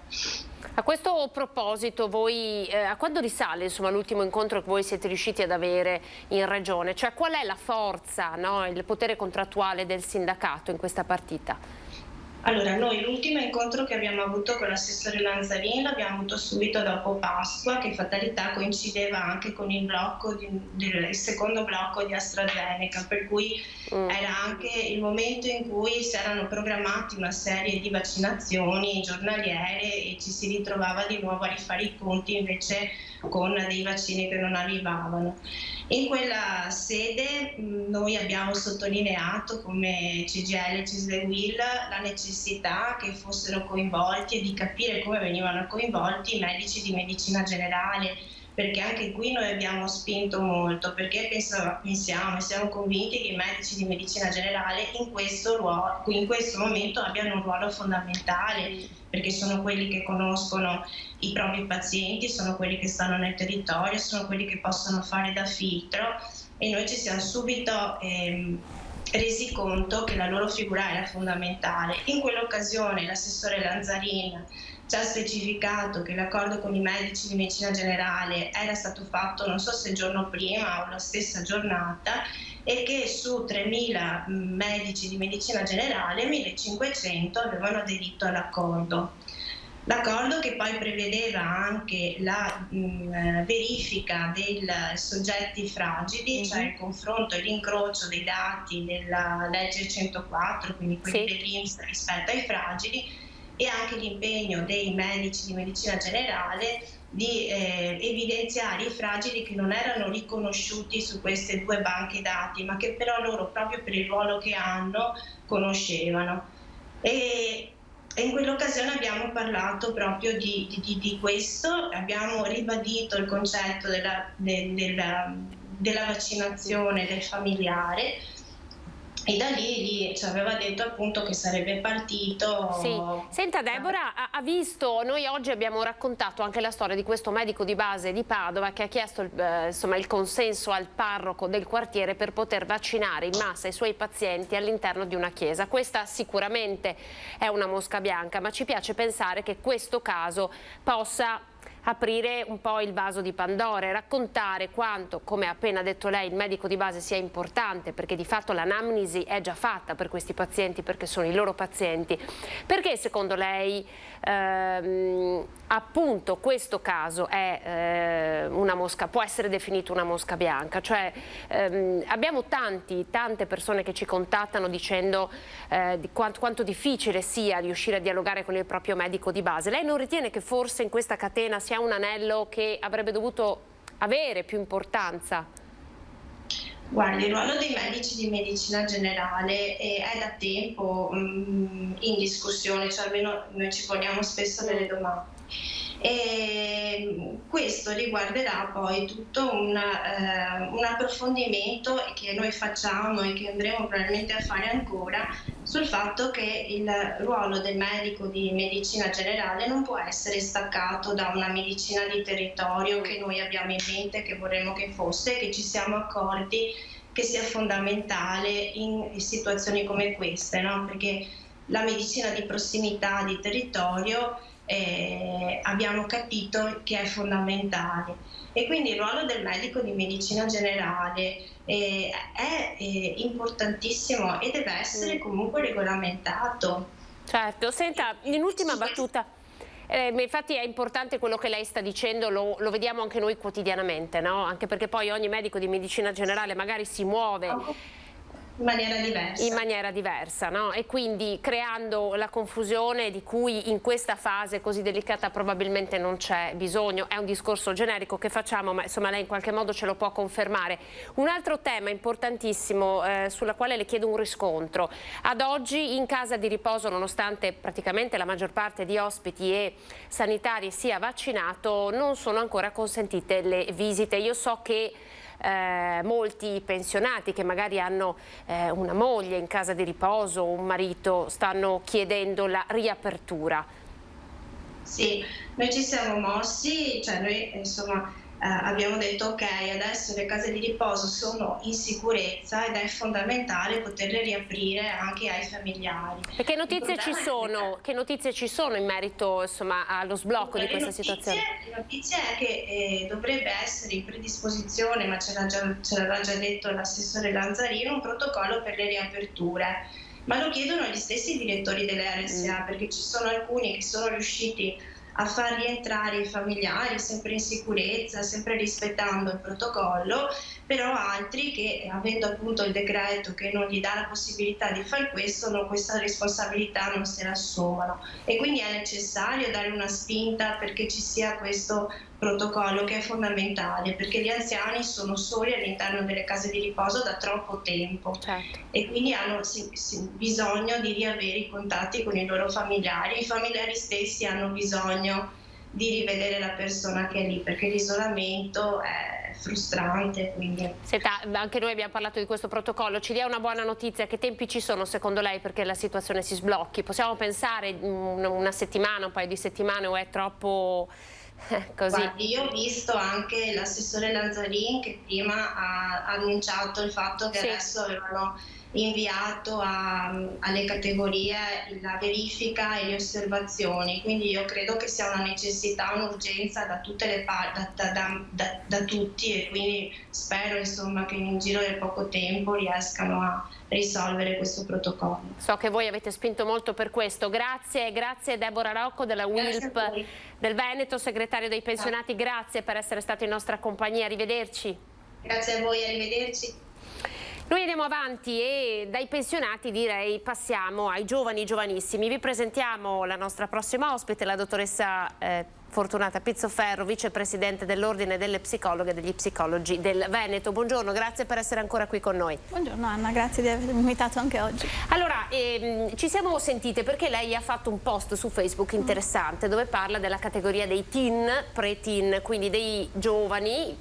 A questo proposito, voi, a quando risale l'ultimo incontro che voi siete riusciti ad avere in Regione? Cioè qual è la forza, no, il potere contrattuale del sindacato in questa partita? Allora, noi l'ultimo incontro che abbiamo avuto con l'assessore Lanzarin l'abbiamo avuto subito dopo Pasqua, che fatalità coincideva anche con il blocco del secondo blocco di AstraZeneca, per cui era anche il momento in cui si erano programmati una serie di vaccinazioni giornaliere e ci si ritrovava di nuovo a rifare i conti invece con dei vaccini che non arrivavano. In quella sede noi abbiamo sottolineato come CGIL e CISL UIL la necessità che fossero coinvolti e di capire come venivano coinvolti i medici di medicina generale, perché anche qui noi abbiamo spinto molto, perché pensiamo e siamo convinti che i medici di medicina generale in questo momento abbiano un ruolo fondamentale, perché sono quelli che conoscono i propri pazienti, sono quelli che stanno nel territorio, sono quelli che possono fare da filtro e noi ci siamo subito resi conto che la loro figura era fondamentale. In quell'occasione l'assessore Lanzarin ci ha specificato che l'accordo con i medici di medicina generale era stato fatto non so se il giorno prima o la stessa giornata e che su 3.000 medici di medicina generale 1.500 avevano aderito all'accordo. L'accordo che poi prevedeva anche la verifica dei soggetti fragili, cioè il confronto e l'incrocio dei dati della legge 104, quindi quelli dell'INPS rispetto ai fragili, e anche l'impegno dei medici di medicina generale di evidenziare i fragili che non erano riconosciuti su queste due banche dati, ma che però loro, proprio per il ruolo che hanno, conoscevano. E in quell'occasione abbiamo parlato proprio di questo, abbiamo ribadito il concetto della vaccinazione del familiare e da lì ci aveva detto appunto che sarebbe partito. Sì. Senta Deborah, ha visto, noi oggi abbiamo raccontato anche la storia di questo medico di base di Padova che ha chiesto il consenso al parroco del quartiere per poter vaccinare in massa i suoi pazienti all'interno di una chiesa. Questa sicuramente è una mosca bianca, ma ci piace pensare che questo caso possa aprire un po' il vaso di Pandora e raccontare quanto, come ha appena detto lei, il medico di base sia importante, perché di fatto l'anamnesi è già fatta per questi pazienti perché sono i loro pazienti. Perché secondo lei appunto questo caso è può essere definito una mosca bianca? Cioè abbiamo tante persone che ci contattano dicendo di quanto difficile sia riuscire a dialogare con il proprio medico di base. Lei non ritiene che forse in questa catena sia un anello che avrebbe dovuto avere più importanza? Guardi, il ruolo dei medici di medicina generale è da tempo in discussione, cioè almeno noi ci poniamo spesso delle domande. E questo riguarderà poi tutto un approfondimento che noi facciamo e che andremo probabilmente a fare ancora sul fatto che il ruolo del medico di medicina generale non può essere staccato da una medicina di territorio che noi abbiamo in mente, che vorremmo che fosse, che ci siamo accorti che sia fondamentale in situazioni come queste, no? Perché la medicina di prossimità, di territorio, abbiamo capito che è fondamentale e quindi il ruolo del medico di medicina generale è importantissimo e deve essere comunque regolamentato. Certo, senta, in ultima battuta, infatti è importante quello che lei sta dicendo, lo vediamo anche noi quotidianamente, no? Anche perché poi ogni medico di medicina generale magari si muove in maniera diversa. In maniera diversa, no? E quindi creando la confusione di cui in questa fase così delicata probabilmente non c'è bisogno. È un discorso generico che facciamo, ma insomma lei in qualche modo ce lo può confermare. Un altro tema importantissimo sulla quale le chiedo un riscontro. Ad oggi in casa di riposo, nonostante praticamente la maggior parte di ospiti e sanitari sia vaccinato, non sono ancora consentite le visite. Io so che molti pensionati che magari hanno una moglie in casa di riposo, un marito, stanno chiedendo la riapertura. Sì, noi ci siamo mossi, cioè noi insomma abbiamo detto ok, adesso le case di riposo sono in sicurezza ed è fondamentale poterle riaprire anche ai familiari. E che notizie ci sono? Che notizie ci sono in merito, insomma, allo sblocco di questa situazione? La notizia è che dovrebbe essere in predisposizione, ma ce l'aveva già detto l'assessore Lanzarino, un protocollo per le riaperture. Ma lo chiedono gli stessi direttori delle RSA, perché ci sono alcuni che sono riusciti a far rientrare i familiari sempre in sicurezza, sempre rispettando il protocollo, però altri che, avendo appunto il decreto che non gli dà la possibilità di fare questo, questa responsabilità non se la assumono. E quindi è necessario dare una spinta perché ci sia questo protocollo, che è fondamentale, perché gli anziani sono soli all'interno delle case di riposo da troppo tempo. Certo. E quindi hanno bisogno di riavere i contatti con i loro familiari. I familiari stessi hanno bisogno di rivedere la persona che è lì, perché l'isolamento è frustrante. Quindi. Senta, anche noi abbiamo parlato di questo protocollo, ci dia una buona notizia, che tempi ci sono secondo lei perché la situazione si sblocchi? Possiamo pensare una settimana, un paio di settimane, o è troppo così? Guardi, io ho visto anche l'assessore Lanzarin che prima ha annunciato il fatto che adesso avevano inviato alle categorie la verifica e le osservazioni, quindi io credo che sia una necessità, un'urgenza da tutte le parti, da tutti, e quindi spero insomma che in giro di poco tempo riescano a risolvere questo protocollo. So che voi avete spinto molto per questo. Grazie Deborah Rocco della UILP del Veneto, segretario dei pensionati, grazie per essere stato in nostra compagnia, arrivederci. Grazie a voi, arrivederci. Noi andiamo avanti e dai pensionati direi passiamo ai giovani, giovanissimi. Vi presentiamo la nostra prossima ospite, la dottoressa Fortunata Pizzoferro, vicepresidente dell'Ordine delle Psicologhe e degli Psicologi del Veneto. Buongiorno, grazie per essere ancora qui con noi. Buongiorno Anna, grazie di avermi invitato anche oggi. Allora, ci siamo sentite perché lei ha fatto un post su Facebook interessante dove parla della categoria dei teen, pre-teen, quindi dei giovani,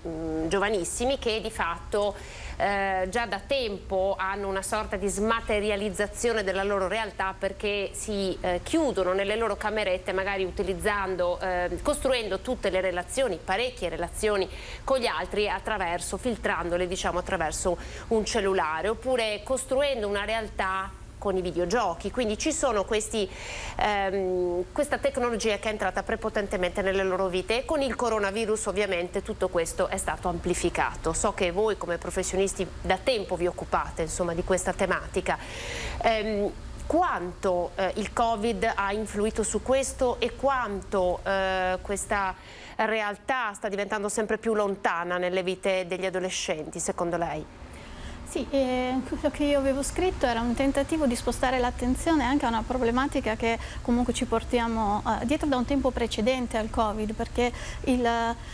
giovanissimi che di fatto già da tempo hanno una sorta di smaterializzazione della loro realtà perché si chiudono nelle loro camerette, magari utilizzando, costruendo tutte le relazioni, parecchie relazioni con gli altri filtrandole diciamo attraverso un cellulare, oppure costruendo una realtà con i videogiochi. Quindi ci sono questa tecnologia che è entrata prepotentemente nelle loro vite e con il coronavirus ovviamente tutto questo è stato amplificato. So che voi come professionisti da tempo vi occupate insomma di questa tematica. Quanto il Covid ha influito su questo e quanto questa realtà sta diventando sempre più lontana nelle vite degli adolescenti, secondo lei? Sì, quello che io avevo scritto era un tentativo di spostare l'attenzione anche a una problematica che comunque ci portiamo dietro da un tempo precedente al Covid, perché il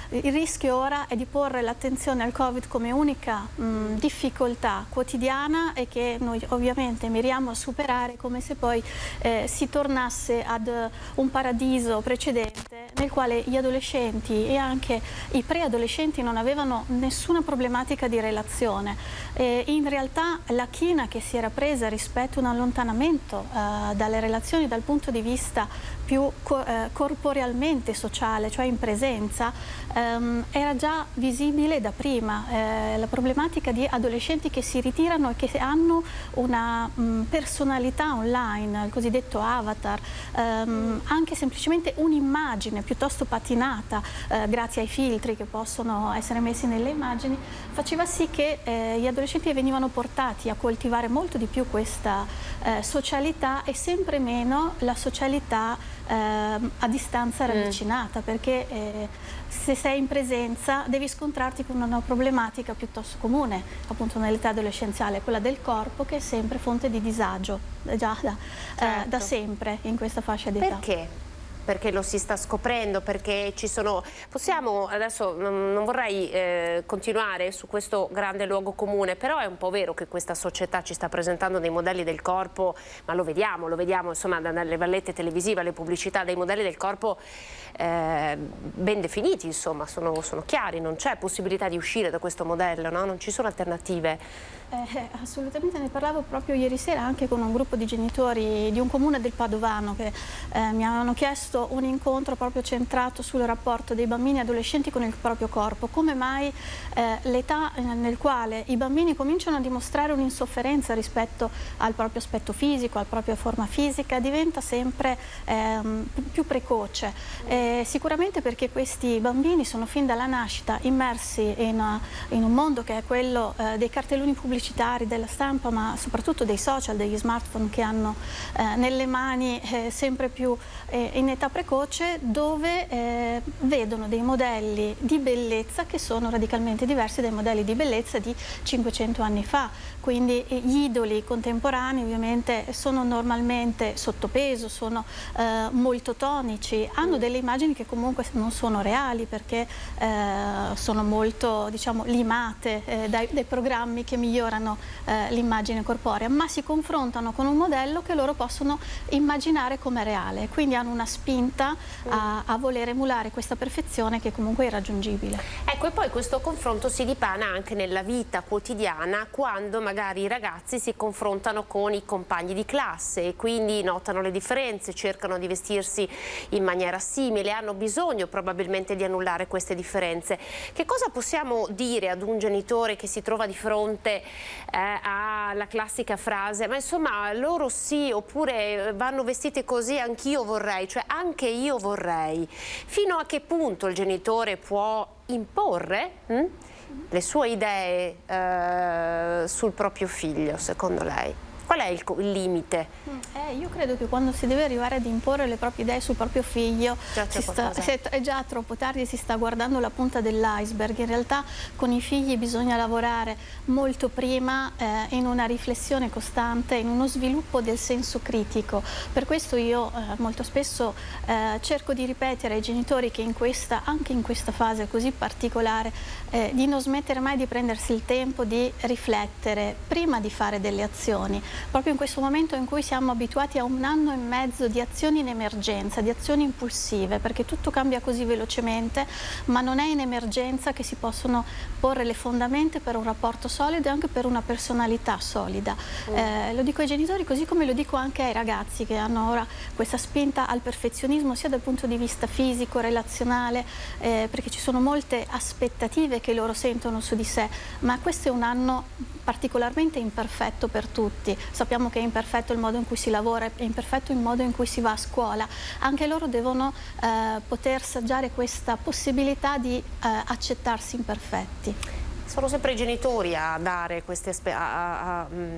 rischio ora è di porre l'attenzione al Covid come unica difficoltà quotidiana e che noi ovviamente miriamo a superare, come se poi si tornasse ad un paradiso precedente nel quale gli adolescenti e anche i preadolescenti non avevano nessuna problematica di relazione. In realtà la china che si era presa rispetto a un allontanamento dalle relazioni dal punto di vista più corporealmente sociale, cioè in presenza, era già visibile da prima. La problematica di adolescenti che si ritirano e che hanno una personalità online, il cosiddetto avatar, anche semplicemente un'immagine piuttosto patinata grazie ai filtri che possono essere messi nelle immagini, faceva sì che gli adolescenti venivano portati a coltivare molto di più questa socialità e sempre meno la socialità a distanza ravvicinata, perché se sei in presenza devi scontrarti con una problematica piuttosto comune, appunto nell'età adolescenziale, quella del corpo, che è sempre fonte di disagio, già da sempre in questa fascia d'età. Perché? Perché lo si sta scoprendo, perché ci sono... Possiamo, adesso non vorrei continuare su questo grande luogo comune, però è un po' vero che questa società ci sta presentando dei modelli del corpo, ma lo vediamo insomma dalle vallette televisive, alle pubblicità, dei modelli del corpo ben definiti, insomma, sono chiari, non c'è possibilità di uscire da questo modello, no? Non ci sono alternative. Assolutamente, ne parlavo proprio ieri sera anche con un gruppo di genitori di un comune del Padovano che mi avevano chiesto un incontro proprio centrato sul rapporto dei bambini e adolescenti con il proprio corpo. Come mai l'età nel quale i bambini cominciano a dimostrare un'insofferenza rispetto al proprio aspetto fisico, alla propria forma fisica, diventa sempre più precoce. Sicuramente perché questi bambini sono fin dalla nascita immersi in un mondo che è quello dei cartelloni pubblicitari, della stampa, ma soprattutto dei social, degli smartphone che hanno nelle mani sempre più in età precoce, dove vedono dei modelli di bellezza che sono radicalmente diversi dai modelli di bellezza di 500 anni fa. Quindi gli idoli contemporanei ovviamente sono normalmente sottopeso, sono molto tonici, hanno delle immagini che comunque non sono reali, perché sono molto, diciamo, limate dai programmi che migliorano l'immagine corporea, ma si confrontano con un modello che loro possono immaginare come reale, quindi hanno una spinta a voler emulare questa perfezione che comunque è irraggiungibile. Ecco, e poi questo confronto si dipana anche nella vita quotidiana, quando magari i ragazzi si confrontano con i compagni di classe e quindi notano le differenze, cercano di vestirsi in maniera simile, hanno bisogno probabilmente di annullare queste differenze. Che cosa possiamo dire ad un genitore che si trova di fronte alla classica frase: ma insomma loro sì, oppure vanno vestiti così, anch'io vorrei, cioè anche io vorrei? Fino a che punto il genitore può imporre le sue idee sul proprio figlio, secondo lei? Qual è il limite? Io credo che quando si deve arrivare ad imporre le proprie idee sul proprio figlio è già troppo tardi e si sta guardando la punta dell'iceberg. In realtà con i figli bisogna lavorare molto prima in una riflessione costante, in uno sviluppo del senso critico. Per questo io molto spesso cerco di ripetere ai genitori che anche in questa fase così particolare di non smettere mai di prendersi il tempo di riflettere prima di fare delle azioni. Proprio in questo momento in cui siamo abituati a 1 anno e mezzo di azioni in emergenza, di azioni impulsive, perché tutto cambia così velocemente, ma non è in emergenza che si possono porre le fondamenta per un rapporto solido e anche per una personalità solida. Lo dico ai genitori, così come lo dico anche ai ragazzi che hanno ora questa spinta al perfezionismo sia dal punto di vista fisico, relazionale, perché ci sono molte aspettative che loro sentono su di sé, ma questo è un anno particolarmente imperfetto per tutti. Sappiamo che è imperfetto il modo in cui si lavora, è imperfetto il modo in cui si va a scuola. Anche loro devono poter assaggiare questa possibilità di accettarsi imperfetti. Sono sempre i genitori a dare queste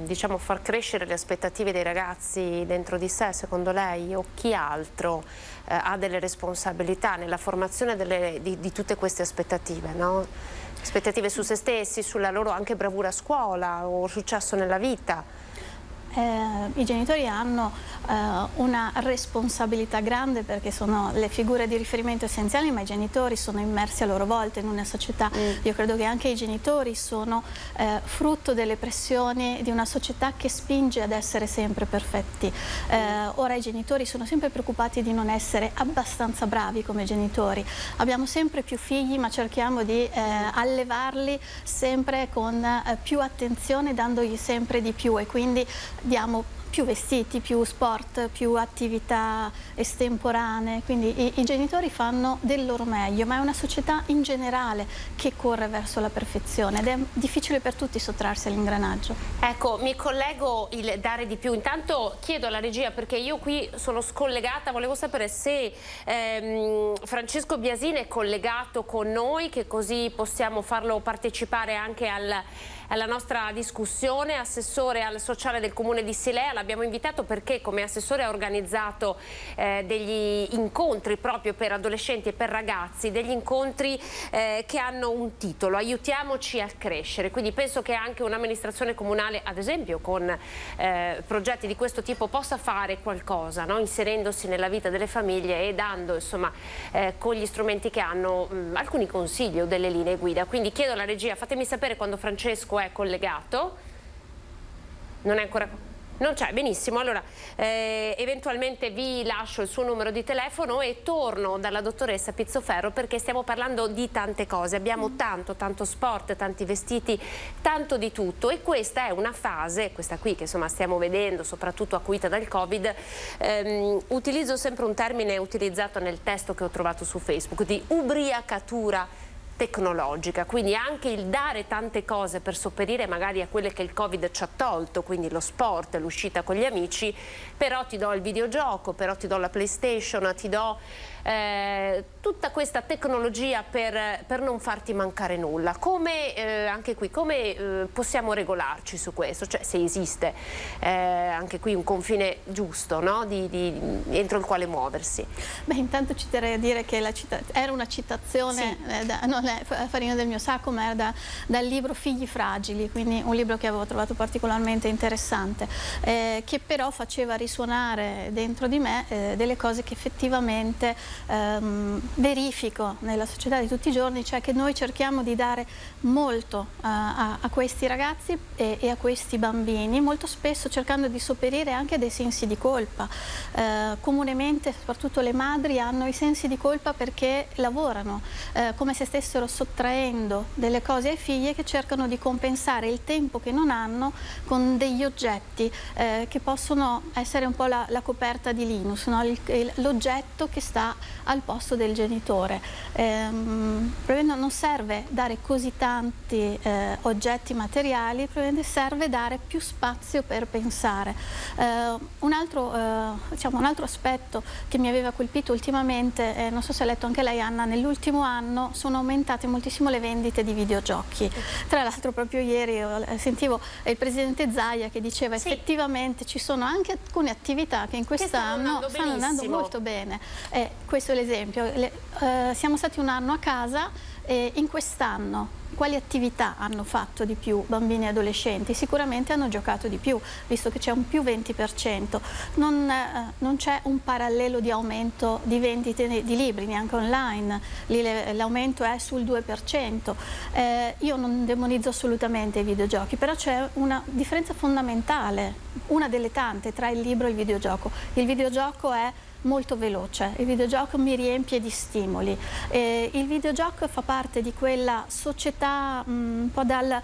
diciamo far crescere le aspettative dei ragazzi dentro di sé, secondo lei, o chi altro ha delle responsabilità nella formazione di tutte queste aspettative, no? Aspettative su se stessi, sulla loro anche bravura a scuola o successo nella vita. I genitori hanno una responsabilità grande perché sono le figure di riferimento essenziali, ma i genitori sono immersi a loro volta in una società. Io credo che anche i genitori sono frutto delle pressioni di una società che spinge ad essere sempre perfetti. Ora i genitori sono sempre preoccupati di non essere abbastanza bravi come genitori. Abbiamo sempre più figli, ma cerchiamo di allevarli sempre con più attenzione, dandogli sempre di più, e quindi diamo più vestiti, più sport, più attività estemporanee, quindi i genitori fanno del loro meglio, ma è una società in generale che corre verso la perfezione ed è difficile per tutti sottrarsi all'ingranaggio. Ecco, mi collego il dare di più. Intanto chiedo alla regia, perché io qui sono scollegata, volevo sapere se Francesco Biasini è collegato con noi, che così possiamo farlo partecipare anche alla nostra discussione. Assessore al sociale del comune di Silea, l'abbiamo invitato perché come assessore ha organizzato degli incontri proprio per adolescenti e per ragazzi, degli incontri che hanno un titolo: aiutiamoci a crescere. Quindi penso che anche un'amministrazione comunale, ad esempio con progetti di questo tipo, possa fare qualcosa, no? Inserendosi nella vita delle famiglie e dando, insomma, con gli strumenti che hanno, alcuni consigli o delle linee guida. Quindi chiedo alla regia, fatemi sapere quando Francesco è collegato. Non è ancora... Non c'è, benissimo. Allora, eventualmente vi lascio il suo numero di telefono e torno dalla dottoressa Pizzoferro, perché stiamo parlando di tante cose. Abbiamo tanto sport, tanti vestiti, tanto di tutto, e questa è una fase, questa qui che insomma stiamo vedendo, soprattutto acuita dal Covid. Utilizzo sempre un termine utilizzato nel testo che ho trovato su Facebook, di ubriacatura tecnologica, quindi anche il dare tante cose per sopperire magari a quelle che il Covid ci ha tolto, quindi lo sport, l'uscita con gli amici, però ti do il videogioco, però ti do la PlayStation, ti do tutta questa tecnologia per non farti mancare nulla. Come anche qui, come possiamo regolarci su questo? Cioè, se esiste anche qui un confine giusto, no? Entro il quale muoversi. Beh, intanto ci terrei a dire che era una citazione, sì, non è farina del mio sacco, ma era dal libro Figli fragili, quindi un libro che avevo trovato particolarmente interessante, che però faceva risuonare dentro di me delle cose che effettivamente verifico nella società di tutti i giorni, cioè che noi cerchiamo di dare molto a questi ragazzi e a questi bambini, molto spesso cercando di sopperire anche dei sensi di colpa. Comunemente, soprattutto le madri, hanno i sensi di colpa perché lavorano, come se stessero sottraendo delle cose ai figli, che cercano di compensare il tempo che non hanno con degli oggetti che possono essere un po' la coperta di Linus, no? L'oggetto che sta al posto del genitore. Probabilmente non serve dare così tanti oggetti materiali, probabilmente serve dare più spazio per pensare. Un altro aspetto che mi aveva colpito ultimamente, non so se ha letto anche lei, Anna, nell'ultimo anno sono aumentate moltissimo le vendite di videogiochi. Tra l'altro proprio ieri sentivo il presidente Zaia che diceva sì, effettivamente ci sono anche alcune attività che in quest'anno stanno andando molto bene. Questo è l'esempio. Siamo stati un anno a casa e in quest'anno quali attività hanno fatto di più bambini e adolescenti? Sicuramente hanno giocato di più, visto che c'è un più 20%. Non c'è un parallelo di aumento di vendite di libri, neanche online. Lì l'aumento è sul 2%. Io non demonizzo assolutamente i videogiochi, però c'è una differenza fondamentale, una delle tante, tra il libro e il videogioco. Il videogioco è molto veloce, il videogioco mi riempie di stimoli, il videogioco fa parte di quella società un po' dal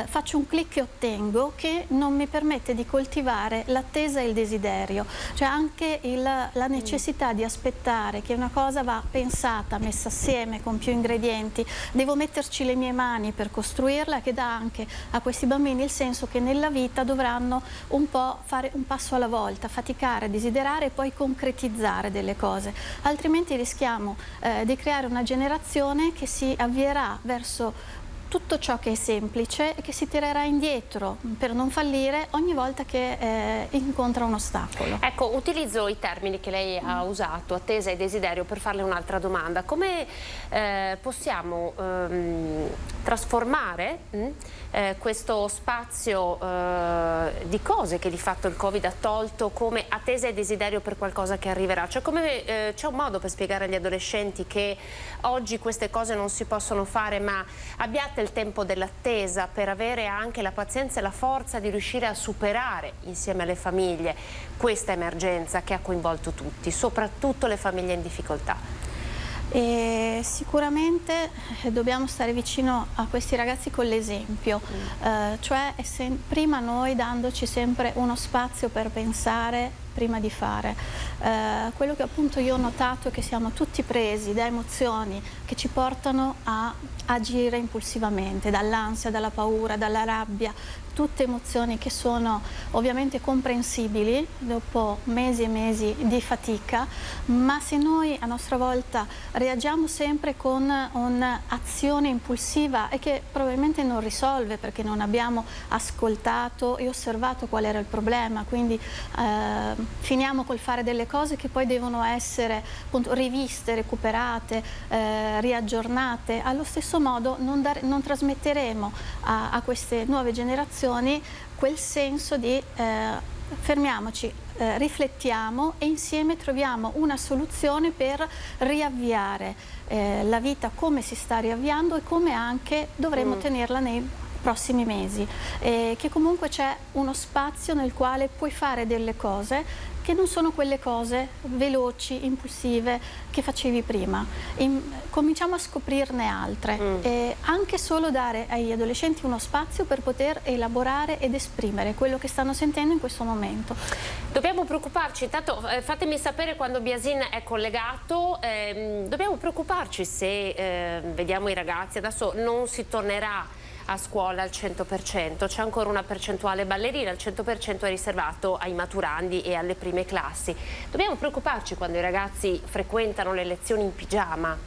faccio un clic e ottengo, che non mi permette di coltivare l'attesa e il desiderio, cioè anche la necessità di aspettare che una cosa va pensata, messa assieme con più ingredienti, devo metterci le mie mani per costruirla, che dà anche a questi bambini il senso che nella vita dovranno un po' fare un passo alla volta, faticare, desiderare e poi concretizzare delle cose, altrimenti rischiamo di creare una generazione che si avvierà verso tutto ciò che è semplice e che si tirerà indietro per non fallire ogni volta che incontra un ostacolo. Ecco, utilizzo i termini che lei ha usato, attesa e desiderio, per farle un'altra domanda. Come possiamo trasformare questo spazio di cose che di fatto il Covid ha tolto come attesa e desiderio per qualcosa che arriverà? Cioè, come c'è un modo per spiegare agli adolescenti che oggi queste cose non si possono fare, ma abbiate il tempo dell'attesa per avere anche la pazienza e la forza di riuscire a superare insieme alle famiglie questa emergenza che ha coinvolto tutti, soprattutto le famiglie in difficoltà? E sicuramente dobbiamo stare vicino a questi ragazzi con l'esempio, cioè prima noi dandoci sempre uno spazio per pensare prima di fare. Quello che appunto io ho notato è che siamo tutti presi da emozioni che ci portano a agire impulsivamente, dall'ansia, dalla paura, dalla rabbia, tutte emozioni che sono ovviamente comprensibili dopo mesi e mesi di fatica, ma se noi a nostra volta reagiamo sempre con un'azione impulsiva e che probabilmente non risolve perché non abbiamo ascoltato e osservato qual era il problema, quindi finiamo col fare delle cose che poi devono essere appunto riviste, recuperate, riaggiornate. Allo stesso modo non trasmetteremo a queste nuove generazioni quel senso di fermiamoci, riflettiamo e insieme troviamo una soluzione per riavviare la vita come si sta riavviando e come anche dovremo tenerla nei prossimi mesi, che comunque c'è uno spazio nel quale puoi fare delle cose che non sono quelle cose veloci, impulsive che facevi prima. Cominciamo a scoprirne altre e anche solo dare agli adolescenti uno spazio per poter elaborare ed esprimere quello che stanno sentendo in questo momento. Dobbiamo preoccuparci, intanto fatemi sapere quando Biasin è collegato, dobbiamo preoccuparci se vediamo i ragazzi, adesso non si tornerà a scuola al 100%, c'è ancora una percentuale ballerina, il 100% è riservato ai maturandi e alle prime classi. Dobbiamo preoccuparci quando i ragazzi frequentano le lezioni in pigiama?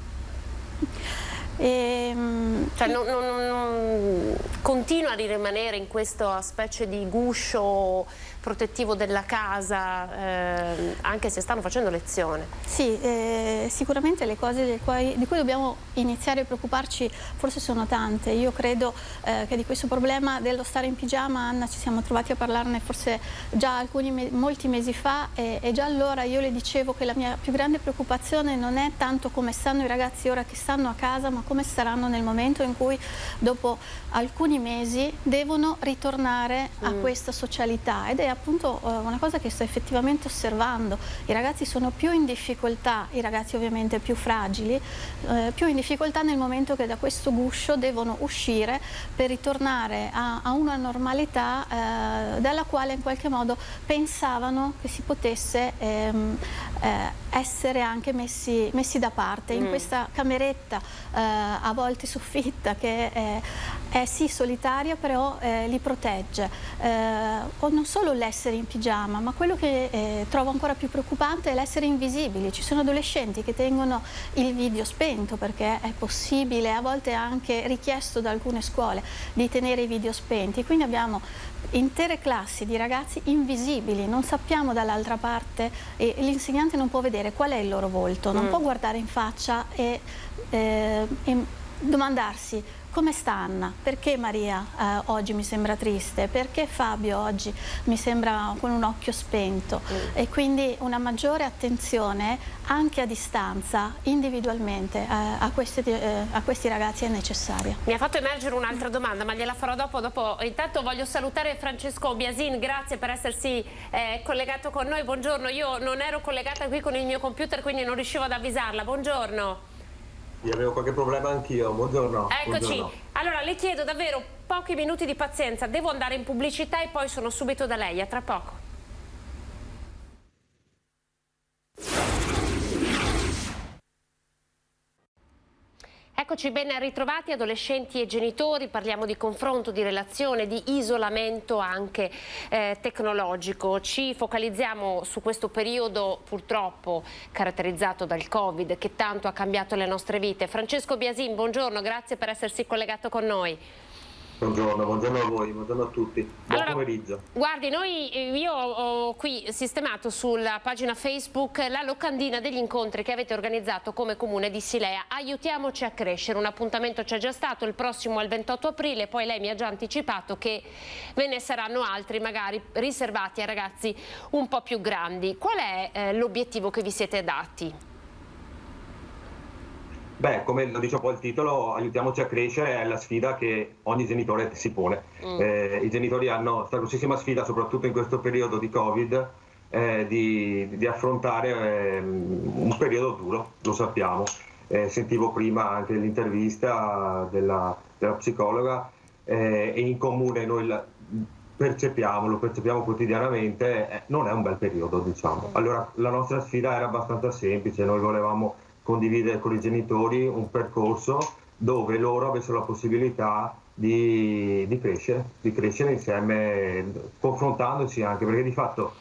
Cioè non continua a rimanere in questa specie di guscio protettivo della casa, anche se stanno facendo lezione. Sì, sicuramente le cose di cui dobbiamo iniziare a preoccuparci forse sono tante. Io credo che di questo problema dello stare in pigiama, Anna, ci siamo trovati a parlarne forse già molti mesi fa e già allora io le dicevo che la mia più grande preoccupazione non è tanto come stanno i ragazzi ora che stanno a casa, ma come staranno nel momento in cui dopo alcuni mesi devono ritornare a questa socialità, ed è appunto una cosa che sto effettivamente osservando. I ragazzi sono più in difficoltà, i ragazzi ovviamente più fragili, più in difficoltà nel momento che da questo guscio devono uscire per ritornare a una normalità dalla quale in qualche modo pensavano che si potesse essere anche messi da parte in questa cameretta a volte soffitta che è sì solitaria, però li protegge. O non solo l'essere in pigiama, ma quello che trovo ancora più preoccupante è l'essere invisibili. Ci sono adolescenti che tengono il video spento perché è possibile, a volte anche richiesto da alcune scuole, di tenere i video spenti. Quindi abbiamo intere classi di ragazzi invisibili, non sappiamo dall'altra parte e l'insegnante non può vedere qual è il loro volto, non può guardare in faccia e domandarsi: come sta Anna? Perché Maria oggi mi sembra triste? Perché Fabio oggi mi sembra con un occhio spento? E quindi una maggiore attenzione anche a distanza, individualmente, a questi ragazzi è necessaria. Mi ha fatto emergere un'altra domanda, ma gliela farò dopo. Intanto voglio salutare Francesco Biasin, grazie per essersi collegato con noi. Buongiorno, io non ero collegata qui con il mio computer, quindi non riuscivo ad avvisarla. Buongiorno. Io avevo qualche problema anch'io, buongiorno. Eccoci, buongiorno. Allora le chiedo davvero pochi minuti di pazienza, devo andare in pubblicità e poi sono subito da lei, a tra poco. Eccoci ben ritrovati adolescenti e genitori, parliamo di confronto, di relazione, di isolamento anche tecnologico. Ci focalizziamo su questo periodo purtroppo caratterizzato dal Covid che tanto ha cambiato le nostre vite. Francesco Biasin, buongiorno, grazie per essersi collegato con noi. Buongiorno a voi, buongiorno a tutti, buon pomeriggio. Guardi, io ho qui sistemato sulla pagina Facebook la locandina degli incontri che avete organizzato come Comune di Silea. Aiutiamoci a crescere, un appuntamento c'è già stato, il prossimo è il 28 aprile, poi lei mi ha già anticipato che ve ne saranno altri magari riservati a ragazzi un po' più grandi. Qual è l'obiettivo che vi siete dati? Beh, come lo dice un po' il titolo, aiutiamoci a crescere, è la sfida che ogni genitore si pone. I genitori hanno questa grossissima sfida, soprattutto in questo periodo di Covid, di affrontare un periodo duro, lo sappiamo. sentivo prima anche l'intervista della psicologa, e in comune noi lo percepiamo quotidianamente, non è un bel periodo, diciamo. Allora la nostra sfida era abbastanza semplice, noi volevamo condividere con i genitori un percorso dove loro avessero la possibilità di crescere insieme, confrontandosi anche, perché di fatto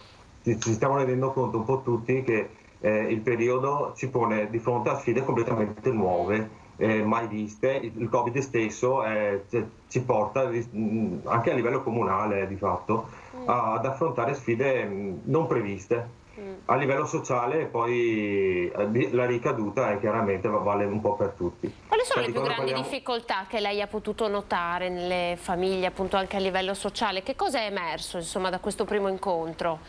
ci stiamo rendendo conto un po' tutti che il periodo ci pone di fronte a sfide completamente nuove, mai viste. Il Covid stesso ci porta anche a livello comunale di fatto ad affrontare sfide non previste. A livello sociale poi la ricaduta chiaramente vale un po' per tutti. Quali sono le più grandi difficoltà che lei ha potuto notare nelle famiglie, appunto anche a livello sociale? Che cosa è emerso insomma da questo primo incontro?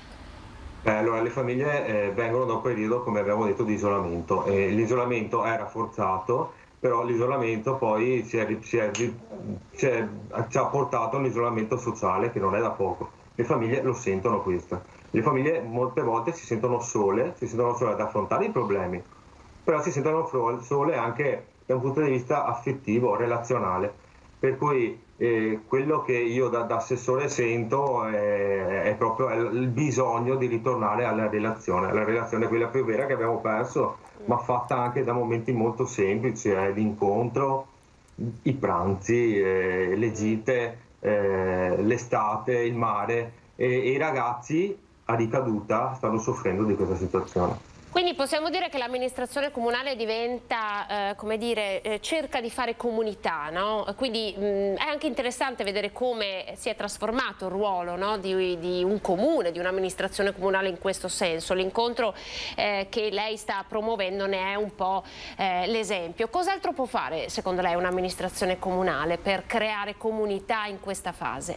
Allora, le famiglie vengono da un periodo, come abbiamo detto, di isolamento. L'isolamento era forzato, però l'isolamento poi ci ha portato a un isolamento sociale che non è da poco. Le famiglie lo sentono questo. Le famiglie molte volte si sentono sole ad affrontare i problemi, però si sentono sole anche da un punto di vista affettivo, relazionale. Per cui quello che io da assessore sento è proprio il bisogno di ritornare alla relazione quella più vera che abbiamo perso, ma fatta anche da momenti molto semplici, l'incontro, i pranzi, le gite, l'estate, il mare, e i ragazzi a ricaduta stanno soffrendo di questa situazione. Quindi possiamo dire che l'amministrazione comunale diventa, come dire, cerca di fare comunità, no? Quindi è anche interessante vedere come si è trasformato il ruolo, no? di un comune, di un'amministrazione comunale in questo senso. L'incontro che lei sta promuovendo ne è un po' l'esempio. Cos'altro può fare, secondo lei, un'amministrazione comunale per creare comunità in questa fase?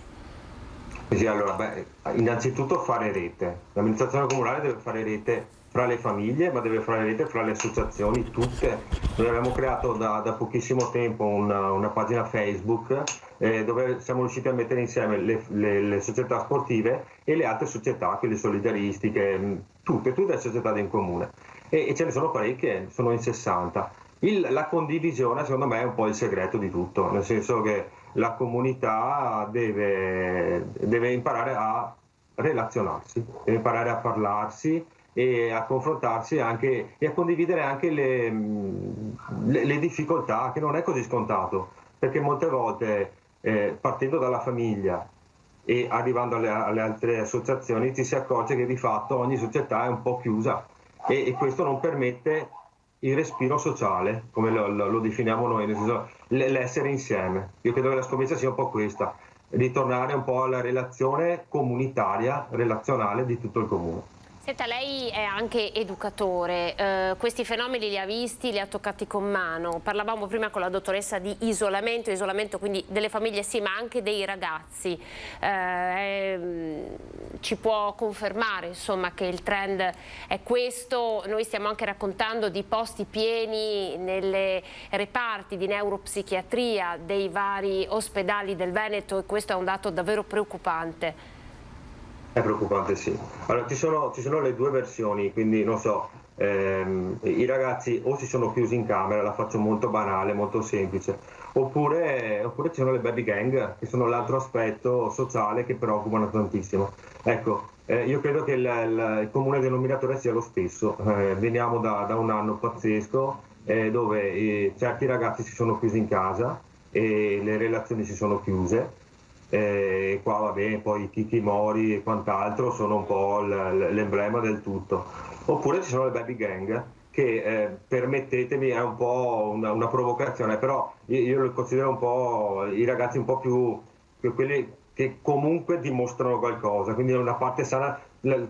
Sì, allora, innanzitutto fare rete. L'amministrazione comunale deve fare rete fra le famiglie, ma deve fare rete fra le associazioni tutte. Noi abbiamo creato da pochissimo tempo una pagina Facebook dove siamo riusciti a mettere insieme le società sportive e le altre società, quelle solidaristiche, tutte le società in comune. E ce ne sono parecchie, sono in 60. La condivisione secondo me è un po' il segreto di tutto, nel senso che la comunità deve imparare a relazionarsi, deve imparare a parlarsi e a confrontarsi anche e a condividere anche le difficoltà, che non è così scontato, perché molte volte partendo dalla famiglia e arrivando alle altre associazioni ci si accorge che di fatto ogni società è un po' chiusa e questo non permette il respiro sociale, come lo definiamo noi, nel senso l'essere insieme. Io credo che la scommessa sia un po' questa, ritornare un po' alla relazione comunitaria, relazionale di tutto il comune. Senta, lei è anche educatore, questi fenomeni li ha visti, li ha toccati con mano. Parlavamo prima con la dottoressa di isolamento quindi delle famiglie sì, ma anche dei ragazzi. Ci può confermare insomma che il trend è questo? Noi stiamo anche raccontando di posti pieni nelle reparti di neuropsichiatria dei vari ospedali del Veneto e questo è un dato davvero preoccupante. È preoccupante, sì. Allora ci sono le due versioni, quindi non so, i ragazzi o si sono chiusi in camera, la faccio molto banale, molto semplice, oppure ci sono le baby gang, che sono l'altro aspetto sociale che preoccupano tantissimo. Ecco, io credo che il comune denominatore sia lo stesso. Veniamo da un anno pazzesco dove certi ragazzi si sono chiusi in casa e le relazioni si sono chiuse. Qua vabbè, poi i Kikimori e quant'altro sono un po' l'emblema del tutto. Oppure ci sono le baby gang che permettetemi è un po' una provocazione, però io lo considero un po' i ragazzi un po' più quelli che comunque dimostrano qualcosa, quindi una parte sana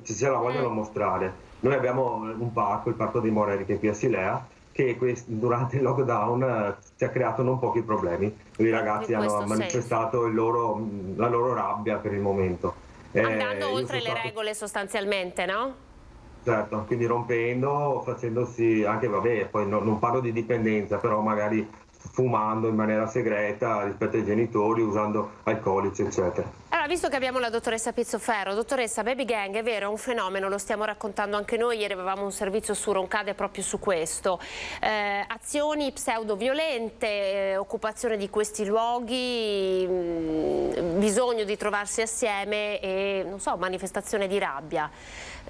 se la vogliono mostrare. Noi abbiamo un parco, il Parco dei Morelli, che è qui a Silea, che durante il lockdown ci ha creato non pochi problemi. I ragazzi hanno manifestato la loro rabbia per il momento. Andando oltre le regole sostanzialmente, no? Certo, quindi rompendo, facendosi anche, vabbè, poi non parlo di dipendenza, però magari fumando in maniera segreta rispetto ai genitori, usando alcolici, eccetera. Allora, visto che abbiamo la dottoressa Pizzoferro, dottoressa, baby gang è vero, è un fenomeno, lo stiamo raccontando anche noi, ieri avevamo un servizio su Roncade proprio su questo. Azioni pseudo-violente, occupazione di questi luoghi, bisogno di trovarsi assieme e, non so, manifestazione di rabbia.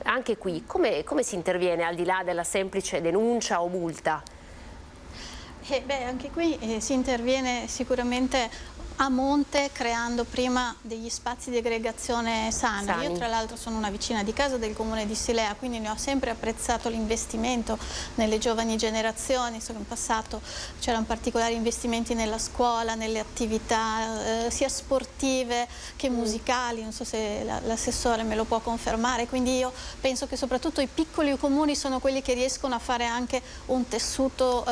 Anche qui, come si interviene al di là della semplice denuncia o multa? Anche qui si interviene sicuramente a monte, creando prima degli spazi di aggregazione sani. Io tra l'altro sono una vicina di casa del comune di Silea, quindi ne ho sempre apprezzato l'investimento nelle giovani generazioni. So che in passato c'erano particolari investimenti nella scuola, nelle attività sia sportive che musicali, non so se l'assessore me lo può confermare, quindi io penso che soprattutto i piccoli comuni sono quelli che riescono a fare anche un tessuto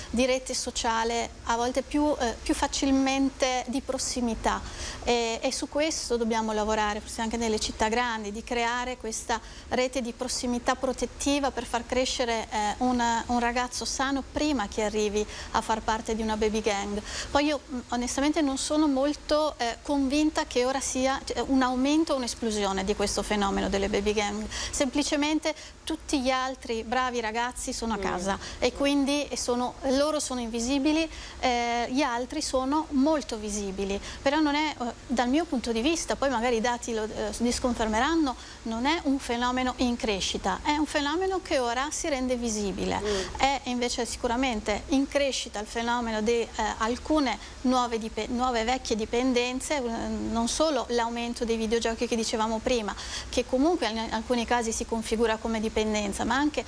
di rete sociale a volte più facilmente di prossimità e su questo dobbiamo lavorare, forse anche nelle città grandi, di creare questa rete di prossimità protettiva per far crescere un ragazzo sano prima che arrivi a far parte di una baby gang. Poi io onestamente non sono molto convinta che ora sia un aumento o un'esplosione di questo fenomeno delle baby gang, semplicemente tutti gli altri bravi ragazzi sono a casa e quindi loro sono invisibili, gli altri sono molto visibili, però non è, dal mio punto di vista, poi magari i dati lo disconfermeranno, non è un fenomeno in crescita, è un fenomeno che ora si rende visibile. È invece sicuramente in crescita il fenomeno di alcune nuove vecchie dipendenze, non solo l'aumento dei videogiochi che dicevamo prima, che comunque in alcuni casi si configura come dipendenza, ma anche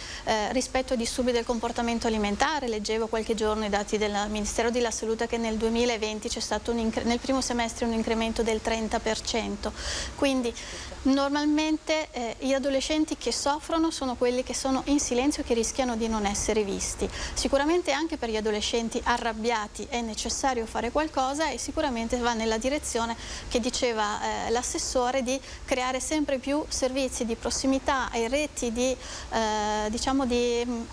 rispetto ai disturbi del comportamento alimentare. Leggevo qualche giorno i dati del Ministero della Salute che nel 2020 c'è stato nel primo semestre un incremento del 30%, quindi normalmente gli adolescenti che soffrono sono quelli che sono in silenzio e che rischiano di non essere visti. Sicuramente anche per gli adolescenti arrabbiati è necessario fare qualcosa e sicuramente va nella direzione che diceva l'assessore, di creare sempre più servizi di prossimità e reti di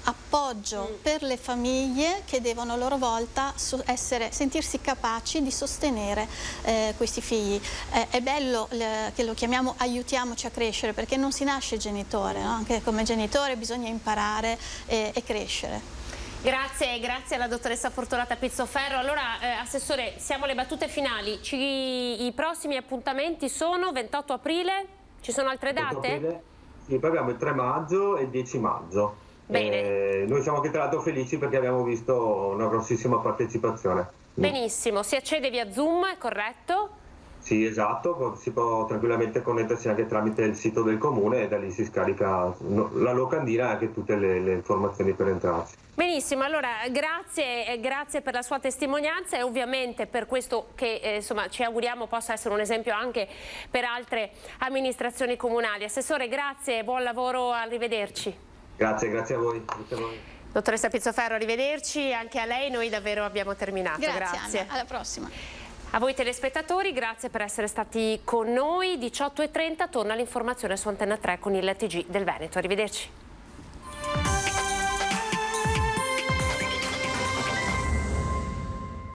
appoggio per le famiglie che devono a loro volta sentirsi capaci di sostenere questi figli. È bello che lo chiamiamo aiutiamoci a crescere, perché non si nasce genitore, no? Anche come genitore bisogna imparare e crescere. Grazie alla dottoressa Fortunata Pizzoferro. Allora, Assessore, siamo alle battute finali. I prossimi appuntamenti sono 28 aprile, ci sono altre date? Sì, poi abbiamo il 3 maggio e il 10 maggio. Noi siamo anche tra l'altro felici perché abbiamo visto una grossissima partecipazione. Benissimo, si accede via Zoom, è corretto? Sì, esatto, si può tranquillamente connettersi anche tramite il sito del comune e da lì si scarica la locandina e anche tutte le informazioni per entrarci. Benissimo, allora grazie per la sua testimonianza e ovviamente per questo che insomma, ci auguriamo possa essere un esempio anche per altre amministrazioni comunali. Assessore, grazie, buon lavoro, arrivederci. Grazie a voi. Grazie a voi. Dottoressa Pizzoferro, arrivederci, anche a lei, noi davvero abbiamo terminato. Grazie. Anna, alla prossima. A voi telespettatori, grazie per essere stati con noi. 18:30 torna l'informazione su Antenna 3 con il TG del Veneto. Arrivederci.